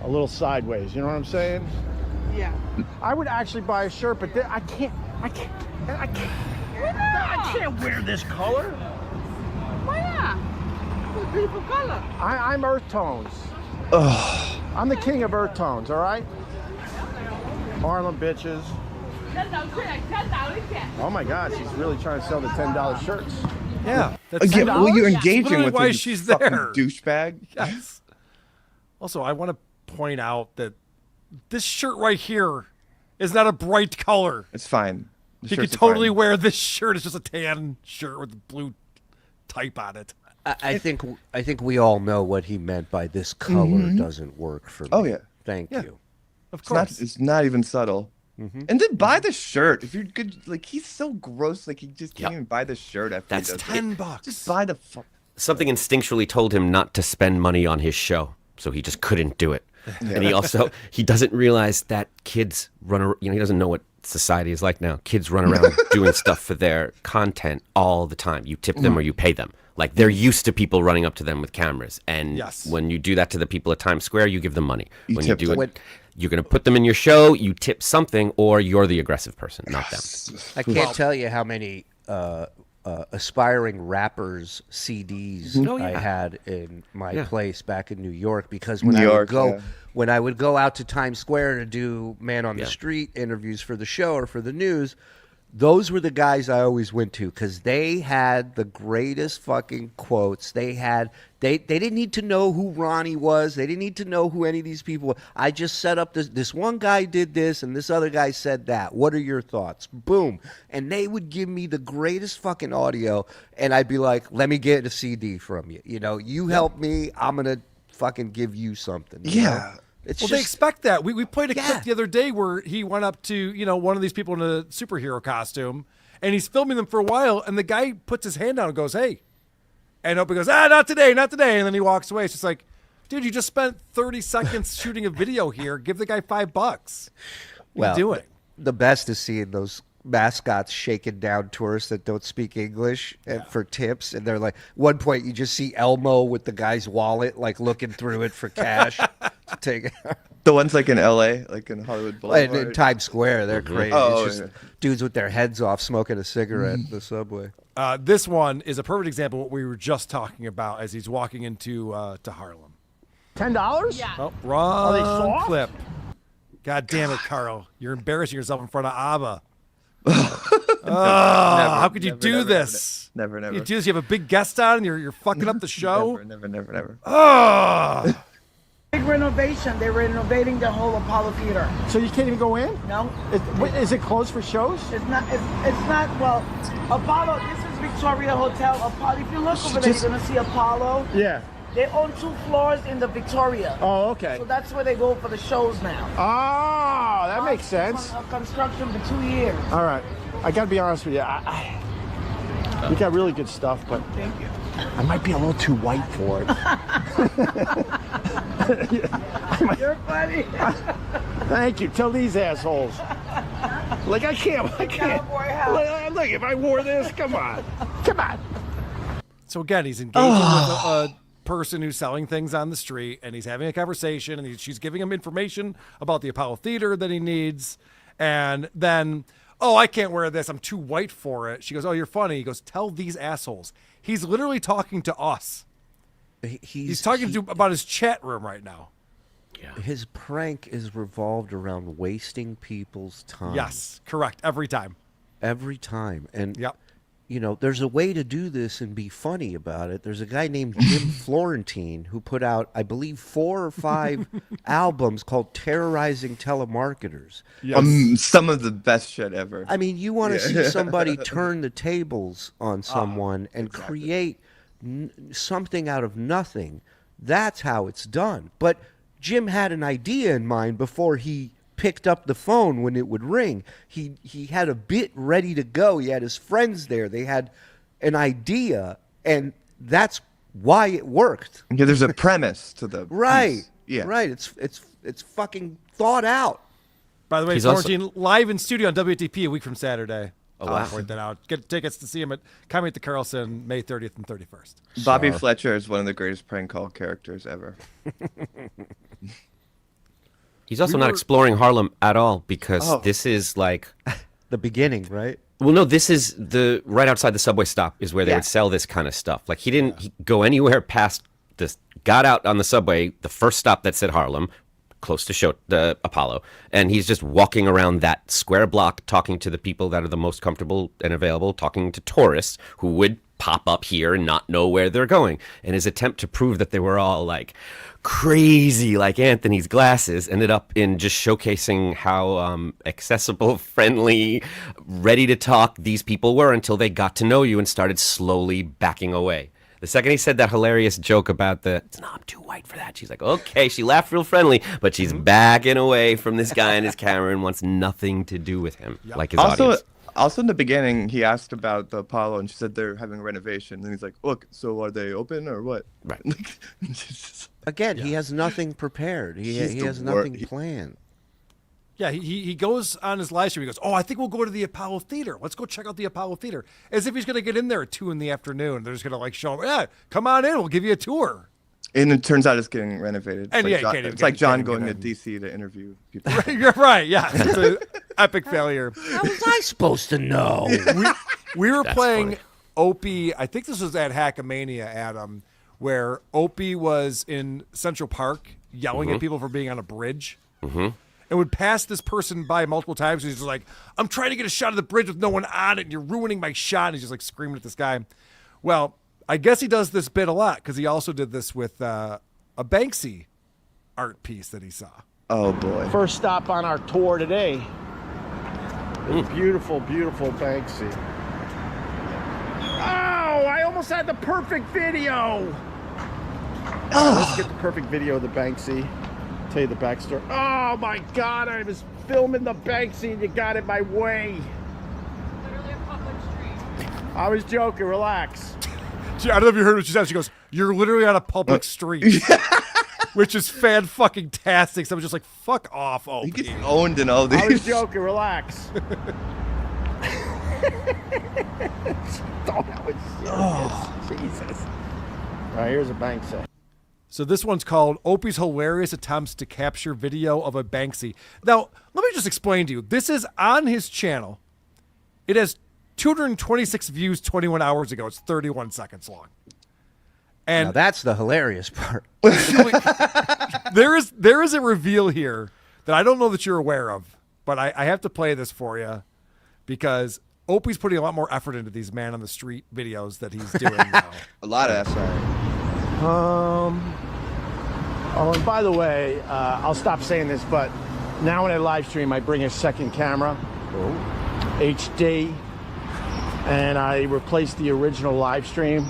little sideways. You know what I'm saying? Yeah. I would actually buy a shirt, but I can't. Why not? I can't wear this color. Why not? It's a beautiful color. I'm earth tones. I'm the king of earth tones, all right? Harlem bitches. Oh my God, she's really trying to sell the $10 shirts. Yeah. That's Again, well, you're That's engaging literally with why her, you she's fucking there. douchebag. Yes. Also, I want to point out that this shirt right here is not a bright color. It's fine. The You could shirts are totally fine. wear this shirt. It's just a tan shirt with a blue type on it. I think we all know what he meant by this color doesn't work for me. Oh, yeah. Thank you. Of It's not, course. it's not even subtle. And then buy the shirt if you're good. Like, he's so gross. Like, he just can't even buy the shirt after That's he does $10. Just buy the fuck. Something instinctually told him not to spend money on his show, so he just couldn't do it. And he doesn't realize that kids he doesn't know what society is like now. Kids run around doing stuff for their content all the time. You tip them or you pay them. Like, they're used to people running up to them with cameras. And when you do that to the people at Times Square, you give them money. When you do it, you're going to put them in your show, you tip something, or you're the aggressive person, not them. I can't tell you how many aspiring rappers CDs I had in my place back in New York, because when I would go out to Times Square to do man on the street interviews for the show or for the news, those were the guys I always went to, because they had the greatest fucking quotes. They didn't need to know who Ronnie was. They didn't need to know who any of these people were. I just set up this one guy did this and this other guy said that. What are your thoughts? Boom. And they would give me the greatest fucking audio, and I'd be like, let me get a CD from you. You know, you help me, I'm going to fucking give you something. You know? They expect that. We played a clip the other day where he went up to, one of these people in a superhero costume, and he's filming them for a while, and the guy puts his hand down and goes, hey. And Opie goes, not today. And then he walks away. It's just like, dude, you just spent 30 seconds shooting a video here. Give the guy $5. What are you doing? The best is seeing those mascots shaking down tourists that don't speak English and for tips, and they're like, one point you just see Elmo with the guy's wallet, like looking through it for cash to take it. The ones like in LA, like in Hollywood Boulevard. And in Times Square, they're crazy. Oh, it's just dudes with their heads off smoking a cigarette in the subway. This one is a perfect example of what we were just talking about as he's walking into to Harlem. $10? Yeah. Oh, Are wrong they soft? clip. God damn it, Carl. You're embarrassing yourself in front of ABBA. How could you do this? Never. You do this. You have a big guest on, and you're fucking up the show. Never. Oh. Big renovation. They're renovating the whole Apollo Theater. So you can't even go in? No. Is it closed for shows? It's not. Well, Apollo. This is Victoria Hotel. Apollo. If you look over there, you're gonna see Apollo. Yeah. They own 2 floors in the Victoria. Oh, okay. So that's where they go for the shows now. Oh, that makes sense. Construction for 2 years. All right. I got to be honest with you. You got really good stuff, but Thank you. I might be a little too white for it. You're funny. Thank you. Tell these assholes. Like, I can't. Look, if I wore this, come on. So again, he's engaging with a person who's selling things on the street, and he's having a conversation, and she's giving him information about the Apollo Theater that he needs, and then, I can't wear this. I'm too white for it. She goes, you're funny. He goes, tell these assholes. He's literally talking to us. He's talking about his chat room right now. Yeah. His prank is revolved around wasting people's time. Yes, correct. Every time. And there's a way to do this and be funny about it. There's a guy named Jim Florentine who put out, I believe, 4 or 5 albums called Terrorizing Telemarketers. Yes. Some of the best shit ever. I mean, you want to see somebody turn the tables on someone and create something out of nothing. That's how it's done. But Jim had an idea in mind before he picked up the phone when it would ring. He had a bit ready to go. He had his friends there. They had an idea, and that's why it worked. Yeah, there's a premise to the right. piece. Yeah, right. It's fucking thought out. By the way, Florentine live in studio on WTP a week from Saturday. I'll point that out. Get tickets to see him at Comedy at the Carlson May 30th and 31st. Bobby Fletcher is one of the greatest prank call characters ever. He's also not exploring Harlem at all, because this is like the beginning, right? Well, no, this is right outside the subway stop is where they would sell this kind of stuff. Like, he didn't go anywhere past this. Got out on the subway, the first stop that said Harlem, close to the Apollo, and he's just walking around that square block talking to the people that are the most comfortable and available, talking to tourists who would pop up here and not know where they're going. And his attempt to prove that they were all like crazy like Anthony's glasses ended up in just showcasing how accessible, friendly, ready to talk these people were until they got to know you and started slowly backing away. The second he said that hilarious joke about no, I'm too white for that. She's like, okay, she laughed real friendly, but she's backing away from this guy and his camera and wants nothing to do with him, like his audience. Also, in the beginning, he asked about the Apollo, and she said they're having a renovation. And he's like, look, so are they open or what? Right. Again, he has nothing prepared. He has nothing planned. Yeah, he goes on his live stream. He goes, I think we'll go to the Apollo Theater. Let's go check out the Apollo Theater. As if he's going to get in there at 2 p.m. They're just going to like show him, yeah, come on in. We'll give you a tour. And it turns out it's getting renovated. And it's like John going to D.C. to interview people. Right, you're right, yeah. It's an epic failure. How was I supposed to know? We were playing Opie. I think this was at Hackamania, Adam, where Opie was in Central Park yelling at people for being on a bridge. Mm-hmm. And would pass this person by multiple times. He's just like, I'm trying to get a shot of the bridge with no one on it, and you're ruining my shot. And he's just like screaming at this guy. Well, I guess he does this bit a lot because he also did this with a Banksy art piece that he saw. Oh, boy. First stop on our tour today. Beautiful, beautiful Banksy. Oh, I almost had the perfect video. Let's get the perfect video of the Banksy. Tell you the backstory. Oh my God, I was filming the Banksy and you got in my way. Literally a public street. I was joking, relax. I don't know if you heard what she said. She goes, you're literally on a public street. Which is fan-fucking-tastic. So I was just like, fuck off, Opie. He gets owned in all these. I was joking, relax. That was serious. Jesus. All right, here's a Banksy. So this one's called Opie's Hilarious Attempts to Capture Video of a Banksy. Now, let me just explain to you. This is on his channel. It has 226 views 21 hours ago. It's 31 seconds long. And now that's the hilarious part. there is a reveal here that I don't know that you're aware of, but I have to play this for you because Opie's putting a lot more effort into these man on the street videos that he's doing now. A lot of effort. And by the way, I'll stop saying this, but now when I live stream, I bring a second camera, HD, and I replace the original live stream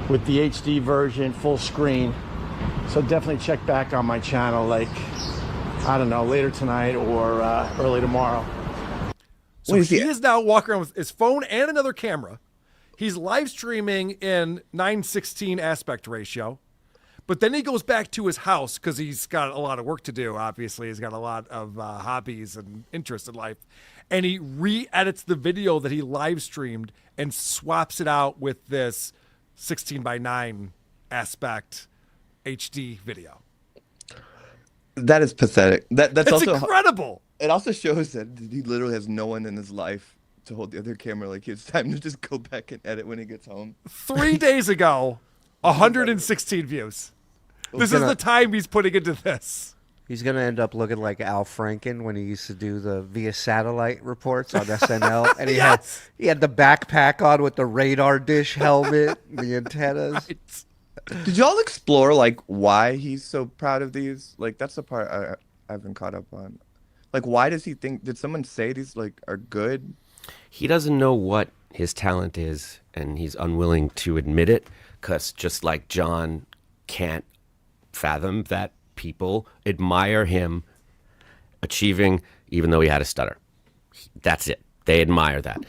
with the HD version, full screen. So definitely check back on my channel, like, I don't know, later tonight or early tomorrow. So he is now walking around with his phone and another camera. He's live streaming in 9:16 aspect ratio. But then he goes back to his house because he's got a lot of work to do, obviously. He's got a lot of hobbies and interests in life. And he re-edits the video that he live streamed and swaps it out with this 16:9 aspect HD video. That is pathetic. That's also incredible. It also shows that he literally has no one in his life to hold the other camera. Like, it's time to just go back and edit when he gets home. 3 days ago, 116 views. This is the time he's putting into this. He's going to end up looking like Al Franken when he used to do the via satellite reports on SNL. And he had the backpack on with the radar dish helmet, the antennas. Right. Did y'all explore, like, why he's so proud of these? Like, that's the part I haven't caught up on. Like, why does he think, did someone say these, like, are good? He doesn't know what his talent is, and he's unwilling to admit it, because just like John can't fathom that people admire him achieving, even though he had a stutter. That's it. They admire that.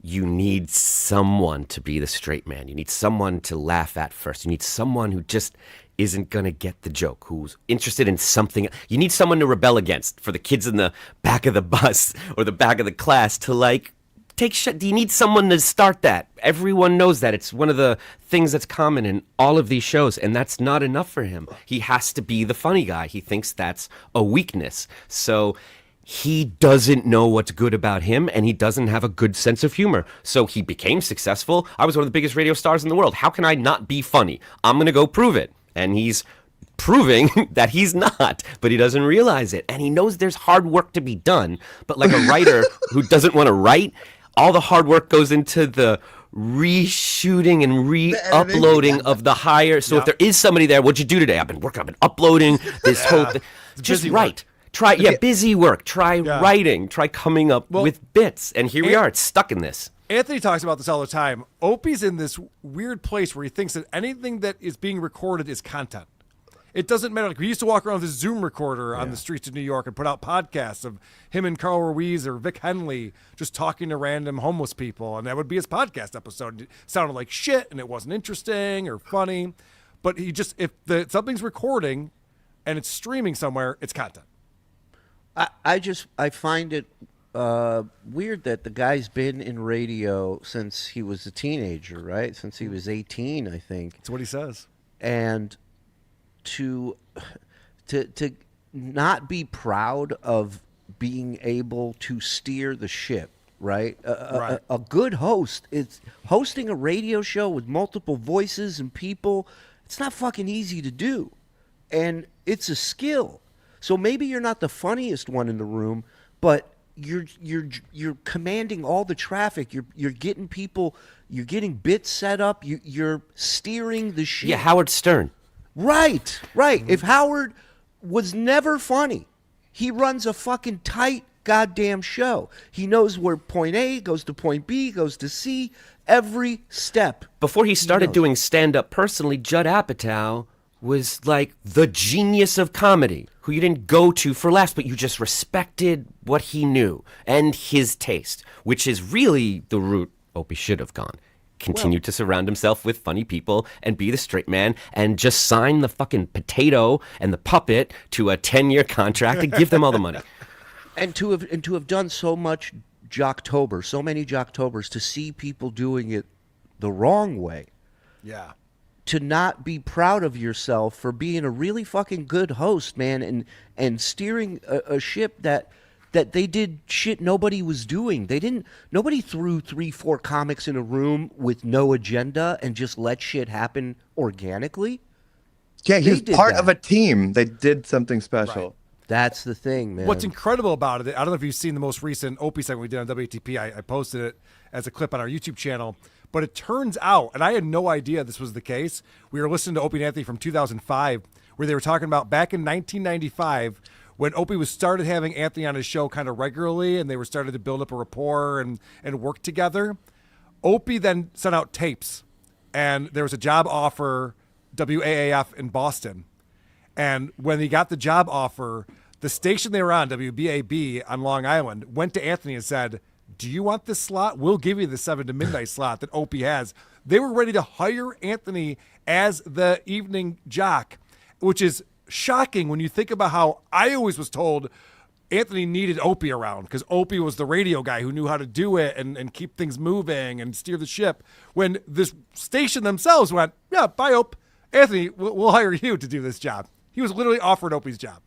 You need someone to be the straight man. You need someone to laugh at first. You need someone who just isn't going to get the joke, who's interested in something. You need someone to rebel against for the kids in the back of the bus or the back of the class to, like, take shit. You need someone to start that. Everyone knows that. It's one of the things that's common in all of these shows, and that's not enough for him. He has to be the funny guy. He thinks that's a weakness. So he doesn't know what's good about him, and he doesn't have a good sense of humor. So he became successful. I was one of the biggest radio stars in the world. How can I not be funny? I'm going to go prove it. And he's proving that he's not, but he doesn't realize it. And he knows there's hard work to be done. But like a writer who doesn't want to write, all the hard work goes into the reshooting and re-uploading of the higher. So if there is somebody there, what'd you do today? I've been uploading this whole thing. Just write. Try, busy work. Try writing. Try coming up with bits. And here we are. It's stuck in this. Anthony talks about this all the time. Opie's in this weird place where he thinks that anything that is being recorded is content. It doesn't matter. Like we used to walk around with a Zoom recorder on the streets of New York and put out podcasts of him and Carl Ruiz or Vic Henley just talking to random homeless people, and that would be his podcast episode. It sounded like shit, and it wasn't interesting or funny. But he just something's recording and it's streaming somewhere, it's content. I find it weird that the guy's been in radio since he was a teenager, right? Since he was 18, I think. That's what he says. And to not be proud of being able to steer the ship, right? A good host is hosting a radio show with multiple voices and people. It's not fucking easy to do, and it's a skill. So maybe you're not the funniest one in the room, but you're commanding all the traffic. You're getting people. You're getting bits set up. You're steering the ship. Yeah, Howard Stern. Right. If Howard was never funny, he runs a fucking tight goddamn show. He knows where point A goes to point B, goes to C, every step. Before he started doing stand-up personally, Judd Apatow was like the genius of comedy, who you didn't go to for laughs, but you just respected what he knew and his taste, which is really the route Opie should have gone. Continue to surround himself with funny people and be the straight man and just sign the fucking potato and the puppet to a 10-year contract and give them all the money. And to have done so much Jocktober, so many Jocktobers, to see people doing it the wrong way. Yeah. To not be proud of yourself for being a really fucking good host, man, and steering a ship that they did shit nobody was doing. Nobody threw 3-4 comics in a room with no agenda and just let shit happen organically. Yeah, he was part of a team. They did something special. Right. That's the thing, man. What's incredible about it, I don't know if you've seen the most recent Opie segment we did on WATP. I posted it as a clip on our YouTube channel. But it turns out, and I had no idea this was the case, we were listening to Opie and Anthony from 2005, where they were talking about back in 1995, when Opie was started having Anthony on his show kind of regularly, and they were started to build up a rapport and work together. Opie then sent out tapes, and there was a job offer, WAAF in Boston. And when he got the job offer, the station they were on, WBAB on Long Island, went to Anthony and said, "Do you want this slot? We'll give you the 7 to midnight slot that Opie has." They were ready to hire Anthony as the evening jock, which is shocking when you think about how I always was told Anthony needed Opie around because Opie was the radio guy who knew how to do it and keep things moving and steer the ship. When this station themselves went, "Yeah, bye, Ope. Anthony, we'll hire you to do this job." He was literally offered Opie's job.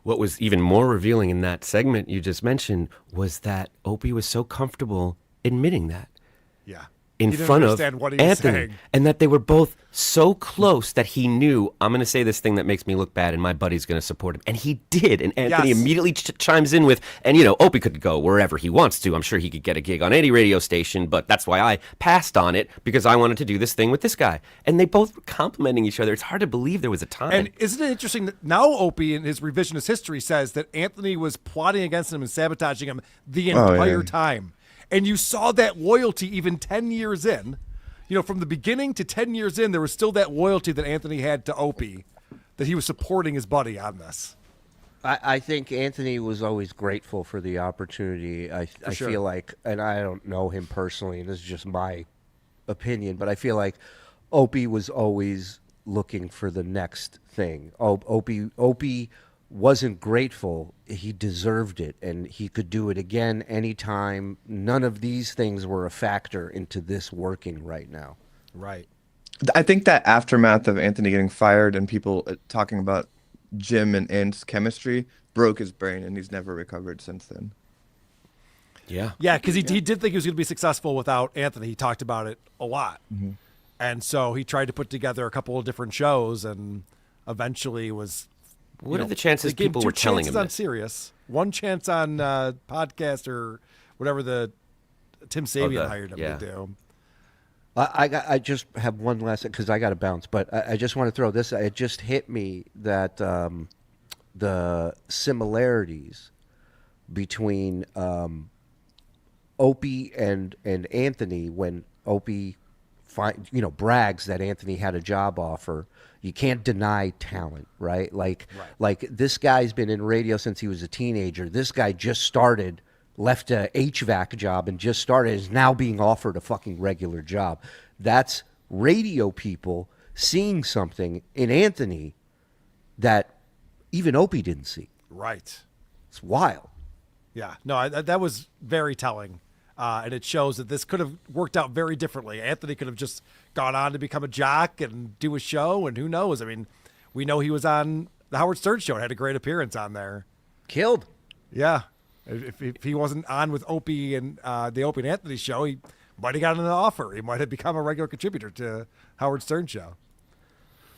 What was even more revealing in that segment you just mentioned was that Opie was so comfortable admitting that. Yeah. In He didn't front of understand what he was Anthony. saying. And that they were both so close that he knew, I'm going to say this thing that makes me look bad and my buddy's going to support him. And he did. And Anthony immediately chimes in with, and Opie could go wherever he wants to. I'm sure he could get a gig on any radio station, but that's why I passed on it, because I wanted to do this thing with this guy. And they both were complimenting each other. It's hard to believe there was a time. And isn't it interesting that now Opie in his revisionist history says that Anthony was plotting against him and sabotaging him the entire time. And you saw that loyalty even 10 years in. From the beginning to 10 years in, there was still that loyalty that Anthony had to Opie, that he was supporting his buddy on this. I think Anthony was always grateful for the opportunity. I feel like, and I don't know him personally, and this is just my opinion, but I feel like Opie was always looking for the next thing. Opie wasn't grateful. He deserved it, and he could do it again anytime. None of these things were a factor into this working right now. Right. I think that aftermath of Anthony getting fired and people talking about Jim and Ant's chemistry broke his brain, and he's never recovered since then. Yeah. Yeah, because he did think he was going to be successful without Anthony. He talked about it a lot. Mm-hmm. And so he tried to put together a couple of different shows, and eventually was. What are the chances they gave people two were telling him chances on this? Sirius, one chance on podcast or whatever the Tim Sabian hired him to do. I just have one last because I got to bounce, but I just want to throw this. It just hit me that the similarities between Opie and Anthony when Opie brags that Anthony had a job offer. You can't deny talent, right? Like this guy's been in radio since he was a teenager. This guy just started, left a HVAC job and just started, is now being offered a fucking regular job. That's radio people seeing something in Anthony that even Opie didn't see. Right. It's wild. Yeah. No, that was very telling. And it shows that this could have worked out very differently. Anthony could have just gone on to become a jock and do a show, and who knows? I mean, we know he was on the Howard Stern show and had a great appearance on there. Killed. Yeah. If he wasn't on with Opie and the Opie and Anthony show, he might have gotten an offer. He might have become a regular contributor to Howard Stern show.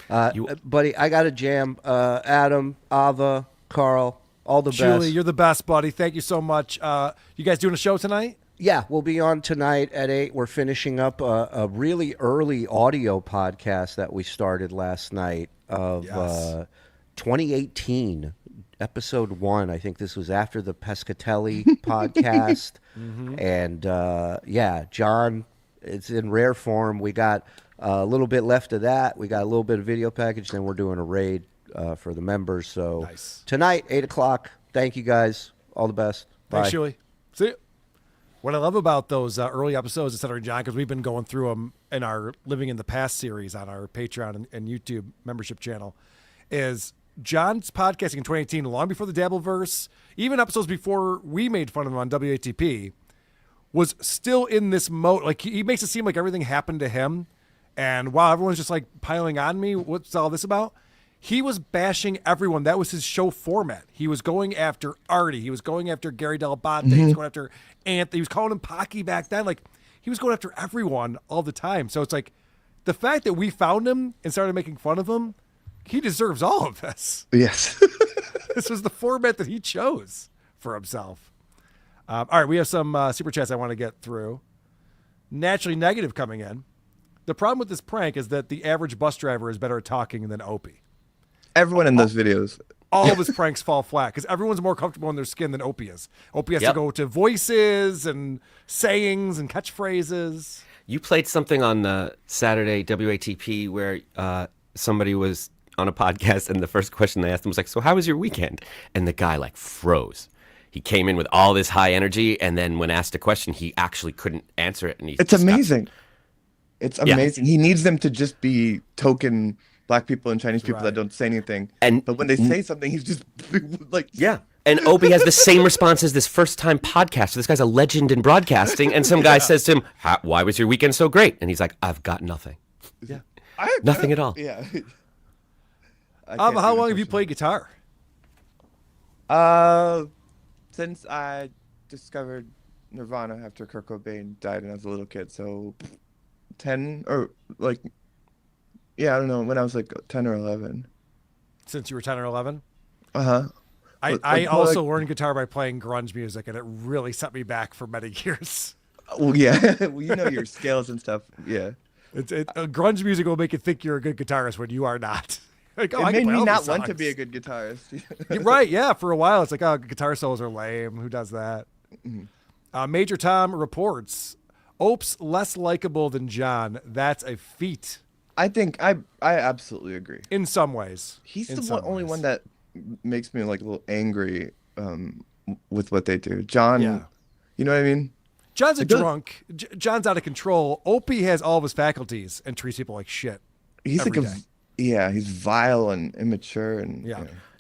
Buddy, I got a jam. Adam, Ava, Carl, all the Julie, best. you're the best, buddy. Thank you so much. You guys doing a show tonight? Yeah, we'll be on tonight at 8. We're finishing up a really early audio podcast that we started last night of 2018, episode 1. I think this was after the Pescatelli podcast. And, John, it's in rare form. We got a little bit left of that. We got a little bit of video package. Then we're doing a raid for the members. So tonight, 8 o'clock. Thank you, guys. All the best. Bye. Thanks, Julie. See you. What I love about those early episodes of Stuttering John, because we've been going through them in our Living in the Past series on our Patreon and YouTube membership channel, is John's podcasting in 2018, long before the Dabbleverse, even episodes before we made fun of him on WATP, was still in this mode. Like, he makes it seem like everything happened to him. And wow, everyone's just like piling on me. What's all this about? He was bashing everyone. That was his show format. He was going after Artie. He was going after Gary Delabate. He was going after Anthony. He was calling him Pocky back then. Like, he was going after everyone all the time. So it's like, the fact that we found him and started making fun of him, he deserves all of this. Yes. This was the format that he chose for himself. All right, we have some super chats I want to get through. Naturally Negative coming in. The problem with this prank is that the average bus driver is better at talking than Opie. Everyone in those videos. All of his pranks fall flat because everyone's more comfortable in their skin than Opie is. Opie has to go to voices and sayings and catchphrases. You played something on the Saturday WATP where somebody was on a podcast and the first question they asked him was like, so how was your weekend? And the guy like froze. He came in with all this high energy, and then when asked a question, he actually couldn't answer it. And It's amazing. It's amazing. He needs them to just be token Black people and Chinese people that don't say anything. But when they say something, he's just like... Yeah. And Opie has the same response as this first-time podcaster. This guy's a legend in broadcasting. And some guy says to him, why was your weekend so great? And he's like, I've got nothing. Yeah. Nothing at all. Yeah. How long have you played guitar? Since I discovered Nirvana after Kurt Cobain died and I was a little kid. So 10 or like... Yeah, I don't know, when I was like 10 or 11. Since you were 10 or 11? Uh-huh. I also learned guitar by playing grunge music, and it really set me back for many years. Well, yeah. Well, you know your scales and stuff. Yeah. Grunge music will make you think you're a good guitarist when you are not. Like, it made me not want to be a good guitarist. You're right, yeah. For a while, it's like, oh, guitar solos are lame. Who does that? Major Tom reports, Ope's less likable than John. That's a feat. I think I absolutely agree. In some ways. He's the only one that makes me like a little angry with what they do. John, you know what I mean? John's a drunk. John's out of control. Opie has all of his faculties and treats people like shit. He's like he's vile and immature and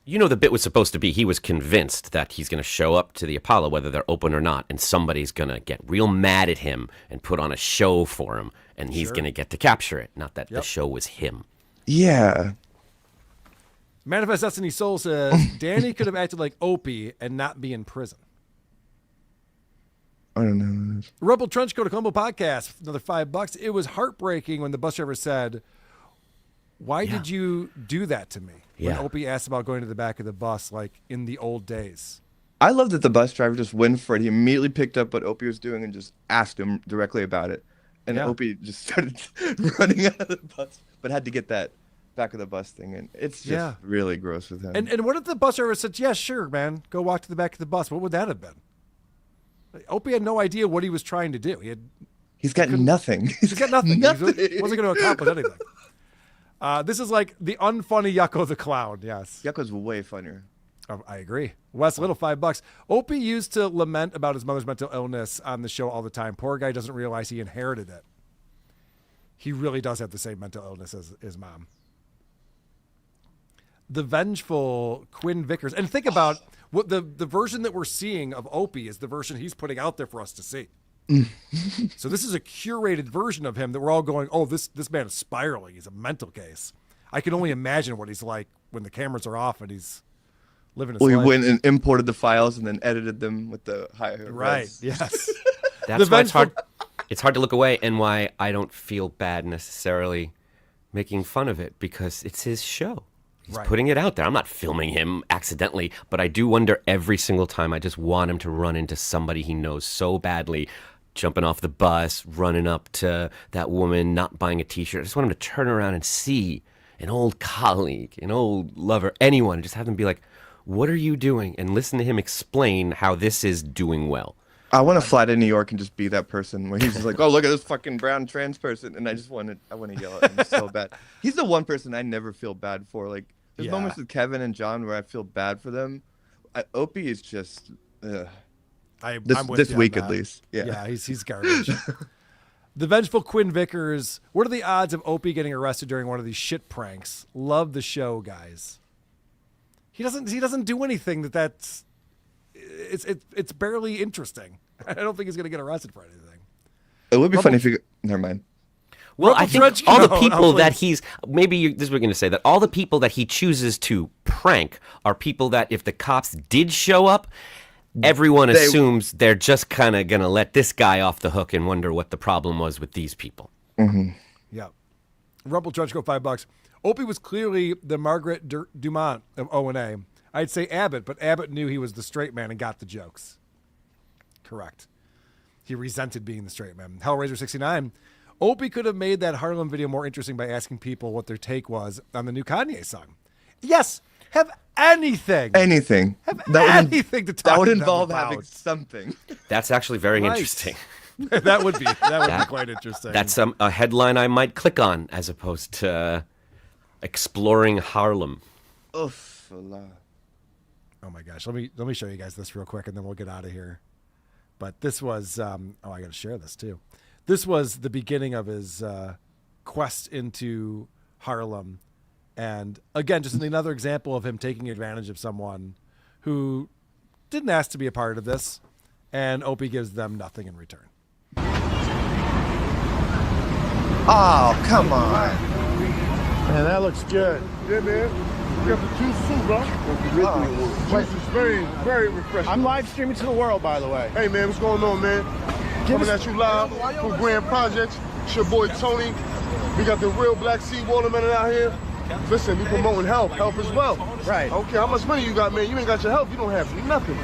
You know, the bit was supposed to be he was convinced that he's going to show up to the Apollo, whether they're open or not, and somebody's going to get real mad at him and put on a show for him, and he's going to get to capture it. Not that the show was him. Yeah. Manifest Destiny Soul says, Danny could have acted like Opie and not be in prison. I don't know. Rebel Trenchcoat, a Colombo podcast, another $5. It was heartbreaking when the bus driver said, Why did you do that to me? When Yeah. Opie asked about going to the back of the bus, like in the old days. I love that the bus driver just went for it. He immediately picked up what Opie was doing and just asked him directly about it. And Opie just started running out of the bus, but had to get that back of the bus thing. And it's just really gross with him. And what if the bus driver said, yeah, sure, man, go walk to the back of the bus? What would that have been? Opie had no idea what he was trying to do. He's got nothing. He's got nothing. He wasn't going to accomplish anything. This is like the unfunny Yucko the Clown. Yes. Yucko's way funnier. I agree. Wes Little, $5. Opie used to lament about his mother's mental illness on the show all the time. Poor guy doesn't realize he inherited it. He really does have the same mental illness as his mom. The vengeful Quinn Vickers. And think about what the version that we're seeing of Opie is the version he's putting out there for us to see. So this is a curated version of him that we're all going, oh, this man is spiraling. He's a mental case. I can only imagine what he's like when the cameras are off and he's living his life. He went and imported the files and then edited them with the higher res. Yes. That's why it's hard to look away, and why I don't feel bad necessarily making fun of it, because it's his show. He's putting it out there. I'm not filming him accidentally, but I do wonder every single time. I just want him to run into somebody he knows so badly, jumping off the bus, running up to that woman, not buying a T-shirt. I just want him to turn around and see an old colleague, an old lover, anyone, just have them be like, what are you doing? And listen to him explain how this is doing well. I want to fly to New York and just be that person where he's just like, oh, look at this fucking brown trans person. And I want to yell at him so bad. He's the one person I never feel bad for. Like, there's moments with Kevin and John where I feel bad for them. Opie is just, I'm with this you week on at that. least. Yeah, he's garbage. The vengeful Quinn Vickers. What are the odds of Opie getting arrested during one of these shit pranks? Love the show, guys. He doesn't do anything that's it's barely interesting. I don't think he's gonna get arrested for anything. It would be funny if you. Never mind. Well, I think all the people that he's this is what we're going to say, that all the people that he chooses to prank are people that if the cops did show up, everyone assumes they're just kind of going to let this guy off the hook and wonder what the problem was with these people. Mm-hmm. Yeah. Rebel Judge go $5. Opie was clearly the Margaret Dumont of O&A. I'd say Abbott, but Abbott knew he was the straight man and got the jokes. Correct. He resented being the straight man. Hellraiser 69. Opie could have made that Harlem video more interesting by asking people what their take was on the new Kanye song. Yes, have anything. Anything. Have anything to talk about. That would involve having something. That's actually very interesting. that would be quite interesting. That's a headline I might click on as opposed to exploring Harlem. Oof. Oh my gosh. Let me show you guys this real quick and then we'll get out of here. But this was I got to share this too. This was the beginning of his quest into Harlem. And again, just another example of him taking advantage of someone who didn't ask to be a part of this. And Opie gives them nothing in return. Oh, come on. Man, that looks good. Yeah, man. You got the juice too, bro. Juice is very, very refreshing. I'm live streaming to the world, by the way. Hey, man, what's going on, man? Coming at you live from Grand Projects. It's your boy Tony. We got the real Black Sea watermelon out here. Listen, we promoting health as well. Right. Okay, how much money you got, man? You ain't got your health. You don't have nothing.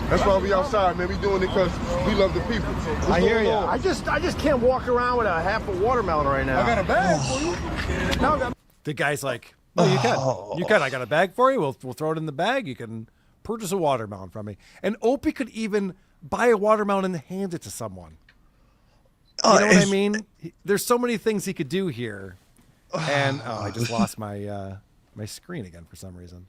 That's why we outside, man. We doing it because we love the people. I hear you. I just can't walk around with a half a watermelon right now. I got a bag for you. No, the guy's like, oh, you can. You can. I got a bag for you. We'll throw it in the bag. You can purchase a watermelon from me. And Opie could even buy a watermelon and hand it to someone. You know what I mean? There's so many things he could do here. And I just lost my my screen again for some reason.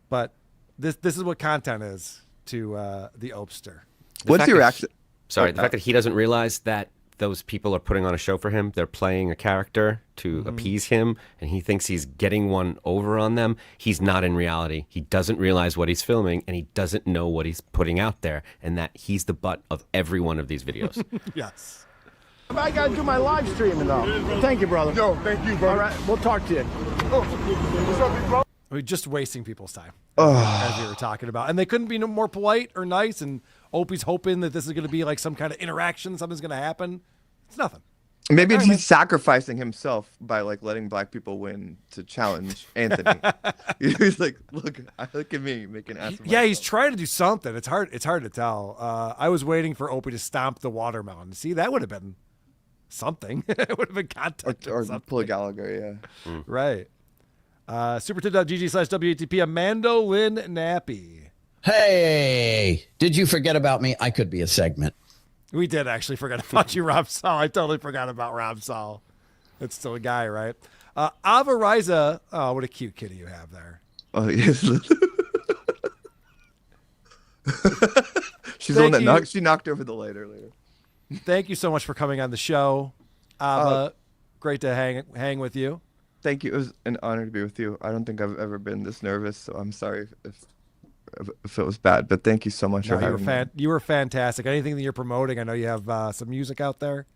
But this is what content is to the Opster. What's your reaction? The fact that he doesn't realize that those people are putting on a show for him. They're playing a character to appease him, and he thinks he's getting one over on them. He's not in reality. He doesn't realize what he's filming, and he doesn't know what he's putting out there, and that he's the butt of every one of these videos. Yes. I got to do my live streaming, though. Thank you, brother. Yo, thank you, brother. All right, we'll talk to you. What's up, big bro? I mean, just wasting people's time, as we were talking about. And they couldn't be no more polite or nice, and Opie's hoping that this is going to be like some kind of interaction, something's going to happen. It's nothing. Maybe All right, he's man. sacrificing himself by like letting black people win to challenge Anthony. He's like, look at me making ass of Yeah, myself. he's trying to do something. It's hard to tell. I was waiting for Opie to stomp the watermelon. See, that would have been something. It would have been content or something. pull a Gallagher, yeah. Right. Supertip.gg/WATP Amando Lynn Nappy. Hey, did you forget about me? I could be a segment. We did actually forget about you, Rob Saul. I totally forgot about Rob Saul. It's still a guy, right? Avariza. Oh, what a cute kitty you have there. Oh, yes. She's the one that she knocked over the light earlier. Thank you so much for coming on the show. Ava, great to hang with you. Thank you. It was an honor to be with you. I don't think I've ever been this nervous, so I'm sorry if it was bad, but thank you so much for having me. You were fantastic. Anything that you're promoting? I know you have some music out there.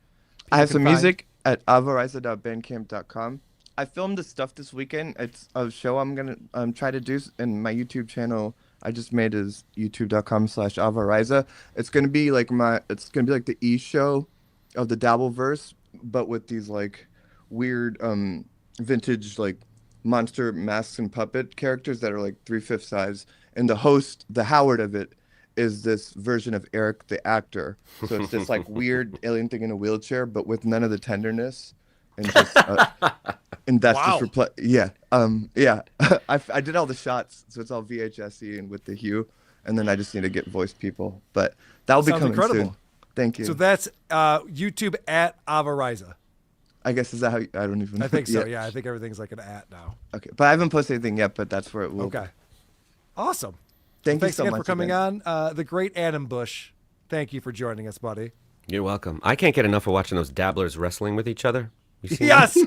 I have some music at avariza.bandcamp.com. I filmed the stuff this weekend. It's a show I'm gonna try to do, and my YouTube channel I just made is youtube.com/avariza. It's gonna be like the E show of the Dabbleverse, but with these like weird vintage like monster masks and puppet characters that are like 3/5 size. And the host, the Howard of it, is this version of Eric the actor. So it's this like weird alien thing in a wheelchair, but with none of the tenderness, and just and that's Wow. just yeah, yeah. I did all the shots, so it's all VHS-y and with the hue, and then I just need to get voice people, but that'll be Sounds coming incredible. soon. Thank you. So that's YouTube at Avariza. I guess is that how I don't even. I think so. Yeah, I think everything's like an at now. Okay, but I haven't posted anything yet, but that's where it will. Okay. Awesome. Thanks Thanks so again much for coming again. on. The great Adam Bush. Thank you for joining us, buddy. You're welcome. I can't get enough of watching those dabblers wrestling with each other. You seen Yes.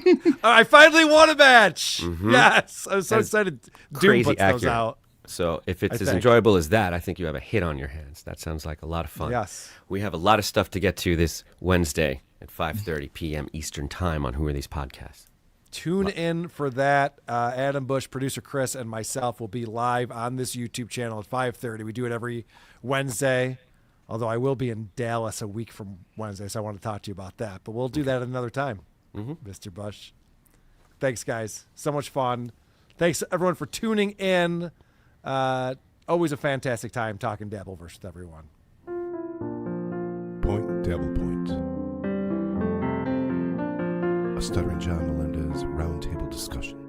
I finally won a match. Mhm. Yes. I was so That's excited. Doom crazy puts those accurate. out. So if it's I as think. enjoyable as that, I think you have a hit on your hands. That sounds like a lot of fun. Yes. We have a lot of stuff to get to this Wednesday at 5:30 p.m. Eastern Time on Who Are These Podcasts. Tune in for that. Adam Bush, producer Chris, and myself will be live on this YouTube channel at 5:30. We do it every Wednesday, although I will be in Dallas a week from Wednesday, so I want to talk to you about that. But we'll do that at another time, Mr. Bush. Thanks, guys. So much fun. Thanks, everyone, for tuning in. Always a fantastic time talking Dabbleverse with everyone. Point, Dabble Point. A Stuttering John Melendez roundtable discussion.